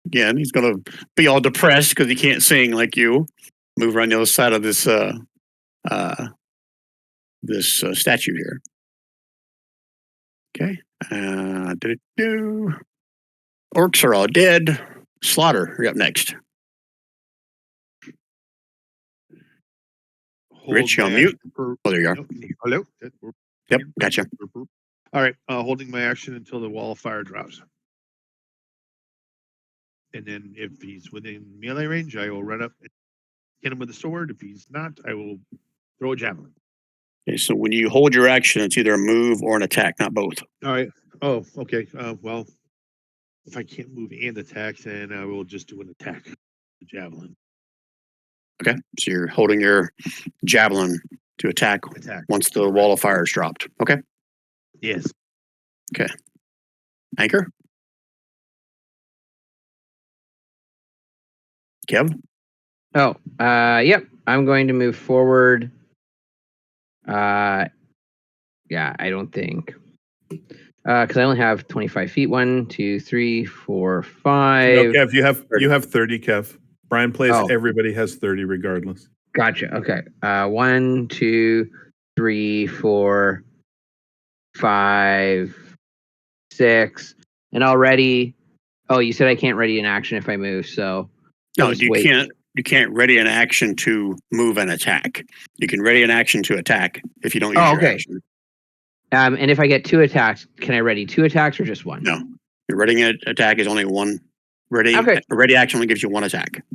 again, he's going to be all depressed because he can't sing like you. Move around the other side of this statue here. Okay. Orcs are all dead. Slaughter, you're up next. Rich, you on mute? Oh, there you are. Hello? Yep, gotcha. All right, holding my action until the wall of fire drops. And then if he's within melee range, I will run up and hit him with a sword. If he's not, I will throw a javelin. Okay, so when you hold your action, it's either a move or an attack, not both. All right. Oh, okay. Well, if I can't move and attack, then I will just do an attack. The javelin. Okay, so you're holding your javelin to attack once the wall of fire is dropped. Okay. Yes. Okay. Anchor? Kev? Oh, yep. I'm going to move forward. Yeah, I don't think. Because I only have 25 feet. 1, 2, 3, 4, 5. No, Kev, you have 30, Kev. Brian plays, everybody has 30 regardless. Gotcha. Okay. 1, 2, 3, 4, 5, 6. And already. Oh, you said I can't ready an action if I move, so. No, you can't ready an action to move an attack. You can ready an action to attack if you don't use your action. And if I get 2 attacks, can I ready 2 attacks or just 1? No. Your ready an attack is only 1. A ready action only gives you 1 attack.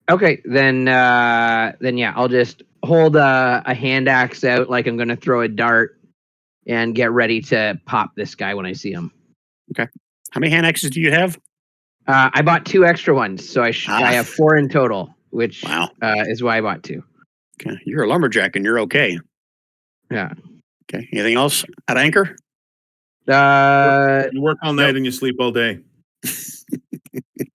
Okay, then yeah, I'll just hold a hand axe out like I'm gonna throw a dart and get ready to pop this guy when I see him. How many hand axes do you have? I bought 2 extra ones, so I have 4 in total, which Wow. is why I bought 2. Okay, you're a lumberjack and you're okay. Yeah. Okay, anything else at anchor? You work all night and you sleep all day.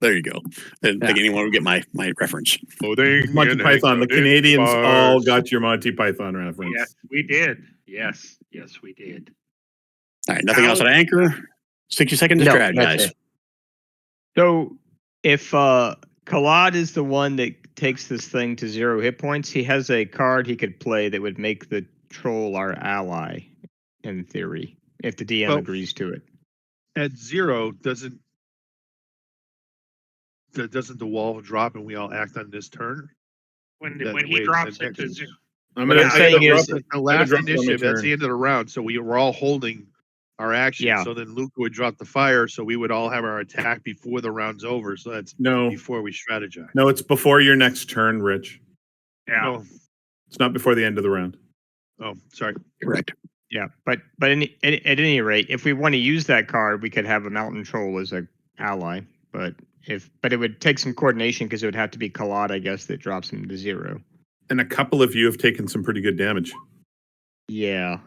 There you go. I didn't think anyone would get my reference. Monty Python. The Canadians all got your Monty Python reference. Yes, we did. Yes, we did. All right, nothing else at anchor? 60 seconds to No, strategize. that's it. So if Kalad is the one that takes this thing to 0 hit points, he has a card he could play that would make the troll our ally, in theory, if the DM Well, agrees to it. At 0, doesn't the wall drop and we all act on this turn? When That he way drops the it to next- 0. What I'm saying is, The last drop it on the initiative, that's turn. the end of the round. So we were all holding our action. Yeah. So then Luke would drop the fire. So we would all have our attack before the round's over. So that's No, before we strategize. no, it's before your next turn, Rich. Yeah. Oh, It's not before the end of the round. oh, sorry. Correct. yeah, but at any rate, if we want to use that card, we could have a mountain troll as an ally. But it would take some coordination because it would have to be Kalad, I guess, that drops him to 0. And a couple of you have taken some pretty good damage. Yeah.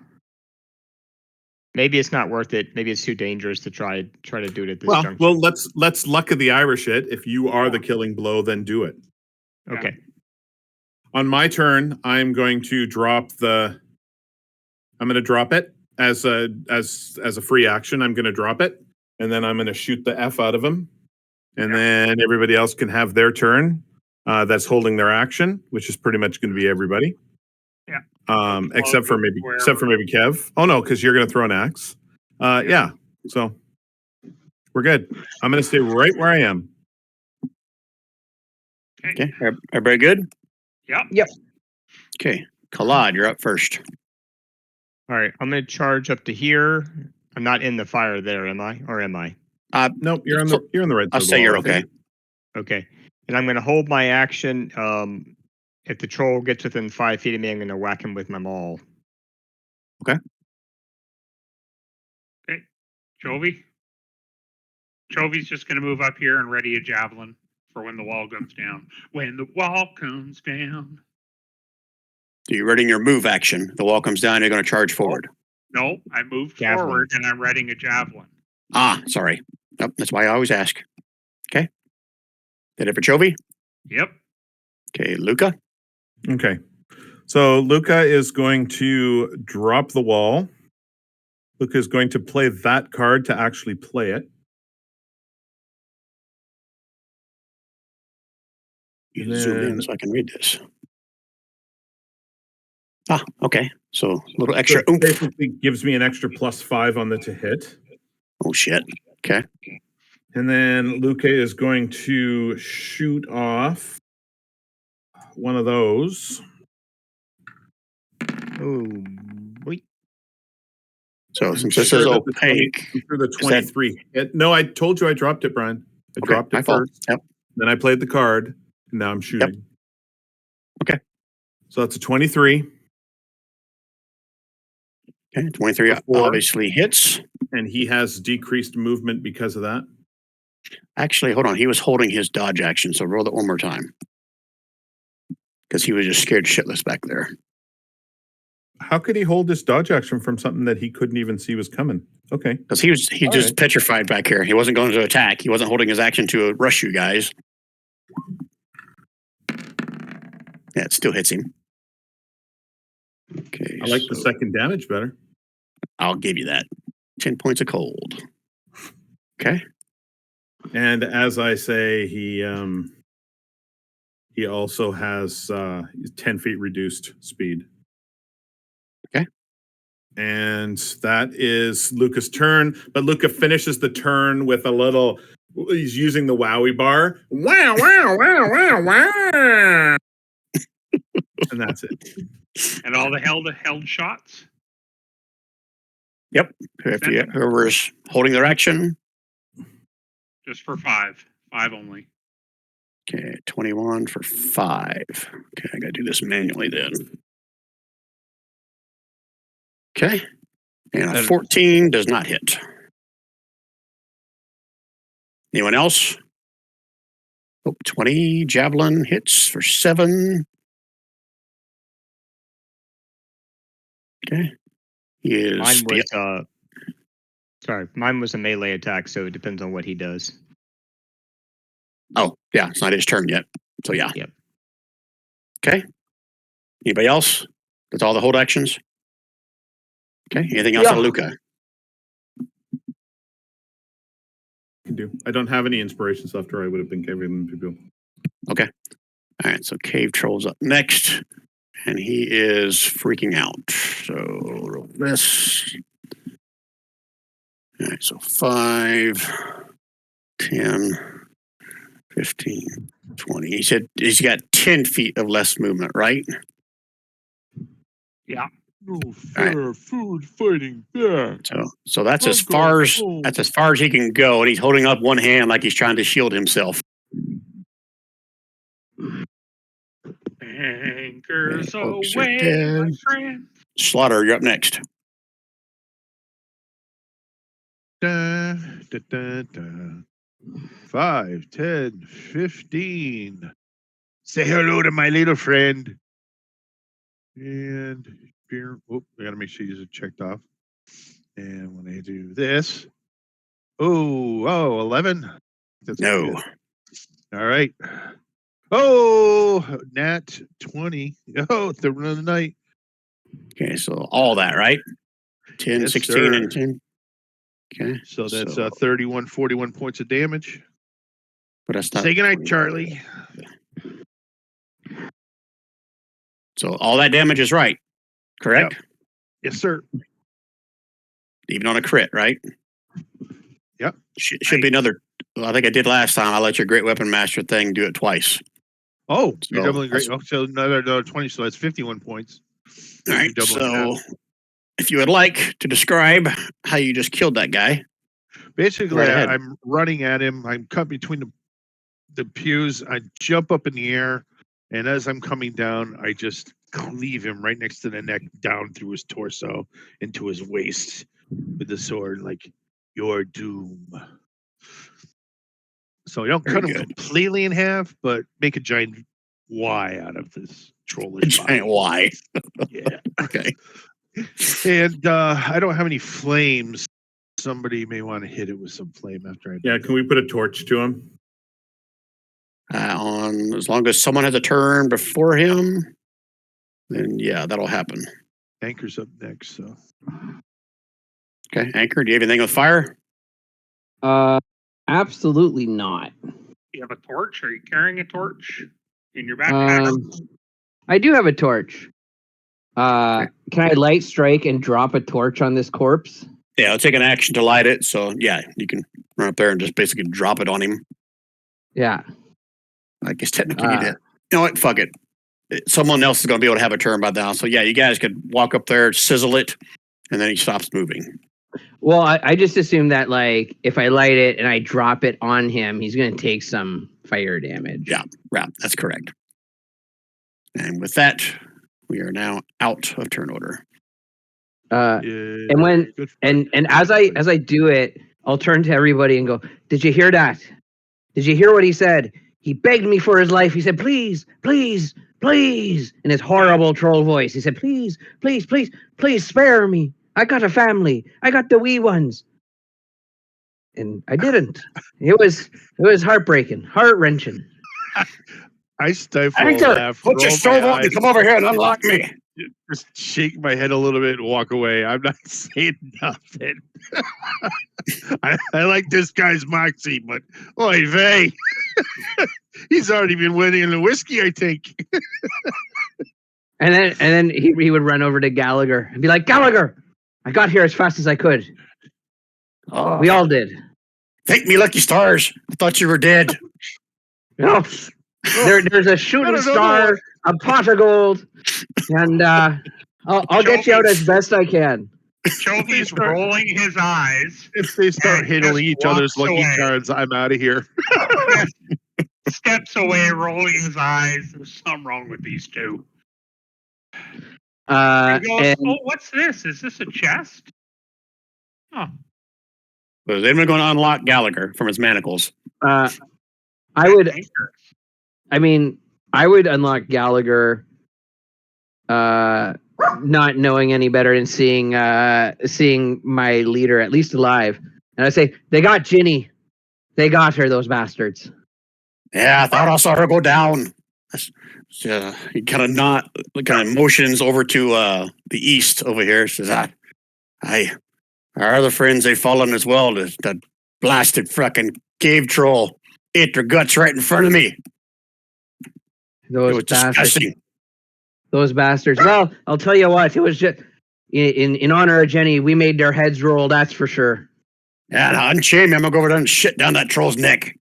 Maybe it's not worth it. Maybe it's too dangerous to try to do it at this juncture. Well, let's luck of the Irish it. If you are the killing blow, then do it. Okay. On my turn, I'm going to drop it as a free action. I'm going to drop it, and then I'm going to shoot the F out of him, and then everybody else can have their turn. That's holding their action, which is pretty much going to be everybody. Yeah. Except for maybe Kev. Oh no, because you're going to throw an axe. Yeah. So we're good. I'm going to stay right where I am. Okay, everybody good? Yep. Okay, Kalad, you're up first. All right. I'm going to charge up to here. I'm not in the fire there, am I? Or am I? Nope, you're on the right side. I'll of the say wall, you're I think. Okay. okay. Okay. And I'm going to hold my action. If the troll gets within 5 feet of me, I'm going to whack him with my maul. Chovy? Chovy's just going to move up here and ready a javelin for when the wall comes down. When the wall comes down. So you're readying your move action. The wall comes down, you're going to charge forward. No, I moved Javelin. forward and I'm readying a javelin. Sorry. Nope, that's why I always ask. Okay. That it for Chovy? Yep. Okay, Luca? Okay. So Luca is going to drop the wall. Luca is going to play that card to actually play it. You And zoom in then- so I can read this. Okay. So a little extra So it oomph. basically gives me an extra +5 on the to hit. Oh, shit. Okay. And then Luca is going to shoot off one of those. Oh, wait. So since this is opaque. For the 23 hit. No, I told you I dropped it, Brian. I dropped my it fault. first. Yep. Then I played the card. And now I'm shooting. Okay. So that's a 23. Okay. 23 Four. obviously hits. And he has decreased movement because of that. Actually, hold on. He was holding his dodge action, so roll it one more time. Because he was just scared shitless back there. How could he hold this dodge action from something that he couldn't even see was coming? Okay. Because he just right. petrified back here. He wasn't going to attack. He wasn't holding his action to rush you guys. Yeah, it still hits him. Okay. I like the second damage better. I'll give you that. 10 points of cold. Okay. And as I say, he also has 10 feet reduced speed. Okay. And that is Luca's turn. But Luca finishes the turn with a little, he's using the wowie bar. Wow, wow, wow, wow, wow. And that's it. And all the held shots. Yep. Whoever's holding their action. Just for 5. 5 only. Okay, 21 for 5. Okay, I gotta do this manually then. Okay, and a 14 does not hit. Anyone else? Oh, 20 javelin hits for 7. Okay, he is Mine was mine was a melee attack, so it depends on what he does. Oh, yeah, it's not his turn yet. So yeah. Yep. Okay. Anybody else? That's all the hold actions. Okay. Anything else on Luca? Can do. I don't have any inspirations left, or I would have been giving them people. Okay. All right. So Cave Troll's up next, and he is freaking out. So roll this. All right. So 5, 10, 15, 20. He said he's got 10 feet of less movement, right? Yeah. No fair food fighting back. So that's as far as he can go, and he's holding up one hand like he's trying to shield himself. Anchors Folks are away, dead. my friend. Slaughter, you're up next. Da, da, da, da. 5, 10, 15. Say hello to my little friend. And here, I gotta make sure these are checked off. And when I do this, 11. That's No. good. All right. Oh, nat 20. Oh, the run of the night. Okay, so all that, right? 10, Yes, 16, sir. and 10. Okay. So that's 31, 41 points of damage. But that's not Say goodnight, 20. Charlie. So all that damage is right, correct? Yep. Yes, sir. Even on a crit, right? Yep. Should be another. Well, I think I did last time. I let your Great Weapon Master thing do it twice. Oh, you're So doubling great. Oh, so another 20, so that's 51 points. All right. So if you would like to describe how you just killed that guy. Basically, Right ahead. I'm running at him. I'm cut between the pews. I jump up in the air, and as I'm coming down, I just cleave him right next to the neck, down through his torso, into his waist with the sword, like, your doom. So you don't cut him completely in half, but make a giant Y out of this trollish Giant Y. Yeah. Okay. And I don't have any flames. Somebody may want to hit it with some flame after I. Yeah, can we put a torch to him? On as long as someone has a turn before him, then yeah, that'll happen. Anchor's up next, so. Okay, Anchor, do you have anything with fire? Absolutely not. You have a torch? Are you carrying a torch in your backpack? I do have a torch. Can I light strike and drop a torch on this corpse? Yeah, I'll take an action to light it. So yeah, you can run up there and just basically drop it on him. Yeah. I guess technically you did. You know what? Fuck it. Someone else is going to be able to have a turn by now. So yeah, you guys could walk up there, sizzle it, and then he stops moving. Well, I just assume that, like, if I light it and I drop it on him, he's going to take some fire damage. Yeah, that's correct. And with that, we are now out of turn order. And when and as I do it, I'll turn to everybody and go, "Did you hear that? Did you hear what he said? He begged me for his life. He said, please, please, please," in his horrible troll voice. He said, "Please, please, please, please spare me. I got a family. I got the wee ones." And I didn't. It was heartbreaking, heart-wrenching. I stifle a Anchor, laugh. put your roll stove my on and eyes, come over here and unlock me. Just shake my head a little bit and walk away. I'm not saying nothing. I like this guy's moxie, but oy vey. He's already been winning the whiskey, I think. And then he would run over to Gallagher and be like, "Gallagher, I got here as fast as I could. Oh, We all did. thank me, lucky stars. I thought you were dead. No, there's a shooting star, a pot of gold, and I'll get you out as best I can." Chovey's rolling his eyes. If they start And handling just each other's walks lucky away. cards, I'm out of here. steps away, rolling his eyes. There's something wrong with these two. He goes, And "Oh, what's this? Is this a chest?" Oh, So is anyone going to unlock Gallagher from his manacles? I would. anchor. I mean, I would unlock Gallagher, not knowing any better and seeing my leader at least alive, and I say, "They got Ginny. They got her. Those bastards." Yeah, I thought I saw her go down. He kind of motions over to the east over here. Says, our other friends, they've fallen as well. That blasted fucking cave troll ate their guts right in front of me. It Those was bastards. disgusting. Those bastards. Well, I'll tell you what. It was just in honor of Jenny. We made their heads roll. That's for sure. Yeah, now unchain me. I'm gonna go over there and shit down that troll's neck.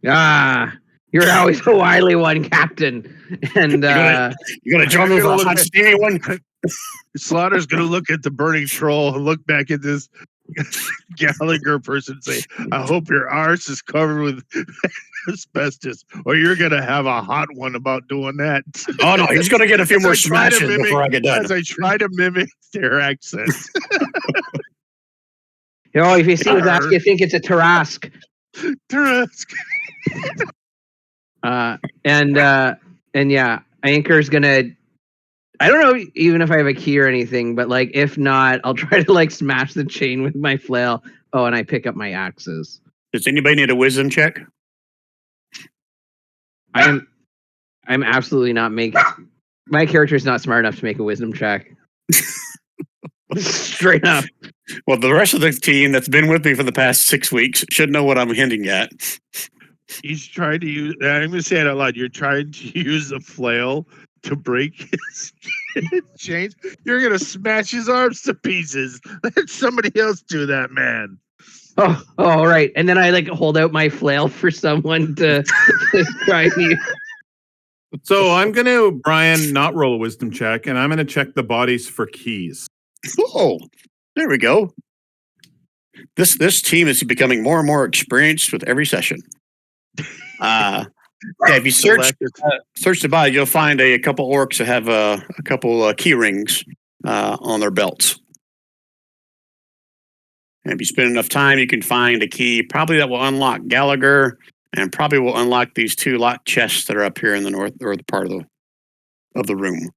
Ah, you're always a wily one, Captain. And You gonna join me for a hot steamy one? Slaughter's gonna look at the burning troll and look back at this Gallagher person and say, I hope your arse is covered with asbestos, or you're gonna have a hot one about doing that. Oh no, he's gonna get a few As more I try to smashes mimic- before I get done. As I try to mimic their accent. if you see that, you think it's a Tarask. Tarask. And yeah, Anchor's gonna. I don't know even if I have a key or anything, but like if not, I'll try to like smash the chain with my flail. Oh, and I pick up my axes. Does anybody need a wisdom check? I'm absolutely not making. My character is not smart enough to make a wisdom check. Straight up. Well, the rest of the team that's been with me for the past 6 weeks should know what I'm hinting at. He's trying to use. I'm going to say it out loud. You're trying to use a flail to break his chains. You're going to smash his arms to pieces. Let somebody else do that, man. Oh, right. And then I like hold out my flail for someone to try and use. So I'm going to, Brian, not roll a wisdom check, and I'm going to check the bodies for keys. Oh, there we go. This team is becoming more and more experienced with every session. Yeah, if you search the body, you'll find a couple orcs that have a couple key rings on their belts. And if you spend enough time, you can find a key probably that will unlock Gallagher and probably will unlock these two locked chests that are up here in the north or the part of the room.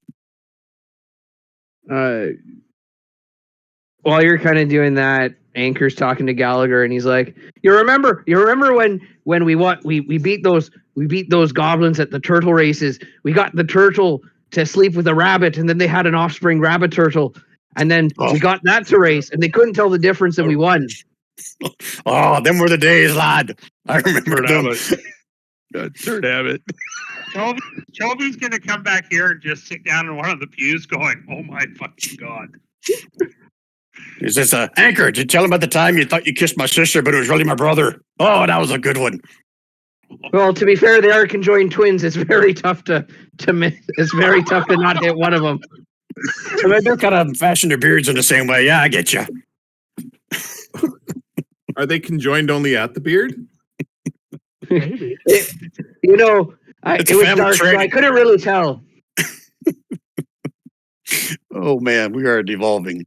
While you're kind of doing that, Anchor's talking to Gallagher, and he's like, "You remember when we beat those goblins at the turtle races? We got the turtle to sleep with a rabbit, and then they had an offspring rabbit turtle, and then we got that to race, and they couldn't tell the difference, and we won." Oh, them were the days, lad. I remember them. Third habit. Toby's gonna come back here and just sit down in one of the pews, going, "Oh my fucking god!" Is this a Anchor? Did you tell him at the time you thought you kissed my sister, but it was really my brother? Oh, that was a good one. Well, to be fair, they are conjoined twins. It's very tough to miss. It's very tough to not hit one of them. I mean, they're kind of fashioned their beards in the same way. Yeah, I get you. Are they conjoined only at the beard? Maybe. It It's a was family dark, so trait. I couldn't really tell. Oh man, we are devolving.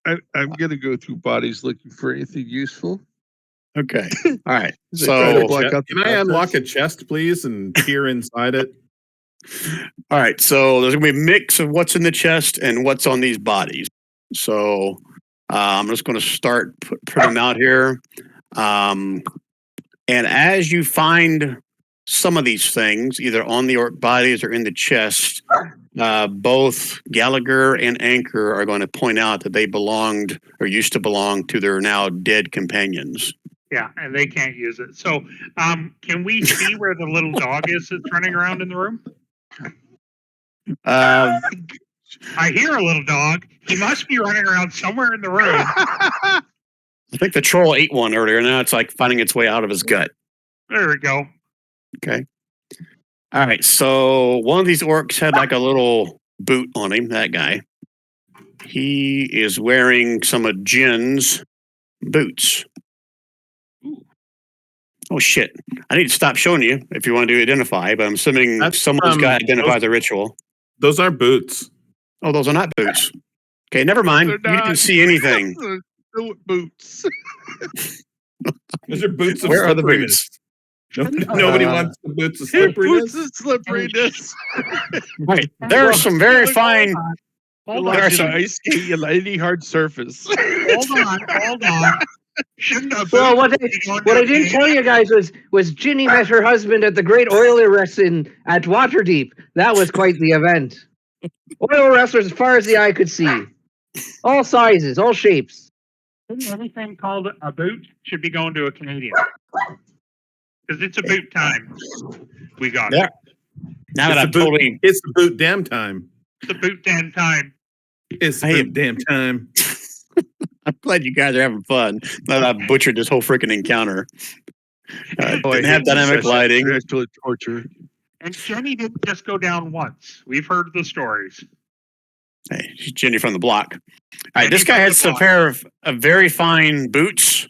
I'm going to go through bodies looking for anything useful. Okay. All right. As I try to So, block out the Can I contents. unlock a chest, please, and peer inside it? all right. So there's gonna be a mix of what's in the chest and what's on these bodies. So I'm just going to start putting them out here. And as you find some of these things, either on the orc bodies or in the chest, both Gallagher and Anchor are going to point out that they belonged or used to belong to their now dead companions. Yeah, and they can't use it. So, can we see where the little dog is that's running around in the room? Uh, I hear a little dog. He must be running around somewhere in the room. I think the troll ate one earlier. Now it's like finding its way out of his gut. There we go. Okay. All right. So one of these orcs had like a little boot on him. That guy. He is wearing some of Jin's boots. Oh shit! I need to stop showing you if you want to identify. But I'm assuming That's, someone's got to identify the ritual. Those are boots. Oh, those are not boots. Okay, never mind. They're You not. didn't see anything. They're boots. Those are boots of Where are the slipperiness. boots? Nobody wants the boots of Boots slipperiness. of slipperiness. Right. There are some very fine. Hold There on. are Allows you some- to ice skate on any hard surface. Hold on. Shouldn't a Well, boot be going what to I a didn't tell Canadian? you guys was Ginny met her husband at the Great Oil Arrest at Waterdeep. That was quite the event. Oil wrestlers as far as the eye could see, all sizes, all shapes. Shouldn't anything called a boot should be going to a Canadian? Because it's a boot time. We got Yeah. it. Now that It's I'm the boot- totally. It's the boot damn time. It's a boot damn time. It's the Hey. boot damn time. I'm glad you guys are having fun. Now that I've butchered this whole freaking encounter. Didn't have dynamic lighting. Absolute torture. And Jenny didn't just go down once. We've heard the stories. Hey, she's Jenny from the block. All right, Jenny this guy from had the some block. pair of very fine boots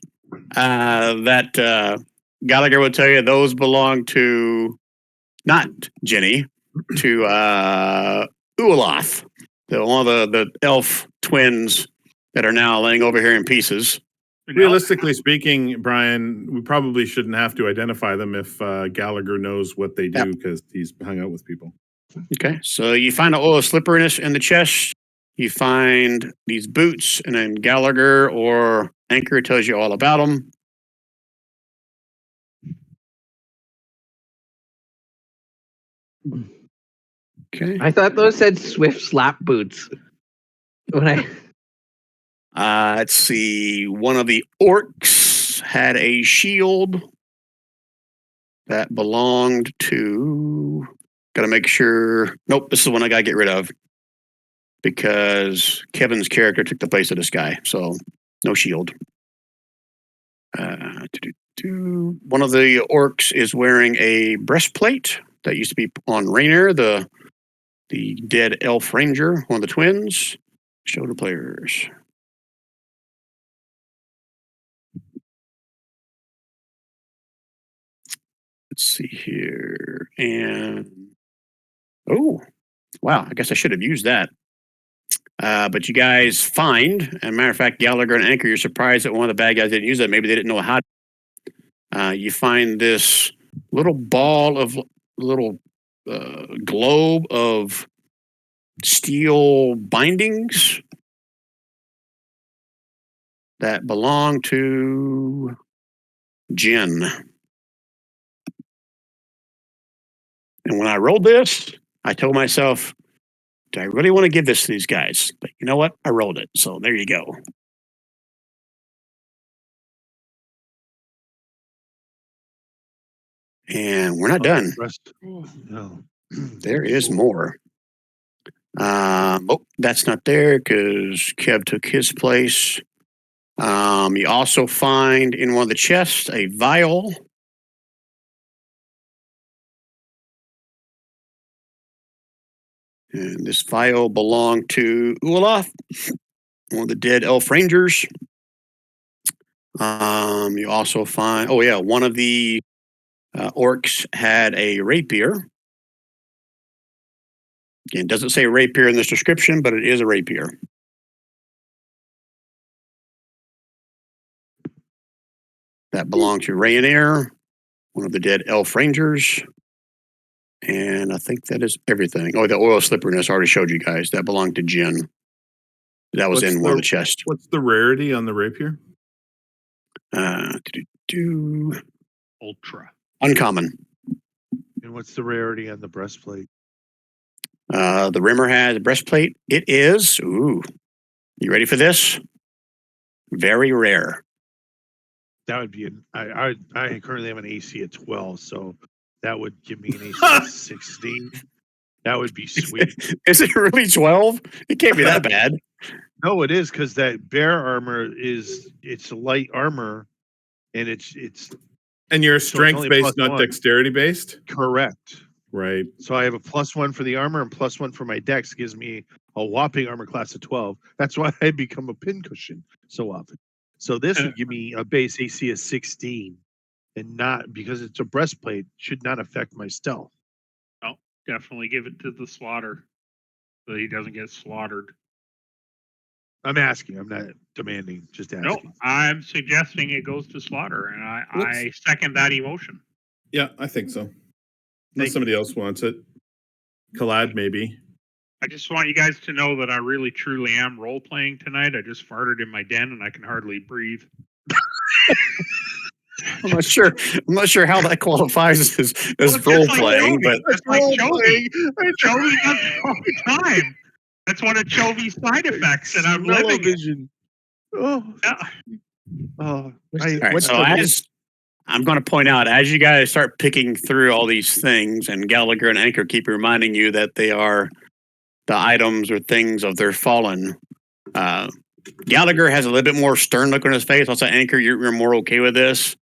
that Gallagher would tell you those belong to not Jenny, to Ualoth, one of the elf twins that are now laying over here in pieces. Realistically speaking, Brian, we probably shouldn't have to identify them if Gallagher knows what they do because he's hung out with people. Okay, so you find the oil slipperiness in the chest. You find these boots, and then Gallagher or Anchor tells you all about them. Okay. I thought those said Swift slap boots. When Let's see. One of the orcs had a shield that belonged to. Gotta make sure. Nope, this is the one I gotta get rid of because Kevin's character took the place of this guy. So no shield. One of the orcs is wearing a breastplate that used to be on Rainier, the dead elf ranger, one of the twins. Show the players. Let's see here. And oh, wow. I guess I should have used that. But you guys find, as a matter of fact, Gallagher and Anchor, you're surprised that one of the bad guys didn't use that. Maybe they didn't know how. You find this little ball of little globe of steel bindings that belong to Jin. And when I rolled this, I told myself, do I really want to give this to these guys? But you know what? I rolled it. So there you go. And we're not done. No. There is more. Oh, that's not there because Kev took his place. You also find in one of the chests a vial. And this vial belonged to Ualoth, one of the dead elf rangers. You also find, oh yeah, one of the orcs had a rapier. Again, it doesn't say rapier in this description, but it is a rapier. That belonged to Rainier, one of the dead elf rangers. And I think that is everything. Oh, the oil slipperiness I already showed you guys. That belonged to Jin. That was What's in one of the chests. What's the rarity on the rapier? Ultra. Uncommon. And what's the rarity on the breastplate? The Rimmer has a breastplate. It is, ooh, you ready for this? Very rare. That would be I currently have an AC at 12, so that would give me an AC of 16. That would be sweet. Is it really 12? It can't be that bad. No, it is because that bear armor it's light armor, and it's And you're So it's strength only based, not +1. dexterity based? correct. Right. So I have a +1 for the armor and +1 for my dex, gives me a whopping armor class of 12. That's why I become a pincushion so often. So this would give me a base AC of 16. and not because it's a breastplate should not affect my stealth. Definitely give it to the slaughter so he doesn't get slaughtered. I'm asking. I'm not demanding. Just asking. No, I'm suggesting it goes to slaughter, and I second that emotion. Yeah, I think so. Thank Unless somebody else wants it. Collad, maybe. I just want you guys to know that I really truly am role playing tonight. I just farted in my den and I can hardly breathe. I'm not sure. I'm not sure how that qualifies as Well, role just like playing, Chovy. but Just like Role Chovy. playing. Chovy does it all the time. That's one of Chovy's side effects, and I'm living it. Smell-o-vision. Oh, Yeah. oh. all right. So the- as I'm going to point out, as you guys start picking through all these things, and Gallagher and Anchor keep reminding you that they are the items or things of their fallen. Gallagher has a little bit more stern look on his face. I'll say, Anchor, you're more okay with this.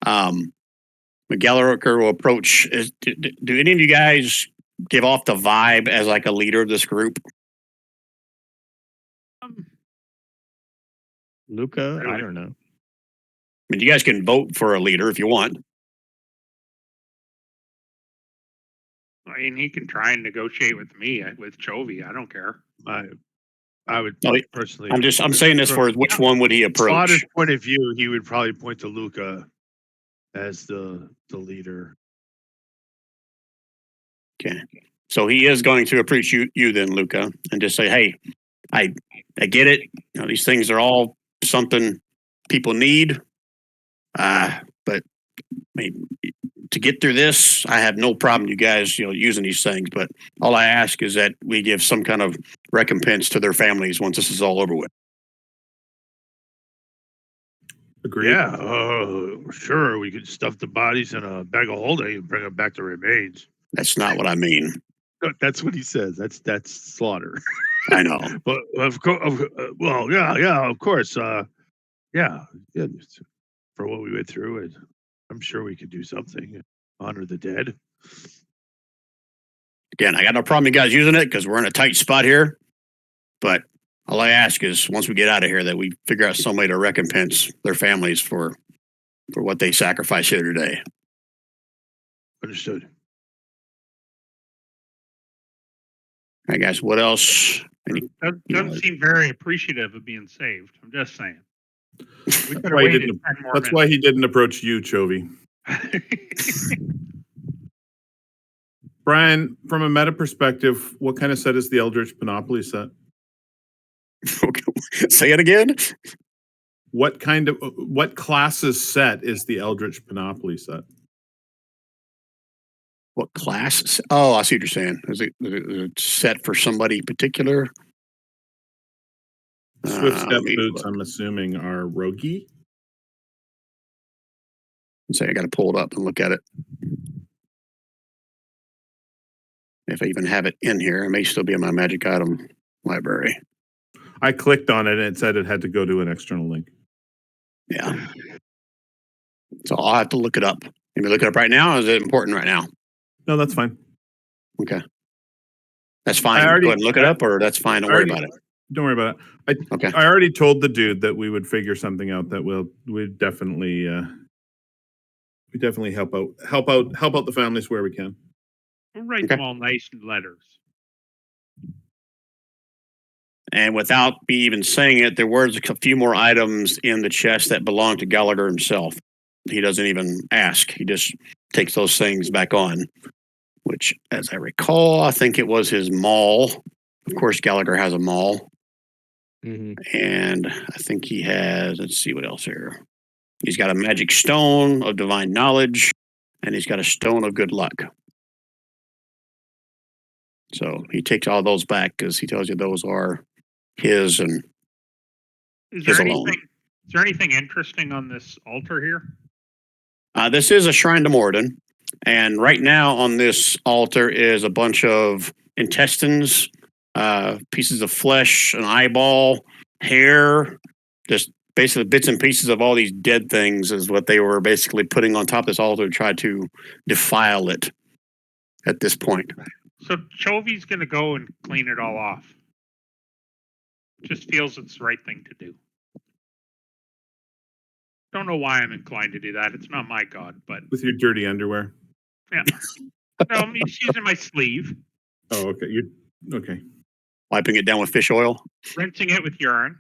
But Gallagher will approach. Do any of you guys give off the vibe as like a leader of this group? Luca, I Really? don't know. I mean, you guys can vote for a leader if you want. I mean, he can try and negotiate with me, with Chovy. I don't care. I would No, personally. I'm saying this for which one would he approach? Slaughter's point of view, he would probably point to Luca as the leader. Okay. So he is going to approach you then, Luca, and just say, hey, I get it. You know, these things are all something people need. But I mean, to get through this, I have no problem you guys, using these things. But all I ask is that we give some kind of recompense to their families once this is all over with. Agreed. Yeah, sure. We could stuff the bodies in a bag of holding and bring them back to remains. That's not what I mean. No, that's what he says. That's slaughter. I know. But of course, well, yeah, of course. Yeah, for what we went through, I'm sure we could do something. Honor the dead. Again, I got no problem you guys using it because we're in a tight spot here. But all I ask is once we get out of here that we figure out some way to recompense their families for what they sacrificed here today. Understood. All right, guys, what else? Doesn't seem very appreciative of being saved. I'm just saying. We could have why he waited didn't- 10 more That's why he didn't approach you, Chovy. minutes. Brian, from a meta perspective, what kind of set is the Eldritch Panoply set? Say it again. What classes set is the Eldritch Panoply set? What class? Oh, I see what you're saying. Is it set for somebody particular? Swift Step let me Boots, look. I'm assuming, are roguey. Say I got to pull it up and look at it. If I even have it in here, it may still be in my magic item library. I clicked on it and it said it had to go to an external link. Yeah. So I'll have to look it up. Maybe look it up right now. Or is it important right now? No, that's fine. Okay. That's fine. I already- Go ahead and look it up, or that's fine. Don't worry about it. Don't worry about it. Okay. I already told the dude that we would figure something out that we'd definitely help out the families where we can. We'll write them all nice letters. And without me even saying it, there were a few more items in the chest that belong to Gallagher himself. He doesn't even ask. He just takes those things back on, which, as I recall, I think it was his maul. Of course, Gallagher has a maul. Mm-hmm. And I think he has, let's see what else here. He's got a magic stone of divine knowledge, and he's got a stone of good luck. So he takes all those back because he tells you those are his and Is his there alone. anything interesting on this altar here? This is a shrine to Moradin. And right now on this altar is a bunch of intestines, pieces of flesh, an eyeball, hair, just basically bits and pieces of all these dead things is what they were basically putting on top of this altar to try to defile it at this point. So Chovy's going to go and clean it all off. Just feels it's the right thing to do. Don't know why I'm inclined to do that. It's not my god, but With your dirty underwear. yeah. No, I'm just using my sleeve, Oh, okay. You okay? Wiping it down with fish oil. rinsing it with urine.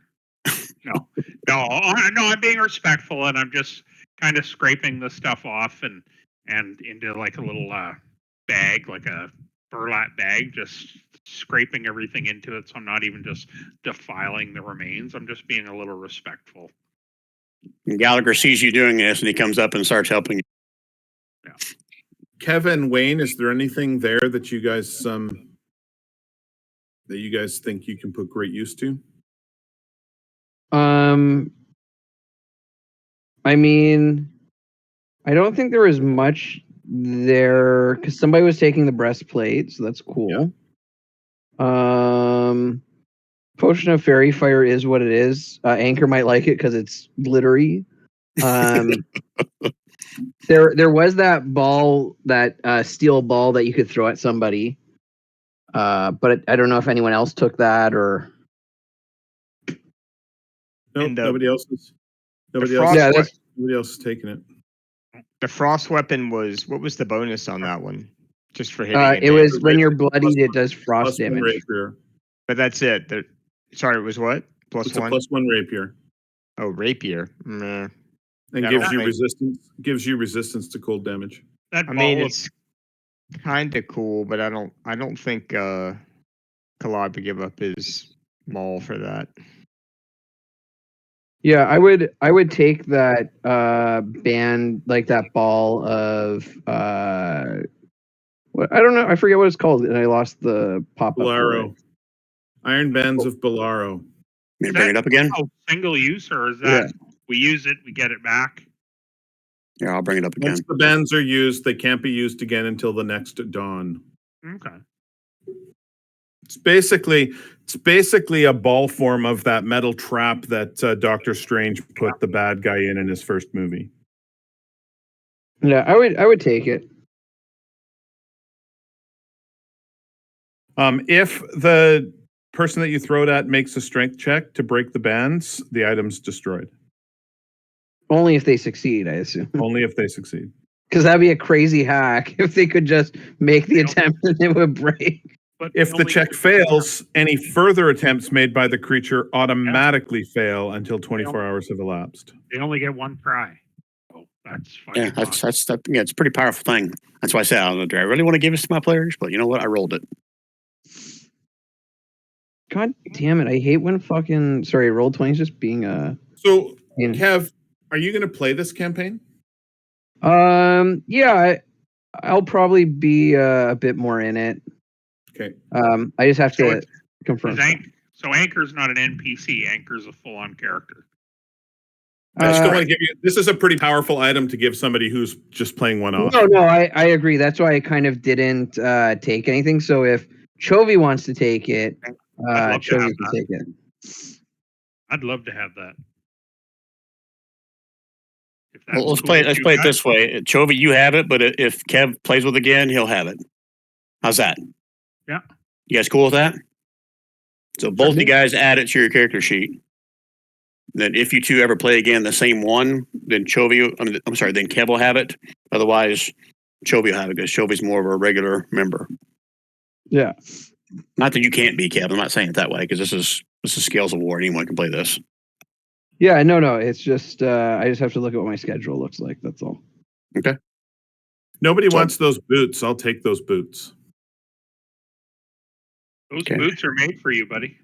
No, I'm being respectful, and I'm just kind of scraping the stuff off and into like a little bag, like a burlap bag, just scraping everything into it. So I'm not even just defiling the remains. I'm just being a little respectful. And Gallagher sees you doing this, and he comes up and starts helping you. Kevin, Wayne, is there anything there that you guys think you can put great use to? I mean, I don't think there was much there because somebody was taking the breastplate, so that's cool. Potion of Fairy Fire is what it is. Anchor might like it because it's glittery. There was that ball, that steel ball that you could throw at somebody, but I don't know if anyone else took that or. No, And, nobody else is. Nobody frost else. Yeah, Nobody else is taking it. The frost weapon was, what was the bonus on that one? Just for hitting it was when you're bloodied, it does frost Plus one damage. rapier. But that's it. Sorry, it was what? Plus It's one? a plus one rapier. Oh, rapier. Meh. And I gives don't you think- resistance. Gives you resistance to cold damage. That I mean, ball it's kind of cool, but I don't think Collab would give up his maul for that. Yeah, I would take that band, like that ball of what, I don't know, I forget what it's called, and I lost the pop up. Bolaro. Iron bands of Bolaro. You bring it up again? single use, or is that we use it, we get it back? Yeah, I'll bring it up again. Once the bands are used, they can't be used again until the next dawn. Okay. It's basically a ball form of that metal trap that Doctor Strange put the bad guy in his first movie. Yeah, I would take it. If the person that you throw it at makes a strength check to break the bands, the item's destroyed. Only if they succeed, I assume. Only if they succeed. Because that'd be a crazy hack if they could just make the attempt and it would break. But If the check fails, any further attempts made by the creature automatically fail until 24 hours have elapsed. they only get one try. Oh, that's fucking Yeah, awesome. it's a pretty powerful thing. That's why I said, do I really want to give this to my players? But you know what? I rolled it. God damn it! I hate when fucking roll 20 is just being So, in. Kev, are you going to play this campaign? Yeah, I'll probably be a bit more in it. Okay. I just have So to confirm. So Anchor's not an NPC. Anchor's a full-on character. I just don't want to give you. This is a pretty powerful item to give somebody who's just playing one off. No, I agree. That's why I kind of didn't take anything. So if Chovy wants to take it, I'd love to have Chovy can that. take it. I'd love to have that. If that's Well, let's cool play with it. Let's you play it guys. this way. Chovy, you have it, but if Kev plays with it again, he'll have it. How's that? Yeah. You guys cool with that? So both you guys add it to your character sheet. Then if you two ever play again the same one, then Chovy, then Kev will have it. Otherwise, Chovy will have it because Chovy's more of a regular member. Yeah. Not that you can't be Kev. I'm not saying it that way because this is Scales of War. Anyone can play this. Yeah, no. It's just I just have to look at what my schedule looks like. That's all. Okay. Nobody wants those boots. I'll take those boots. Those Okay. boots are made for you, buddy.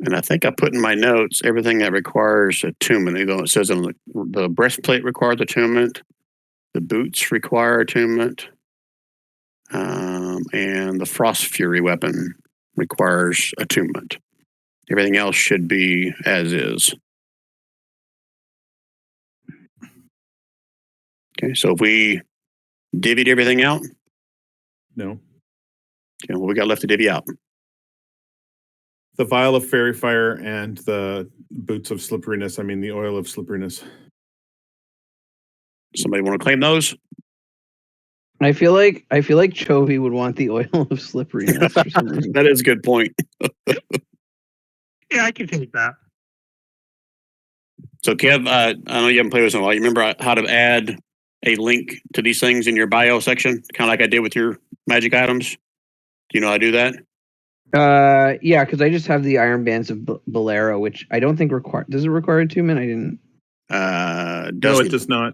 And I think I put in my notes everything that requires attunement. Even though it says on the breastplate requires attunement, the boots require attunement, and the Frost Fury weapon requires attunement. Everything else should be as is. Okay, so if we divvied everything out, No. okay, what we got left to divvy out? The vial of fairy fire and the boots of slipperiness. I mean, the oil of slipperiness. Somebody want to claim those? I feel like Chovy would want the oil of slipperiness for some reason. That is a good point. Yeah, I can take that. So Kev, I know you haven't played with this in a while. You remember how to add a link to these things in your bio section, kind of like I did with your magic items? Do you know how to do that? Yeah, because I just have the Iron Bands of Bolero, which I don't think require. Does it require attunement? I didn't. No, Doesn't. it does not.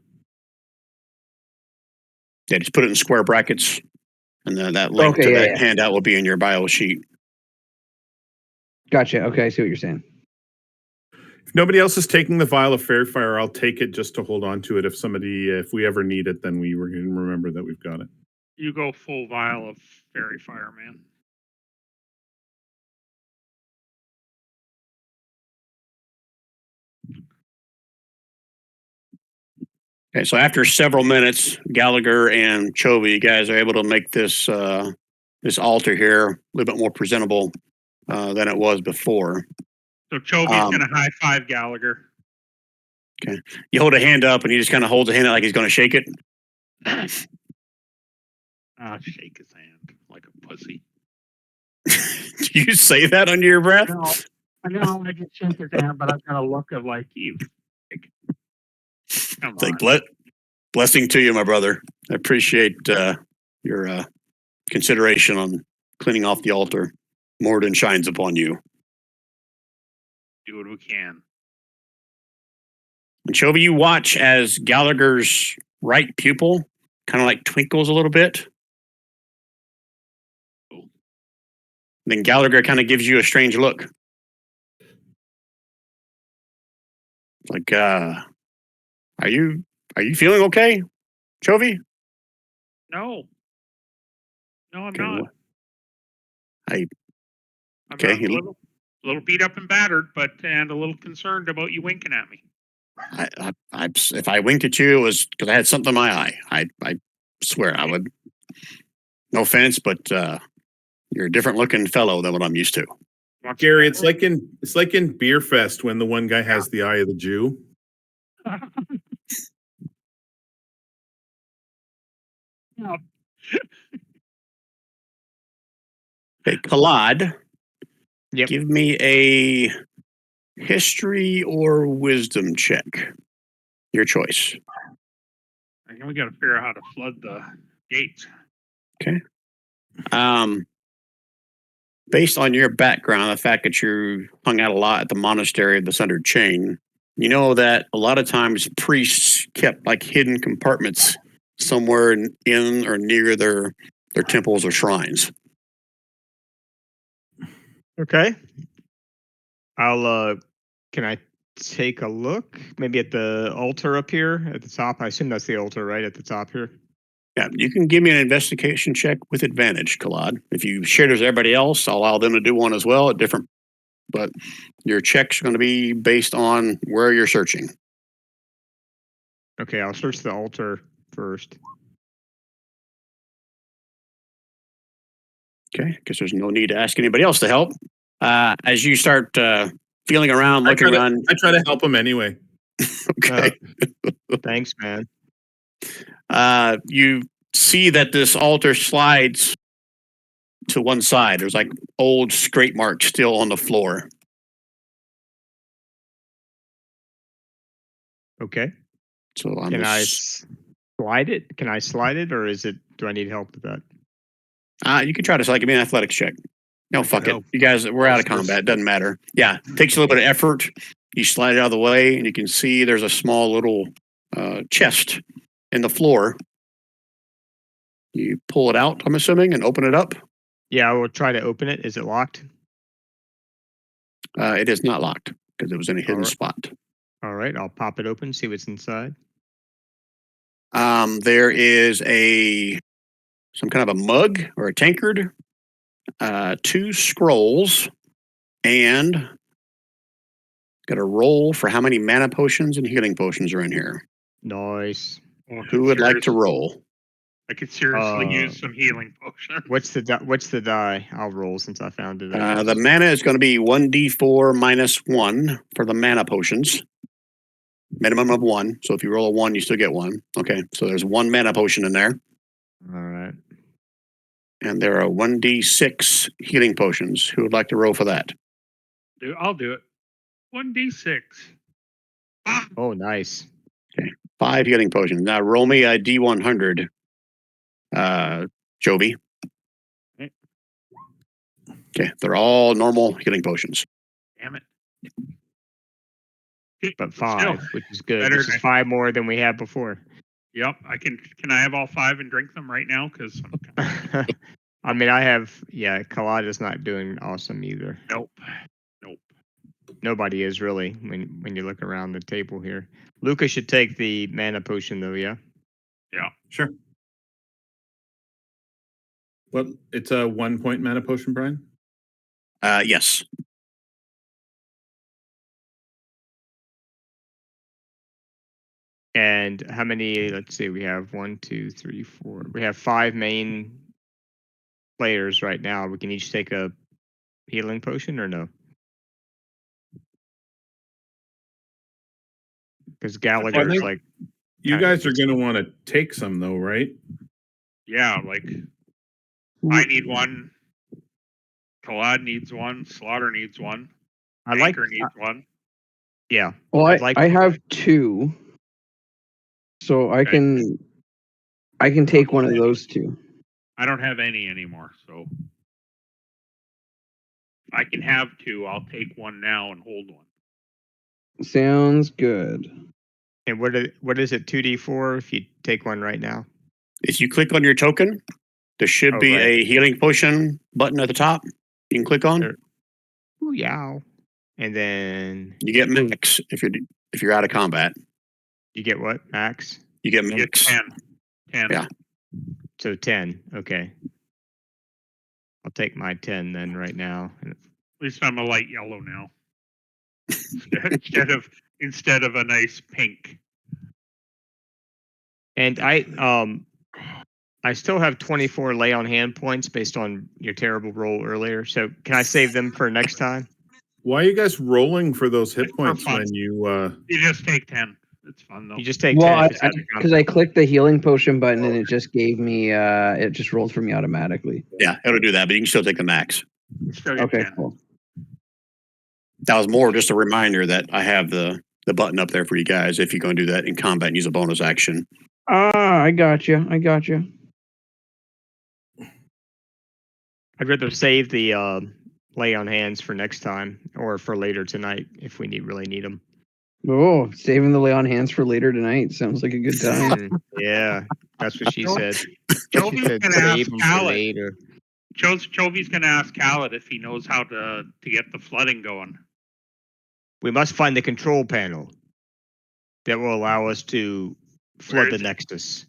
Yeah, just put it in square brackets, and then that link to that handout will be in your bio sheet. Gotcha. Okay, I see what you're saying. If nobody else is taking the vial of fairy fire, I'll take it just to hold on to it. If we ever need it, then we can remember that we've got it. You go full vial of fairy fire, man. Okay, so after several minutes, Gallagher and Chovy, you guys are able to make this this altar here a little bit more presentable than it was before. So Chovy's gonna high five Gallagher. Okay, you hold a hand up, and he just kind of holds a hand out like he's going to shake it. Shake his hand like a pussy. Do you say that under your breath? No, I know I just shake his hand, but I've got a look of like you. Come It's on. like blessing to you, my brother. I appreciate your consideration on cleaning off the altar. Moradin shines upon you. Do what we can. And Chovy, you watch as Gallagher's right pupil kind of like twinkles a little bit. Then Gallagher kind of gives you a strange look. Like, are you feeling okay, Chovy? No, I'm Okay, not. I I'm okay. a little beat up and battered, and a little concerned about you winking at me. If I winked at you, it was because I had something in my eye. I swear I would. No offense, but you're a different looking fellow than what I'm used to. Gary, it's like in Beer Fest when the one guy has the eye of the Jew. No. Okay, Kalad. Yep. Give me a history or wisdom check. Your choice. I think we got to figure out how to flood the gates. Based on your background, the fact that you hung out a lot at the monastery of the Sundered Chain, you know that a lot of times priests kept like hidden compartments somewhere in or near their temples or shrines. Okay. I'll can I take a look? Maybe at the altar up here at the top. I assume that's the altar, right? At the top here. Yeah, you can give me an investigation check with advantage, Kalad. If you share it with everybody else, I'll allow them to do one as well at different. But your check's going to be based on where you're searching. Okay, I'll search the altar first. Okay, because there's no need to ask anybody else to help. As you start feeling around, looking around. I try to help him anyway. Okay. Thanks, man. You see that this altar slides to one side. There's like old scrape marks still on the floor. Okay. So Can I slide it? Can I slide it, or do I need help with that? You can try to give me an athletics check. No, fuck it. Help. You guys, we're out of combat. It doesn't matter. Yeah, it takes a little bit of effort. You slide it out of the way, and you can see there's a small little chest in the floor. You pull it out, I'm assuming, and open it up. Yeah, I will try to open it. Is it locked? It is not locked because it was in a hidden spot. All right, I'll pop it open, see what's inside. There is some kind of a mug or a tankard, 2 scrolls, and got a roll for how many mana potions and healing potions are in here. Nice. Well, Who would like to roll? I could seriously use some healing potion. What's the die? I'll roll since I found it. The mana is going to be 1d4 minus 1 for the mana potions. Minimum of 1. So if you roll a 1, you still get 1. Okay, so there's 1 mana potion in there. All right. And there are 1d6 healing potions. Who would like to roll for that? I'll do it. 1d6. Oh, nice. 5 healing potions. Now roll me a D100, Jovi. Okay, they're all normal healing potions. Damn it. But Still, 5, which is good. better This is than- 5 more than we had before. Yep, I can. Can I have all 5 and drink them right now? Because I mean, I have, Kalada's not doing awesome either. nope. Nobody is really when you look around the table here. Lucas should take the mana potion though, yeah? Sure. Well, it's a 1-point mana potion, Brian. Yes. And how many, let's see, we have 1, 2, 3, 4. We have 5 main players right now. We can each take a healing potion or no? Because Gallagher's think- like, You Kinda guys are going to want to take some, though, right? Yeah, like I need one. Kalad needs one. Slaughter needs one. I like, Anchor needs one. yeah. Well, I'd like- I have 2, so I Okay. can take one of those 2. I don't have any anymore, so if I can have 2, I'll take one now and hold one. Sounds good. And what is it, 2d4 if you take one right now? If you click on your token, there should Oh, be right. a healing potion button at the top. You can click on. Sure. Ooh, yow. And then You get max if you're out of combat. you get what, max? You get You get max. 10. 10. Yeah. So 10, okay. I'll take my 10 then right now. At least I'm a light yellow now. instead of a nice pink. And I still have 24 lay on hand points based on your terrible roll earlier. So can I save them for next time? Why are you guys rolling for those hit It's for points fun. when you? You just take 10. It's fun though. You just take Well, 10 if it's out of because I clicked the healing potion button and it just gave me it just rolled for me automatically. Yeah, it'll do that, but you can still take the max. You still get Okay, 10. cool. That was more just a reminder that I have the button up there for you guys if you're going to do that in combat and use a bonus action. I got you. I'd rather save the lay on hands for next time or for later tonight if we really need them. Oh, saving the lay on hands for later tonight sounds like a good time. Yeah, that's what she said. She Jovi's said gonna ask save them for Khaled. later. Jovi's going to ask Khaled if he knows how to get the flooding going. We must find the control panel that will allow us to flood Where the is it? Nexus. Do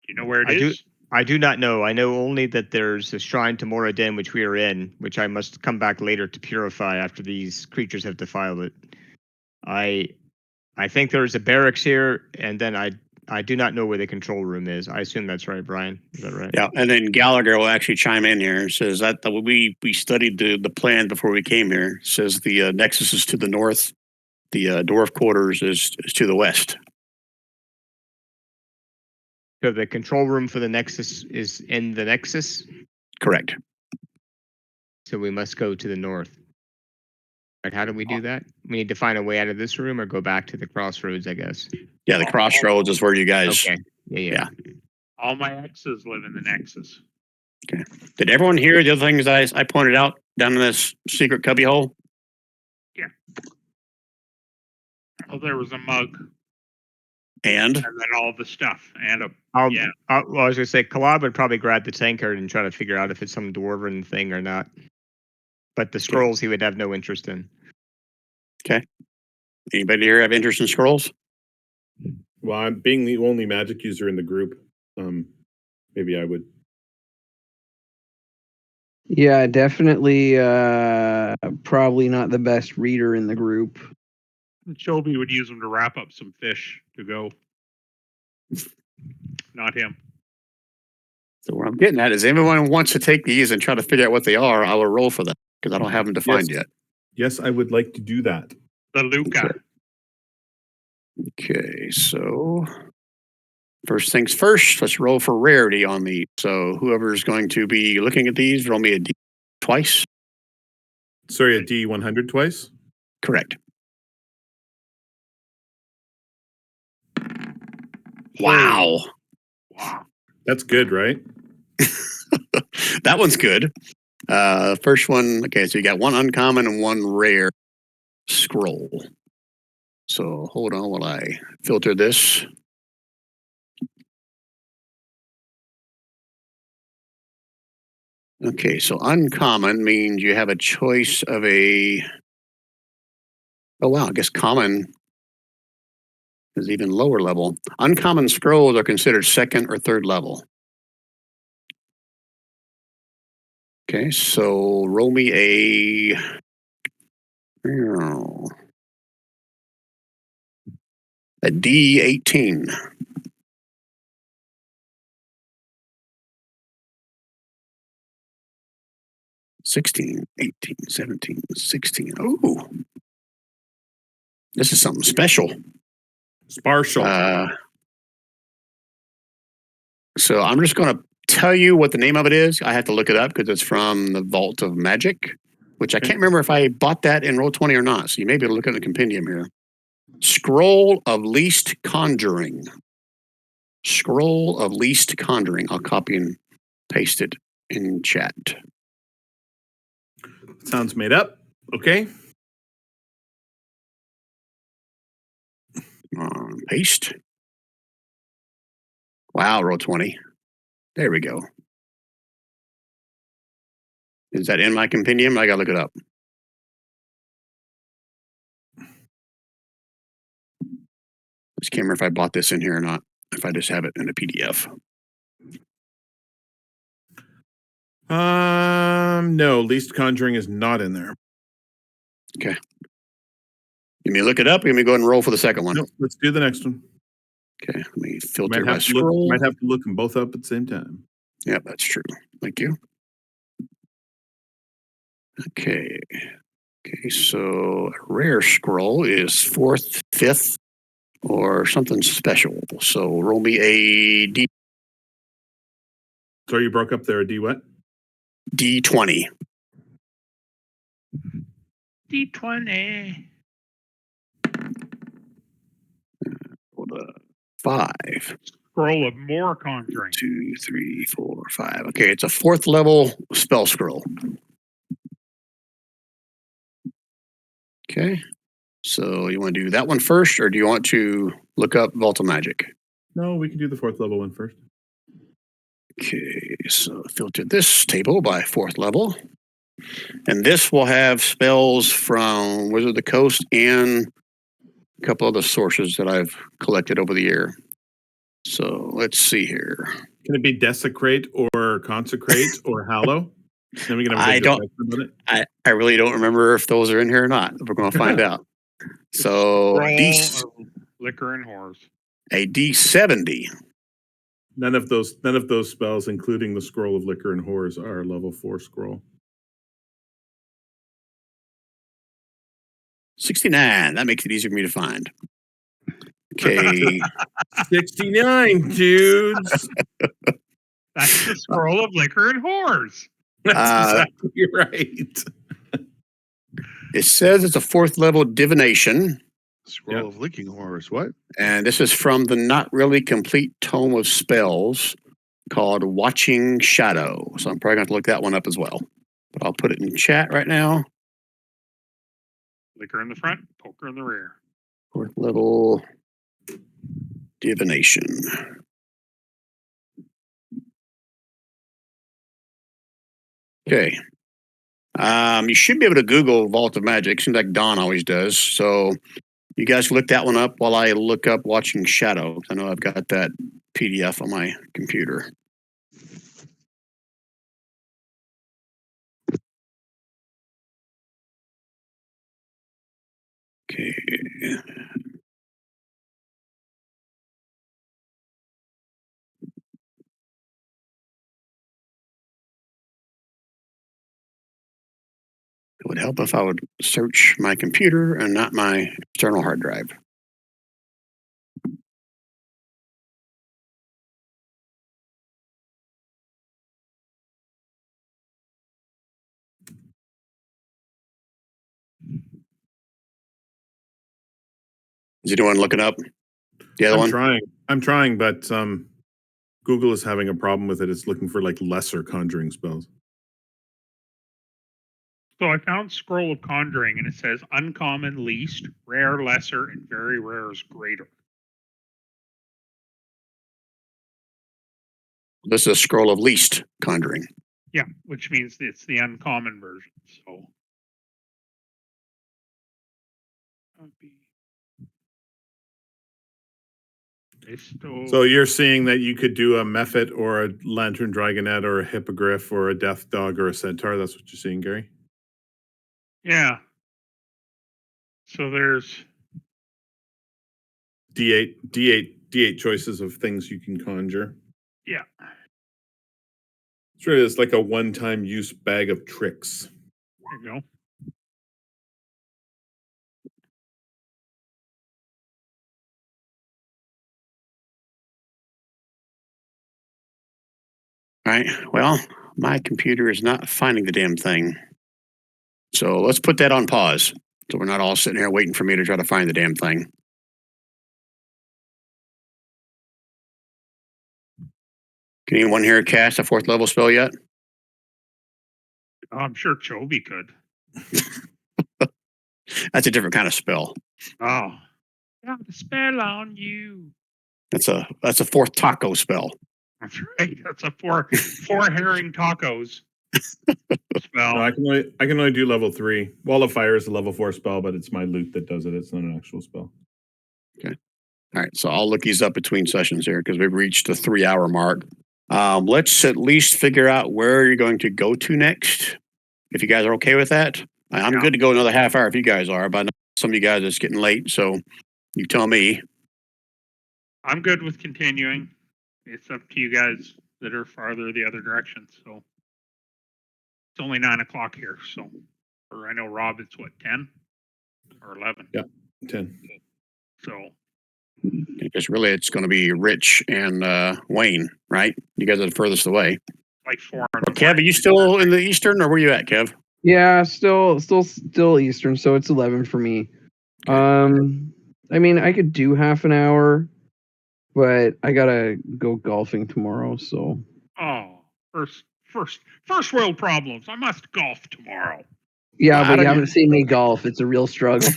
you know where it I do- is? I do not know. I know only that there's a shrine to Moradin, which we are in, which I must come back later to purify after these creatures have defiled it. I think there's a barracks here, and then I do not know where the control room is. I assume that's right, Brian. Is that right? Yeah, and then Gallagher will actually chime in here and says that we studied the plan before we came here. Says the Nexus is to the north, the dwarf quarters is to the west. So the control room for the Nexus is in the Nexus, Correct. so we must go to the north. And how do we do that? We need to find a way out of this room or go back to the crossroads, I guess. Yeah, the crossroads is where you guys. Okay. Yeah. All my exes live in the Nexus. Did everyone hear the other things I pointed out down in this secret cubby hole? Oh, there was a mug And and then all the stuff and a Well, I was going to say, Kalab would probably grab the tankard and try to figure out if it's some dwarven thing or not. But the scrolls he would have no interest in. anybody here have interest in scrolls? Well, I'm being the only magic user in the group. Maybe I would. Yeah, definitely probably not the best reader in the group. Jovi would use them to wrap up some fish to go. Not him. So what I'm getting at is, everyone wants to take these and try to figure out what they are. I will roll for them because I don't have them defined yet. Yes, I would like to do that. The Luca. Okay, so first things first, let's roll for rarity on these. So whoever's going to be looking at these, roll me a D twice. Sorry, a D100 twice. Correct. Wow. Wow. That's good, right? That one's good. First one, okay, so you got one uncommon and one rare scroll. So hold on while I filter this. Okay, so uncommon means you have a choice of a. Oh, wow, I guess common is even lower level. Uncommon scrolls are considered second or third level. Okay, so roll me a D18. 16, 18, 17, 16. Oh, this is something special. Spartial. So I'm just going to tell you what the name of it is. I have to look it up because it's from the Vault of Magic, which I can't remember if I bought that in Roll20 or not. So you may be able to look at the compendium here. Scroll of Least Conjuring. Scroll of Least Conjuring. I'll copy and paste it in chat. Sounds made up. Okay. Paste. Wow, Roll20. There we go. Is that in my compendium? I got to look it up. Just can't remember if I bought this in here or not. If I just have it in a PDF. No, Least Conjuring is not in there. Okay. You may look it up. You may go ahead and roll for the second one. No, let's do the next one. Okay. Let me filter Might by have, to look, scroll. might have to look them both up at the same time. Yep, that's true. Thank you. Okay. Okay, so a rare scroll is fourth, fifth, or something special. So roll me a Sorry, you broke up there. D what? D20. D20. Hold on. 5. Scroll of more conjuring. 2, 3, 4, 5. Okay, it's a fourth level spell scroll. Okay. So you want to do that one first, or do you want to look up Vault of Magic? No, we can do the fourth level one first. Okay, so filter this table by fourth level. And this will have spells from Wizard of the Coast and a couple other sources that I've collected over the year. So let's see here. Can it be Desecrate or Consecrate or Hallow? Then we can have a I good don't- discussion about it. I really don't remember if those are in here or not. We're going to find out. So Scroll of liquor and whores. a D70. None of those spells, including the Scroll of Liquor and Whores, are level 4 scroll. 69. That makes it easier for me to find. Okay. 69, dudes. That's the scroll of liquor and whores. That's exactly right. It says it's a fourth level divination. Scroll Yep. of licking horrors. What? And this is from the not really complete tome of spells called Watching Shadow. So I'm probably going to have to look that one up as well. But I'll put it in chat right now. Liquor in the front, poker in the rear. Fourth level divination. Okay. You should be able to Google Vault of Magic. Seems like Don always does. So you guys look that one up while I look up Watching Shadow. I know I've got that PDF on my computer. Okay. It would help if I would search my computer and not my external hard drive. Is anyone looking up? The other one? I'm trying, but Google is having a problem with it. It's looking for like lesser conjuring spells. So I found Scroll of Conjuring, and it says uncommon, least, rare, lesser, and very rare is greater. This is a scroll of least conjuring. Yeah, which means it's the uncommon version. So. So you're seeing that you could do a Mephit or a Lantern Dragonette or a Hippogriff or a Death Dog or a Centaur. That's what you're seeing, Gary? Yeah. So there's D8 choices of things you can conjure. Yeah. It's really it's like a one-time use bag of tricks. There you go. All right. Well, my computer is not finding the damn thing. So let's put that on pause. So we're not all sitting here waiting for me to try to find the damn thing. Can anyone here cast a 4th level spell yet? I'm sure Chovy could. That's a different kind of spell. Oh. Got a spell on you. That's a 4th taco spell. That's right. That's a four herring tacos spell. No, I can only do level 3. Wall of Fire is a level 4 spell, but it's my loot that does it. It's not an actual spell. Okay. All right. So I'll look these up between sessions here because we've reached the 3-hour mark. Let's at least figure out where you're going to go to next. If you guys are okay with that, I'm good to go another half hour if you guys are. But some of you guys it's getting late, so you tell me. I'm good with continuing. It's up to you guys that are farther the other direction. So it's only 9 o'clock here. So, or I know Rob, it's what, 10 or 11? Yeah, 10. So Because really, it's going to be Rich and Wayne, right? You guys are the furthest away. like 4. Or Kev, are you still in the Eastern, or where you at, Kev? Yeah, still Eastern, so it's 11 for me. I mean, I could do half an hour, but I gotta go golfing tomorrow, so. Oh, first world problems. I must golf tomorrow. Yeah, Well, but you haven't seen me golf. It's a real struggle.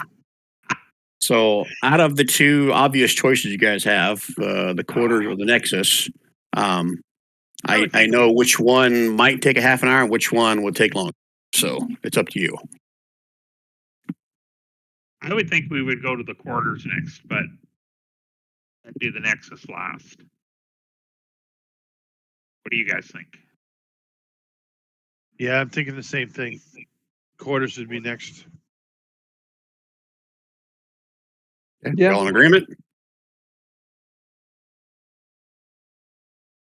So, out of the two obvious choices you guys have, the quarters or the Nexus, I know which one might take a half an hour and which one would take long. So, it's up to you. I would think we would go to the quarters next, but I'd do the Nexus last. What do you guys think? Yeah, I'm thinking the same thing. Quarters would be next. Yeah. All in agreement?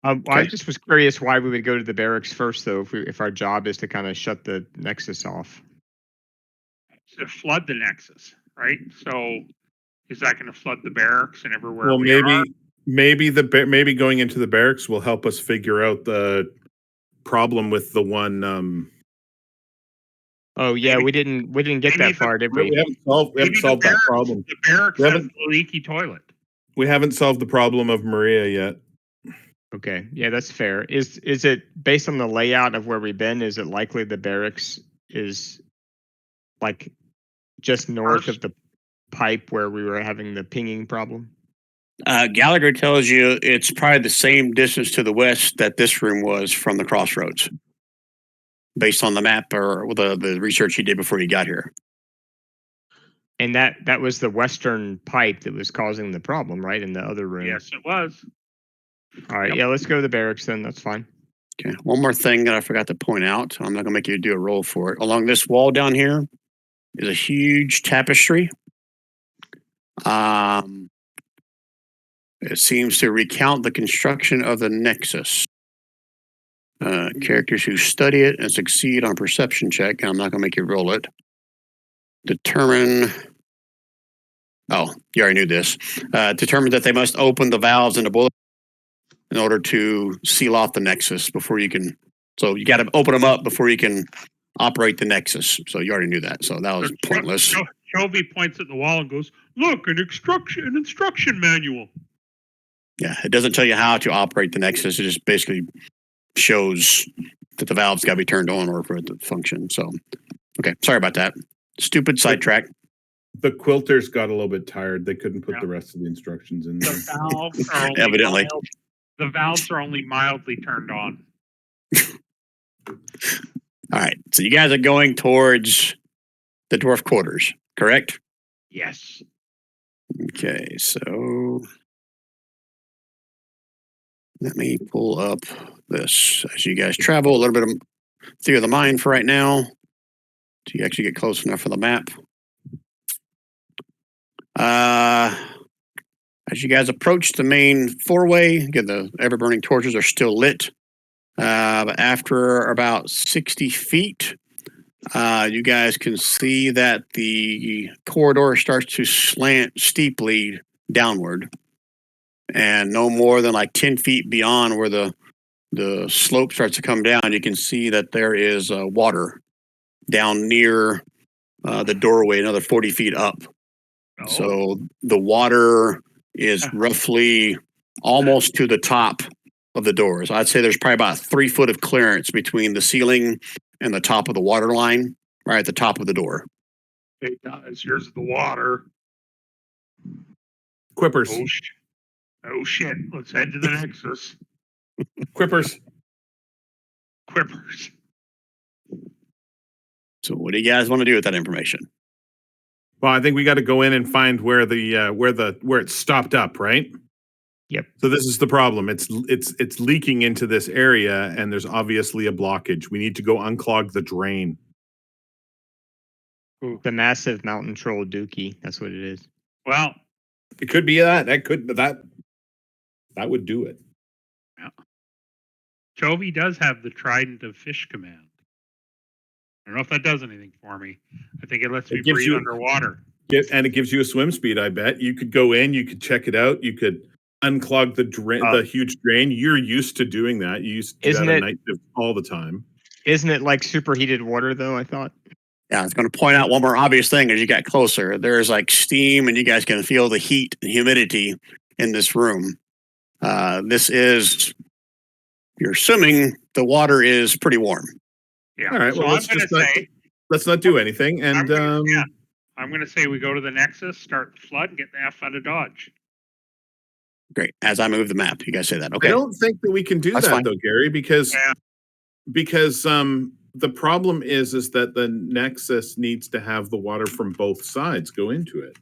I just was curious why we would go to the barracks first, though, if our job is to kind of shut the Nexus off. To flood the Nexus, right? So is that going to flood the barracks and everywhere? Well, maybe going into the barracks will help us figure out the problem with the one. Oh yeah, we didn't get that far, did we? We haven't solved that problem. The barracks has a leaky toilet. We haven't solved the problem of Maria yet. Okay, yeah, that's fair. Is it based on the layout of where we've been? Is it likely the barracks is like just north of the pipe where we were having the pinging problem? Gallagher tells you it's probably the same distance to the west that this room was from the crossroads, based on the map or the research he did before he got here. And that was the western pipe that was causing the problem, right? In the other room. Yes, it was. All right, yeah, let's go to the barracks then. That's fine. Okay. One more thing that I forgot to point out. I'm not going to make you do a roll for it. Along this wall down here is a huge tapestry. It seems to recount the construction of the Nexus. Characters who study it and succeed on perception check, and I'm not going to make you roll it, determine... Oh, you already knew this. Determine that they must open the valves in the bullet in order to seal off the Nexus before you can... So you got to open them up before you can operate the Nexus. So you already knew that. So that was pointless. Shelby points at the wall and goes, "Look, an instruction manual." Yeah, it doesn't tell you how to operate the Nexus. It just basically shows that the valve's got to be turned on or for it to function. So, okay, sorry about that. Stupid sidetrack. The quilters got a little bit tired. They couldn't put Yeah. the rest of the instructions in there. The valves are only Evidently. the valves are only mildly turned on. All right, so you guys are going towards the dwarf quarters, correct? Yes. Okay, so let me pull up this as you guys travel a little bit of through the mine for right now. So you actually get close enough for the map. As you guys approach the main four-way, again, the ever-burning torches are still lit. But after about 60 feet, you guys can see that the corridor starts to slant steeply downward. And no more than like 10 feet beyond where the slope starts to come down, you can see that there is water down near the doorway, another 40 feet up. Oh. So the water is roughly almost to the top of the doors. I'd say there's probably about 3 foot of clearance between the ceiling and the top of the water line, right at the top of the door. Hey guys, here's the water. Quippers. Oh shit. Let's head to the Nexus. Quippers. Quippers. So what do you guys want to do with that information? Well, I think we got to go in and find where it stopped up, right? Yep. So this is the problem. It's leaking into this area, and there's obviously a blockage. We need to go unclog the drain. The massive mountain troll dookie. That's what it is. Well, It could be that. That would do it. Chovy does have the Trident of Fish Command. I don't know if that does anything for me. I think it lets me gives breathe you- underwater. And it gives you a swim speed, I bet. You could go in, you could check it out, you could unclog the huge drain. You're used to doing that. You used to do Isn't that at it- night shift all the time. Isn't it like superheated water, though, I thought? Yeah, I was going to point out one more obvious thing as you got closer. There's like steam, and you guys can feel the heat and humidity in this room. You're assuming the water is pretty warm. Yeah. All right, So well, I'm let's going to just say, Let's not do anything. And I'm going to say we go to the Nexus, start the flood, and get the F out of Dodge. Great. As I move the map, you guys say that. I Okay. don't think that we can do That's that fine. though, Gary, because Yeah. the problem is that the Nexus needs to have the water from both sides go into it.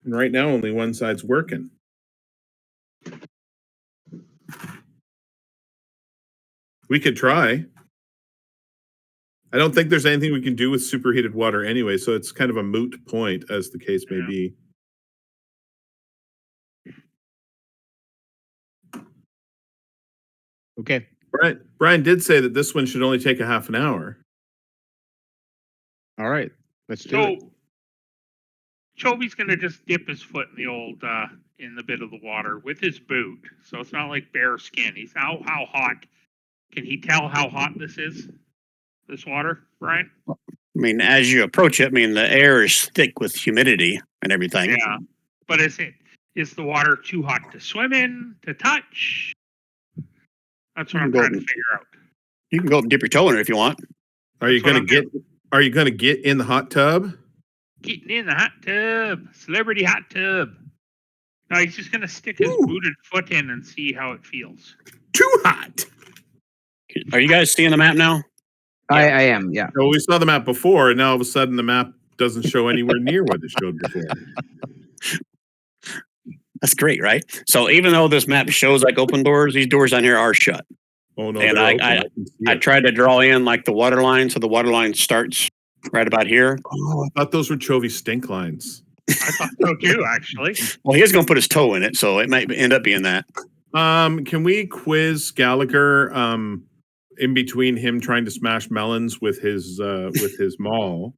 And right now only one side's working. We could try. I don't think there's anything we can do with superheated water anyway, so it's kind of a moot point, as the case may Yeah. be. Okay. Brian did say that this one should only take a half an hour. All right. Let's do So it. Chovy's going to just dip his foot in the old in the bit of the water with his boot. So it's not like bare skin. He's how hot? Can he tell how hot this is? This water, Brian? I mean, as you approach it, I mean, the air is thick with humidity and everything. Yeah. But is the water too hot to swim in, to touch? That's what I'm trying to figure out. You can go up and dip your toe in it if you want. Are you That's what gonna get in the hot tub? Getting in the hot tub. Celebrity hot tub. No, he's just going to stick his booted foot in and see how it feels. Too hot. Are you guys seeing the map now? I am, yeah. No, we saw the map before, and now all of a sudden the map doesn't show anywhere near what it showed before. That's great, right? So even though this map shows like open doors, these doors down here are shut. Oh no! And they're I can see I it. tried to draw in like the water line, so the water line starts right about here. Oh, I thought those were Chovy stink lines. I thought so too, actually. Well, he's going to put his toe in it, so it might end up being that. Can we quiz Gallagher? In between him trying to smash melons with his maul,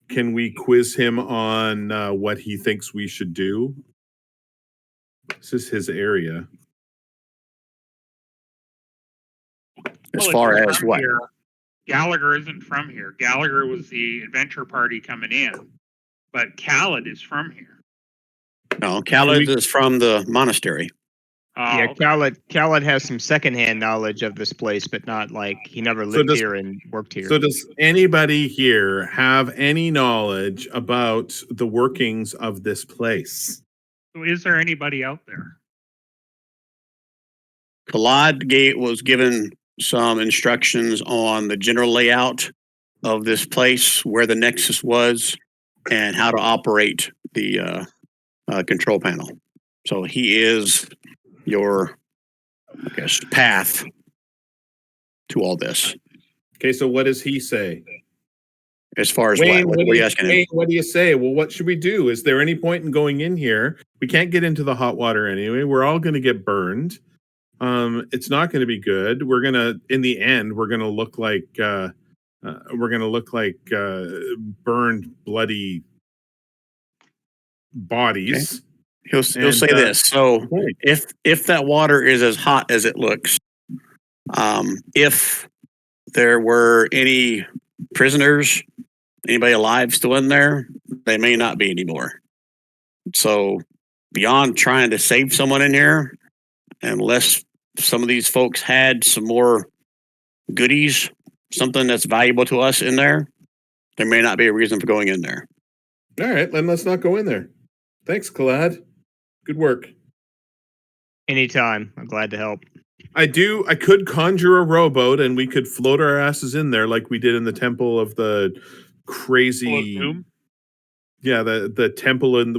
can we quiz him on what he thinks we should do? This is his area. As Well, far if he's as from what? here, Gallagher isn't from here. Gallagher was the adventure party coming in, but Khaled is from here. No, Khaled is from the monastery. Oh, Yeah, okay. Khaled has some secondhand knowledge of this place, but not like he never So lived does- here and worked here. So does anybody here have any knowledge about the workings of this place? So is there anybody out there? Khaled was given some instructions on the general layout of this place, where the Nexus was, and how to operate the control panel. So he is your, I guess, path to all this. Okay, so what does he say? As far as Wayne, what are you asking him? Wayne, what do you say? Well, what should we do? Is there any point in going in here? We can't get into the hot water anyway. We're all going to get burned. It's not going to be good. We're gonna, in the end, we're gonna look like burned, bloody bodies. He'll say this. So if that water is as hot as it looks, if there were any prisoners, anybody alive still in there, they may not be anymore. So beyond trying to save someone in here, unless some of these folks had some more goodies, something that's valuable to us in there may not be a reason for going in there. All right, then let's not go in there. Thanks, Khaled. Good work. Anytime. I'm glad to help. I could conjure a rowboat and we could float our asses in there like we did in the temple of the crazy. Full of doom? Yeah, the temple of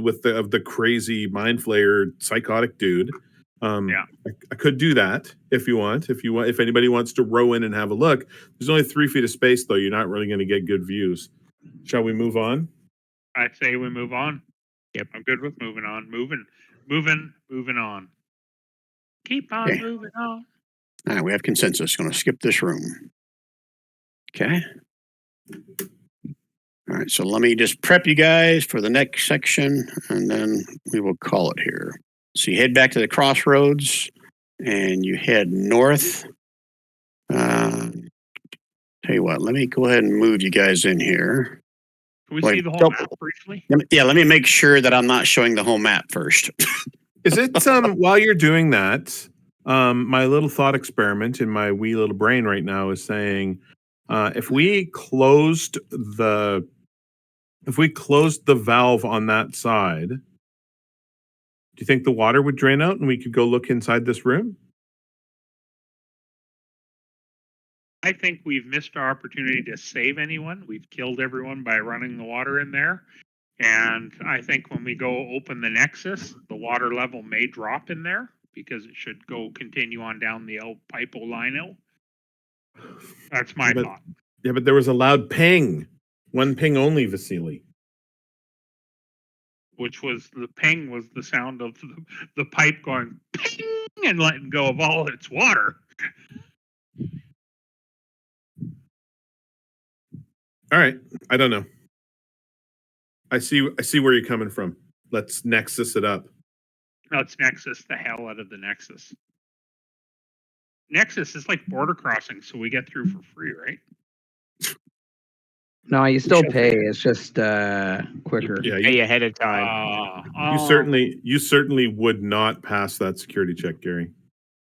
the crazy mind flayer psychotic dude. Yeah. I could do that if you want. If anybody wants to row in and have a look. There's only 3 feet of space though. You're not really going to get good views. Shall we move on? I say we move on. Yep, I'm good with moving on. Moving on. Keep on Okay. moving on. All right, we have consensus. Going to skip this room. Okay. All right, so let me just prep you guys for the next section, and then we will call it here. So you head back to the crossroads, and you head north. Tell you what, let me go ahead and move you guys in here. Can we Wait, see the whole don't- map briefly? Let me make sure that I'm not showing the whole map first. Is it while you're doing that, my little thought experiment in my wee little brain right now is saying, if we closed the valve on that side, do you think the water would drain out and we could go look inside this room? I think we've missed our opportunity to save anyone. We've killed everyone by running the water in there. And I think when we go open the Nexus, the water level may drop in there because it should continue on down the El Pipo Lino. That's my thought. Yeah, but there was a loud ping. One ping only, Vasily. Which was the ping was the sound of the pipe going ping and letting go of all its water. All right, I don't know. I see where you're coming from. Let's Nexus it up. Let's Nexus the hell out of the Nexus. Nexus is like border crossing, so we get through for free, right? No, you still pay. It's just quicker. Yeah, Pay ahead of time. you certainly would not pass that security check, Gary.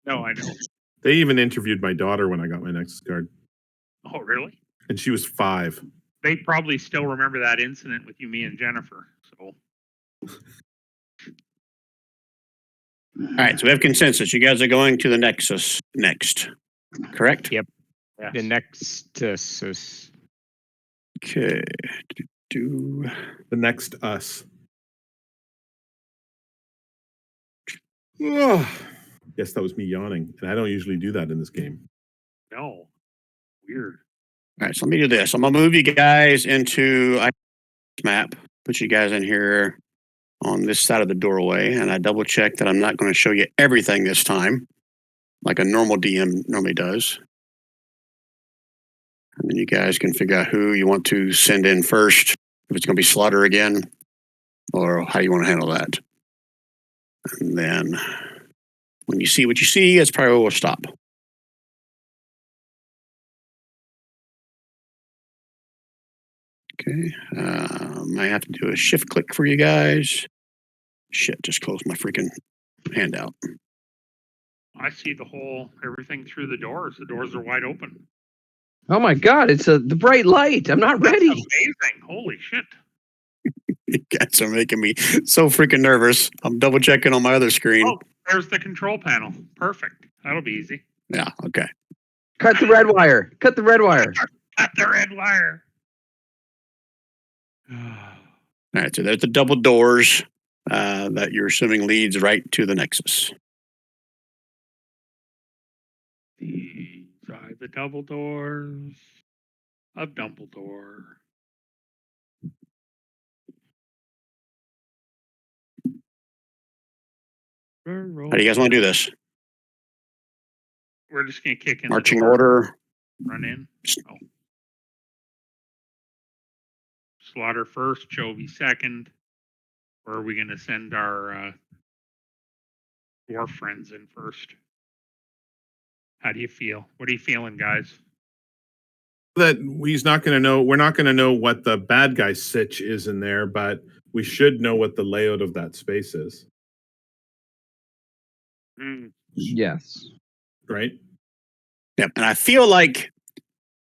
No, I know. They even interviewed my daughter when I got my Nexus card, Oh, really? and she was 5. They probably still remember that incident with you, me, and Jennifer. So, All right, so we have consensus. You guys are going to the Nexus next, correct? Yep. yes. The Nexus. Okay. Do The next us. Ugh. Yes, that was me yawning, and I don't usually do that in this game. No. Weird. All right, so let me do this. I'm gonna move you guys into map. Put you guys in here on this side of the doorway, and I double check that I'm not going to show you everything this time, like a normal DM normally does. And then you guys can figure out who you want to send in first, if it's going to be Slaughter again, or how you want to handle that. And then when you see what you see, that's probably where we'll stop. Okay, I have to do a shift click for you guys. Shit, just closed my freaking handout. I see everything through the doors. The doors are wide open. Oh my God! It's the bright light. I'm not ready. Amazing! Holy shit! You guys are making me so freaking nervous. I'm double checking on my other screen. Oh, there's the control panel. Perfect. That'll be easy. Yeah, okay. Cut the red wire. Cut the red wire. Cut the red wire. All right, so there's the double doors that you're assuming leads right to the Nexus. These are the double doors of Dumbledore. How do you guys want to do this? We're just gonna kick in Marching the door, order. run in. Oh. Slaughter first, Chovy second. Or are we gonna send our dwarf friends in first? How do you feel? What are you feeling, guys? That he's not going to know. We're not going to know what the bad guy sitch is in there, but we should know what the layout of that space is, Yes. right? Yep. And I feel like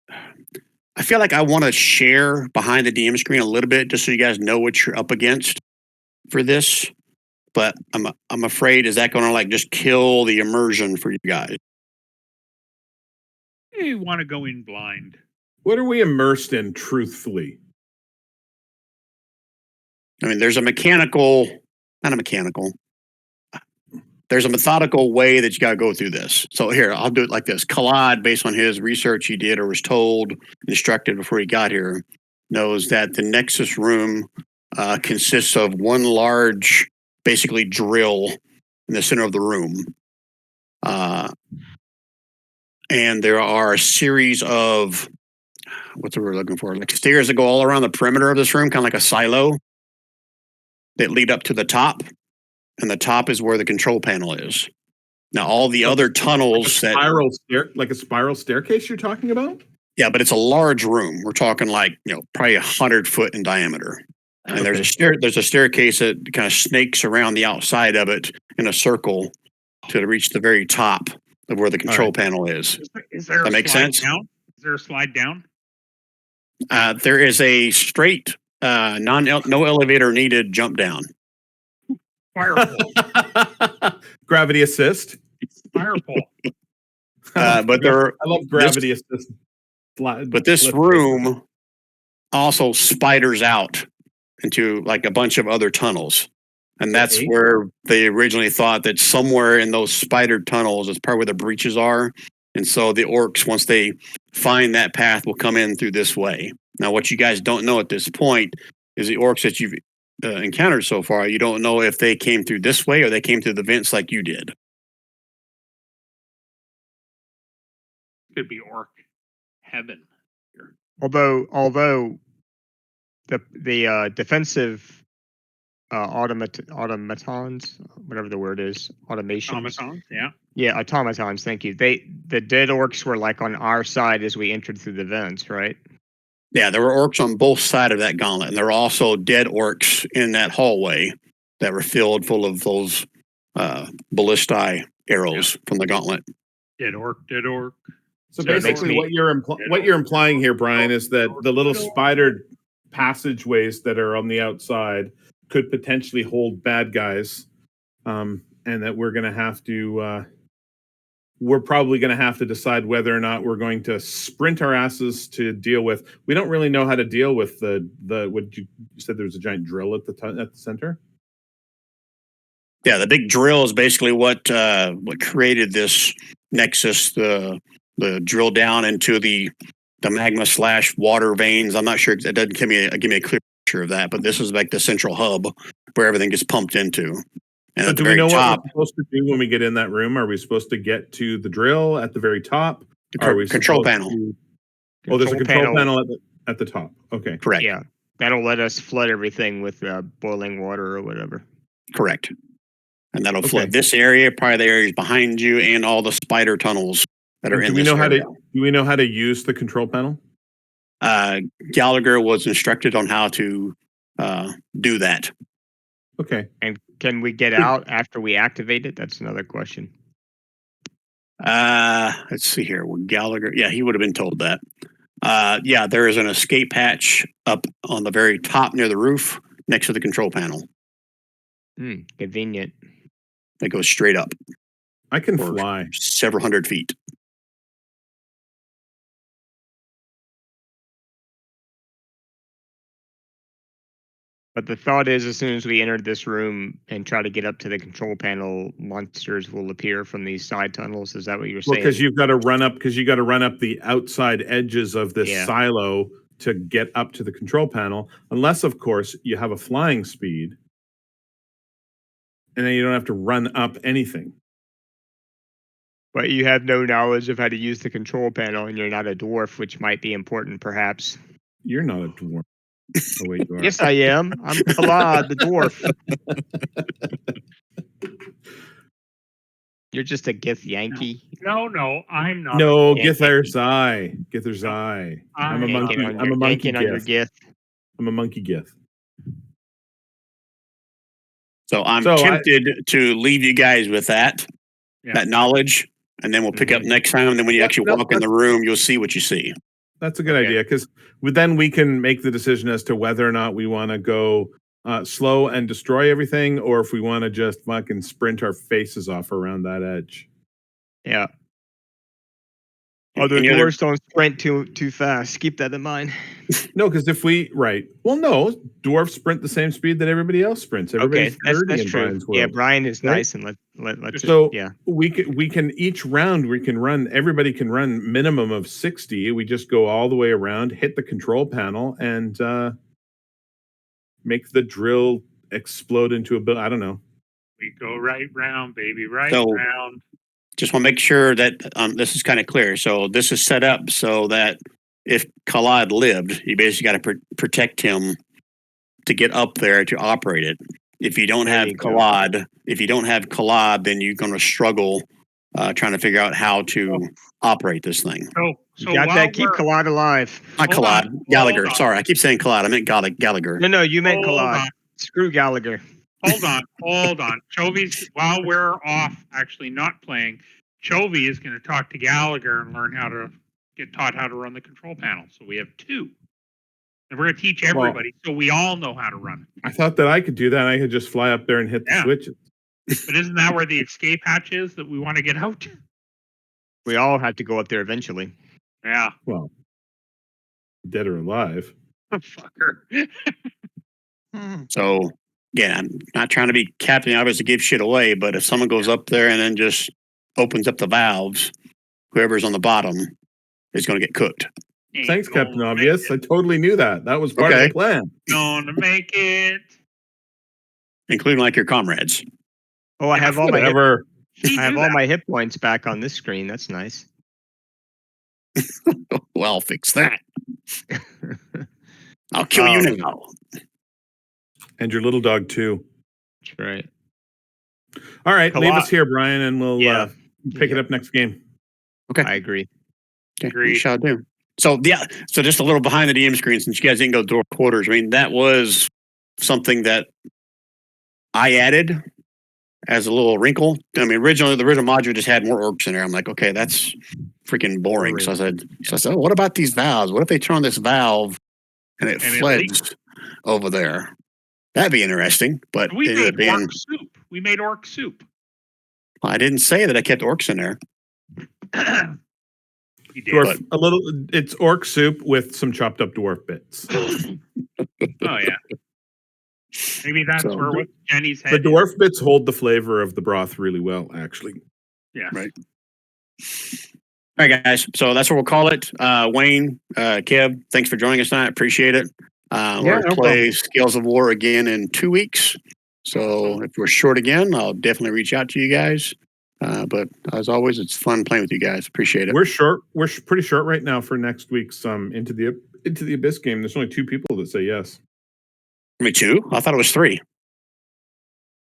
I want to share behind the DM screen a little bit just so you guys know what you're up against for this. But I'm afraid, is that going to like just kill the immersion for you guys? You want to go in blind. What are we immersed in, truthfully? I mean, there's a mechanical, not a mechanical. There's a methodical way that you got to go through this. So here, I'll do it like this. Khalad, based on his research he did or was told, instructed before he got here, knows that the Nexus room consists of one large, basically drill in the center of the room. And there are a series of, what's the word we're looking for? Like stairs that go all around the perimeter of this room, kind of like a silo that lead up to the top. And the top is where the control panel is. Now, all the other tunnels like a spiral staircase you're talking about? Yeah, but it's a large room. We're talking like, probably 100 foot in diameter. And there's a staircase that kind of snakes around the outside of it in a circle to reach the very top of where the control panel is. Is there that make sense? Down? Is there a slide down? There is a straight, no elevator needed jump down. Fire pole. Gravity assist. Fire pole. But I love gravity assist. But this room also spiders out into like a bunch of other tunnels. And that's where they originally thought that somewhere in those spidered tunnels is probably where the breaches are. And so the orcs, once they find that path, will come in through this way. Now, what you guys don't know at this point is the orcs that you've encountered so far, you don't know if they came through this way or they came through the vents like you did. Could be orc heaven. Although the defensive automatons, whatever the word is, automations. Automatons, yeah. Yeah, automatons. Thank you. The dead orcs were like on our side as we entered through the vents, right? Yeah, there were orcs on both sides of that gauntlet, and there were also dead orcs in that hallway that were filled full of those ballistae arrows from the gauntlet. Dead orc. So basically, what you're implying here, Brian, is that the little spidered passageways that are on the outside could potentially hold bad guys, and that we're going to have to. We're probably going to have to decide whether or not we're going to sprint our asses to deal with. We don't really know how to deal with the what you said. There was a giant drill at the center. Yeah, the big drill is basically what created this nexus. The drill down into the magma / water veins. I'm not sure. It doesn't give me a clear picture of that, but this is like the central hub where everything gets pumped into. And but do we know what we're supposed to do when we get in that room? Are we supposed to get to the drill at the very top? Are we control panel? There's a control panel at the top. Okay, correct. Yeah, that'll let us flood everything with boiling water or whatever. Correct. And that'll flood this area, probably the areas behind you, and all the spider tunnels that are in this area. Do we know how to use the control panel? Gallagher was instructed on how to do that. Okay. And can we get out after we activate it? That's another question. Let's see here. Gallagher, yeah, he would have been told that. Yeah, there is an escape hatch up on the very top near the roof next to the control panel Convenient. that goes straight up I can for fly. several hundred feet. But the thought is, as soon as we enter this room and try to get up to the control panel, monsters will appear from these side tunnels. Is that what you were Well, saying? because you've got to run up the outside edges of this Yeah. silo to get up to the control panel, unless, of course, you have a flying speed, and then you don't have to run up anything. But you have no knowledge of how to use the control panel, and you're not a dwarf, which might be important, perhaps. You're not a dwarf. Oh wait, you are. Yes, I am. I'm Kalad, the dwarf. You're just a Gith Yankee. No, I'm not. No, Yeah. Githar's eye. Githar's eye. I'm a monkey. Yanking on I'm your- a monkey yanking on your Gith. Gith. I'm a monkey Gith. So I'm So tempted to leave you guys with that Yeah. that knowledge, and then we'll pick up next time. And then when you Yeah, actually no, walk in the room, you'll see what you see. That's a good Okay. idea, because then we can make the decision as to whether or not we want to go slow and destroy everything, or if we want to just fucking sprint our faces off around that edge. Yeah. Although Any other- dwarves don't sprint too fast. Keep that in mind. No, because no, dwarfs sprint the same speed that everybody else sprints. Okay, Everybody's that's 30 in true. Brian's Yeah, world. Brian is Right? nice, and let's So yeah. we can each round we can run. Everybody can run minimum of 60. We just go all the way around, hit the control panel, and make the drill explode into a bill. I don't know. We go right round, baby, right So- round. Just want to make sure that this is kind of clear. So this is set up so that if Khalad lived, you basically got to protect him to get up there to operate it. If you don't There have you go. Khalad, then you're going to struggle trying to figure out how to operate this thing. So You got while that. Keep we're- Kalad alive. Not Hold Khalad, on, Gallagher. hold on. Sorry, I keep saying Khalad. I meant Gallagher. No, you meant Hold Kalad. on. Screw Gallagher. Hold on. Chovy's, while we're off actually not playing, Chovy is going to talk to Gallagher and learn how to get taught how to run the control panel. So we have two. And we're going to teach everybody so we all know how to run it. I thought that I could do that. I could just fly up there and hit the Yeah. switches. But isn't that where the escape hatch is that we want to get out? We all have to go up there eventually. Yeah. Well, dead or alive. Fucker. So, yeah, I'm not trying to be Captain Obvious to give shit away, but if someone goes up there and then just opens up the valves, whoever's on the bottom is going to get cooked. Thanks, Ain't Captain gonna Obvious. make I it. totally knew that. That was part of Okay. the plan. Gonna make it. Including like your comrades. Oh, I have all my hit, Whatever. He I have knew all that. my hit points back on this screen. That's nice. Well, I'll fix that. I'll kill you Um, now. And your little dog too. That's right. All right, leave Kala- us here, Brian, and we'll Yeah. pick it up next game. I agree. Okay, we Agreed. shall do. So yeah, so just a little behind the DM screen, since you guys didn't go door quarters. I mean, that was something that I added as a little wrinkle. I mean, originally the original module just had more orcs in there. I'm like, okay, that's freaking boring. So I said, oh, what about these valves? What if they turn on this valve and it And it floods over there? That'd be interesting. But We it ended up made being, orc soup. We made orc soup. I didn't say that I kept orcs in there. You did. Dwarf, a little. It's orc soup with some chopped up dwarf bits. Oh yeah. Maybe that's So- where what Jenny's The head is. dwarf bits hold the flavor of the broth really well, actually. Yeah. Right. All right, guys. So that's what we'll call it. Wayne, Kev, thanks for joining us tonight. Appreciate it. We'll no play Scales of War again in 2 weeks. So if we're short again, I'll definitely reach out to you guys. But as always, it's fun playing with you guys. Appreciate it. We're short. We're pretty short right now for next week's Into the Abyss game. There's only 2 people that say yes. Me too. I thought it was 3.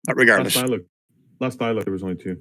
But regardless. Last I looked, there was only 2.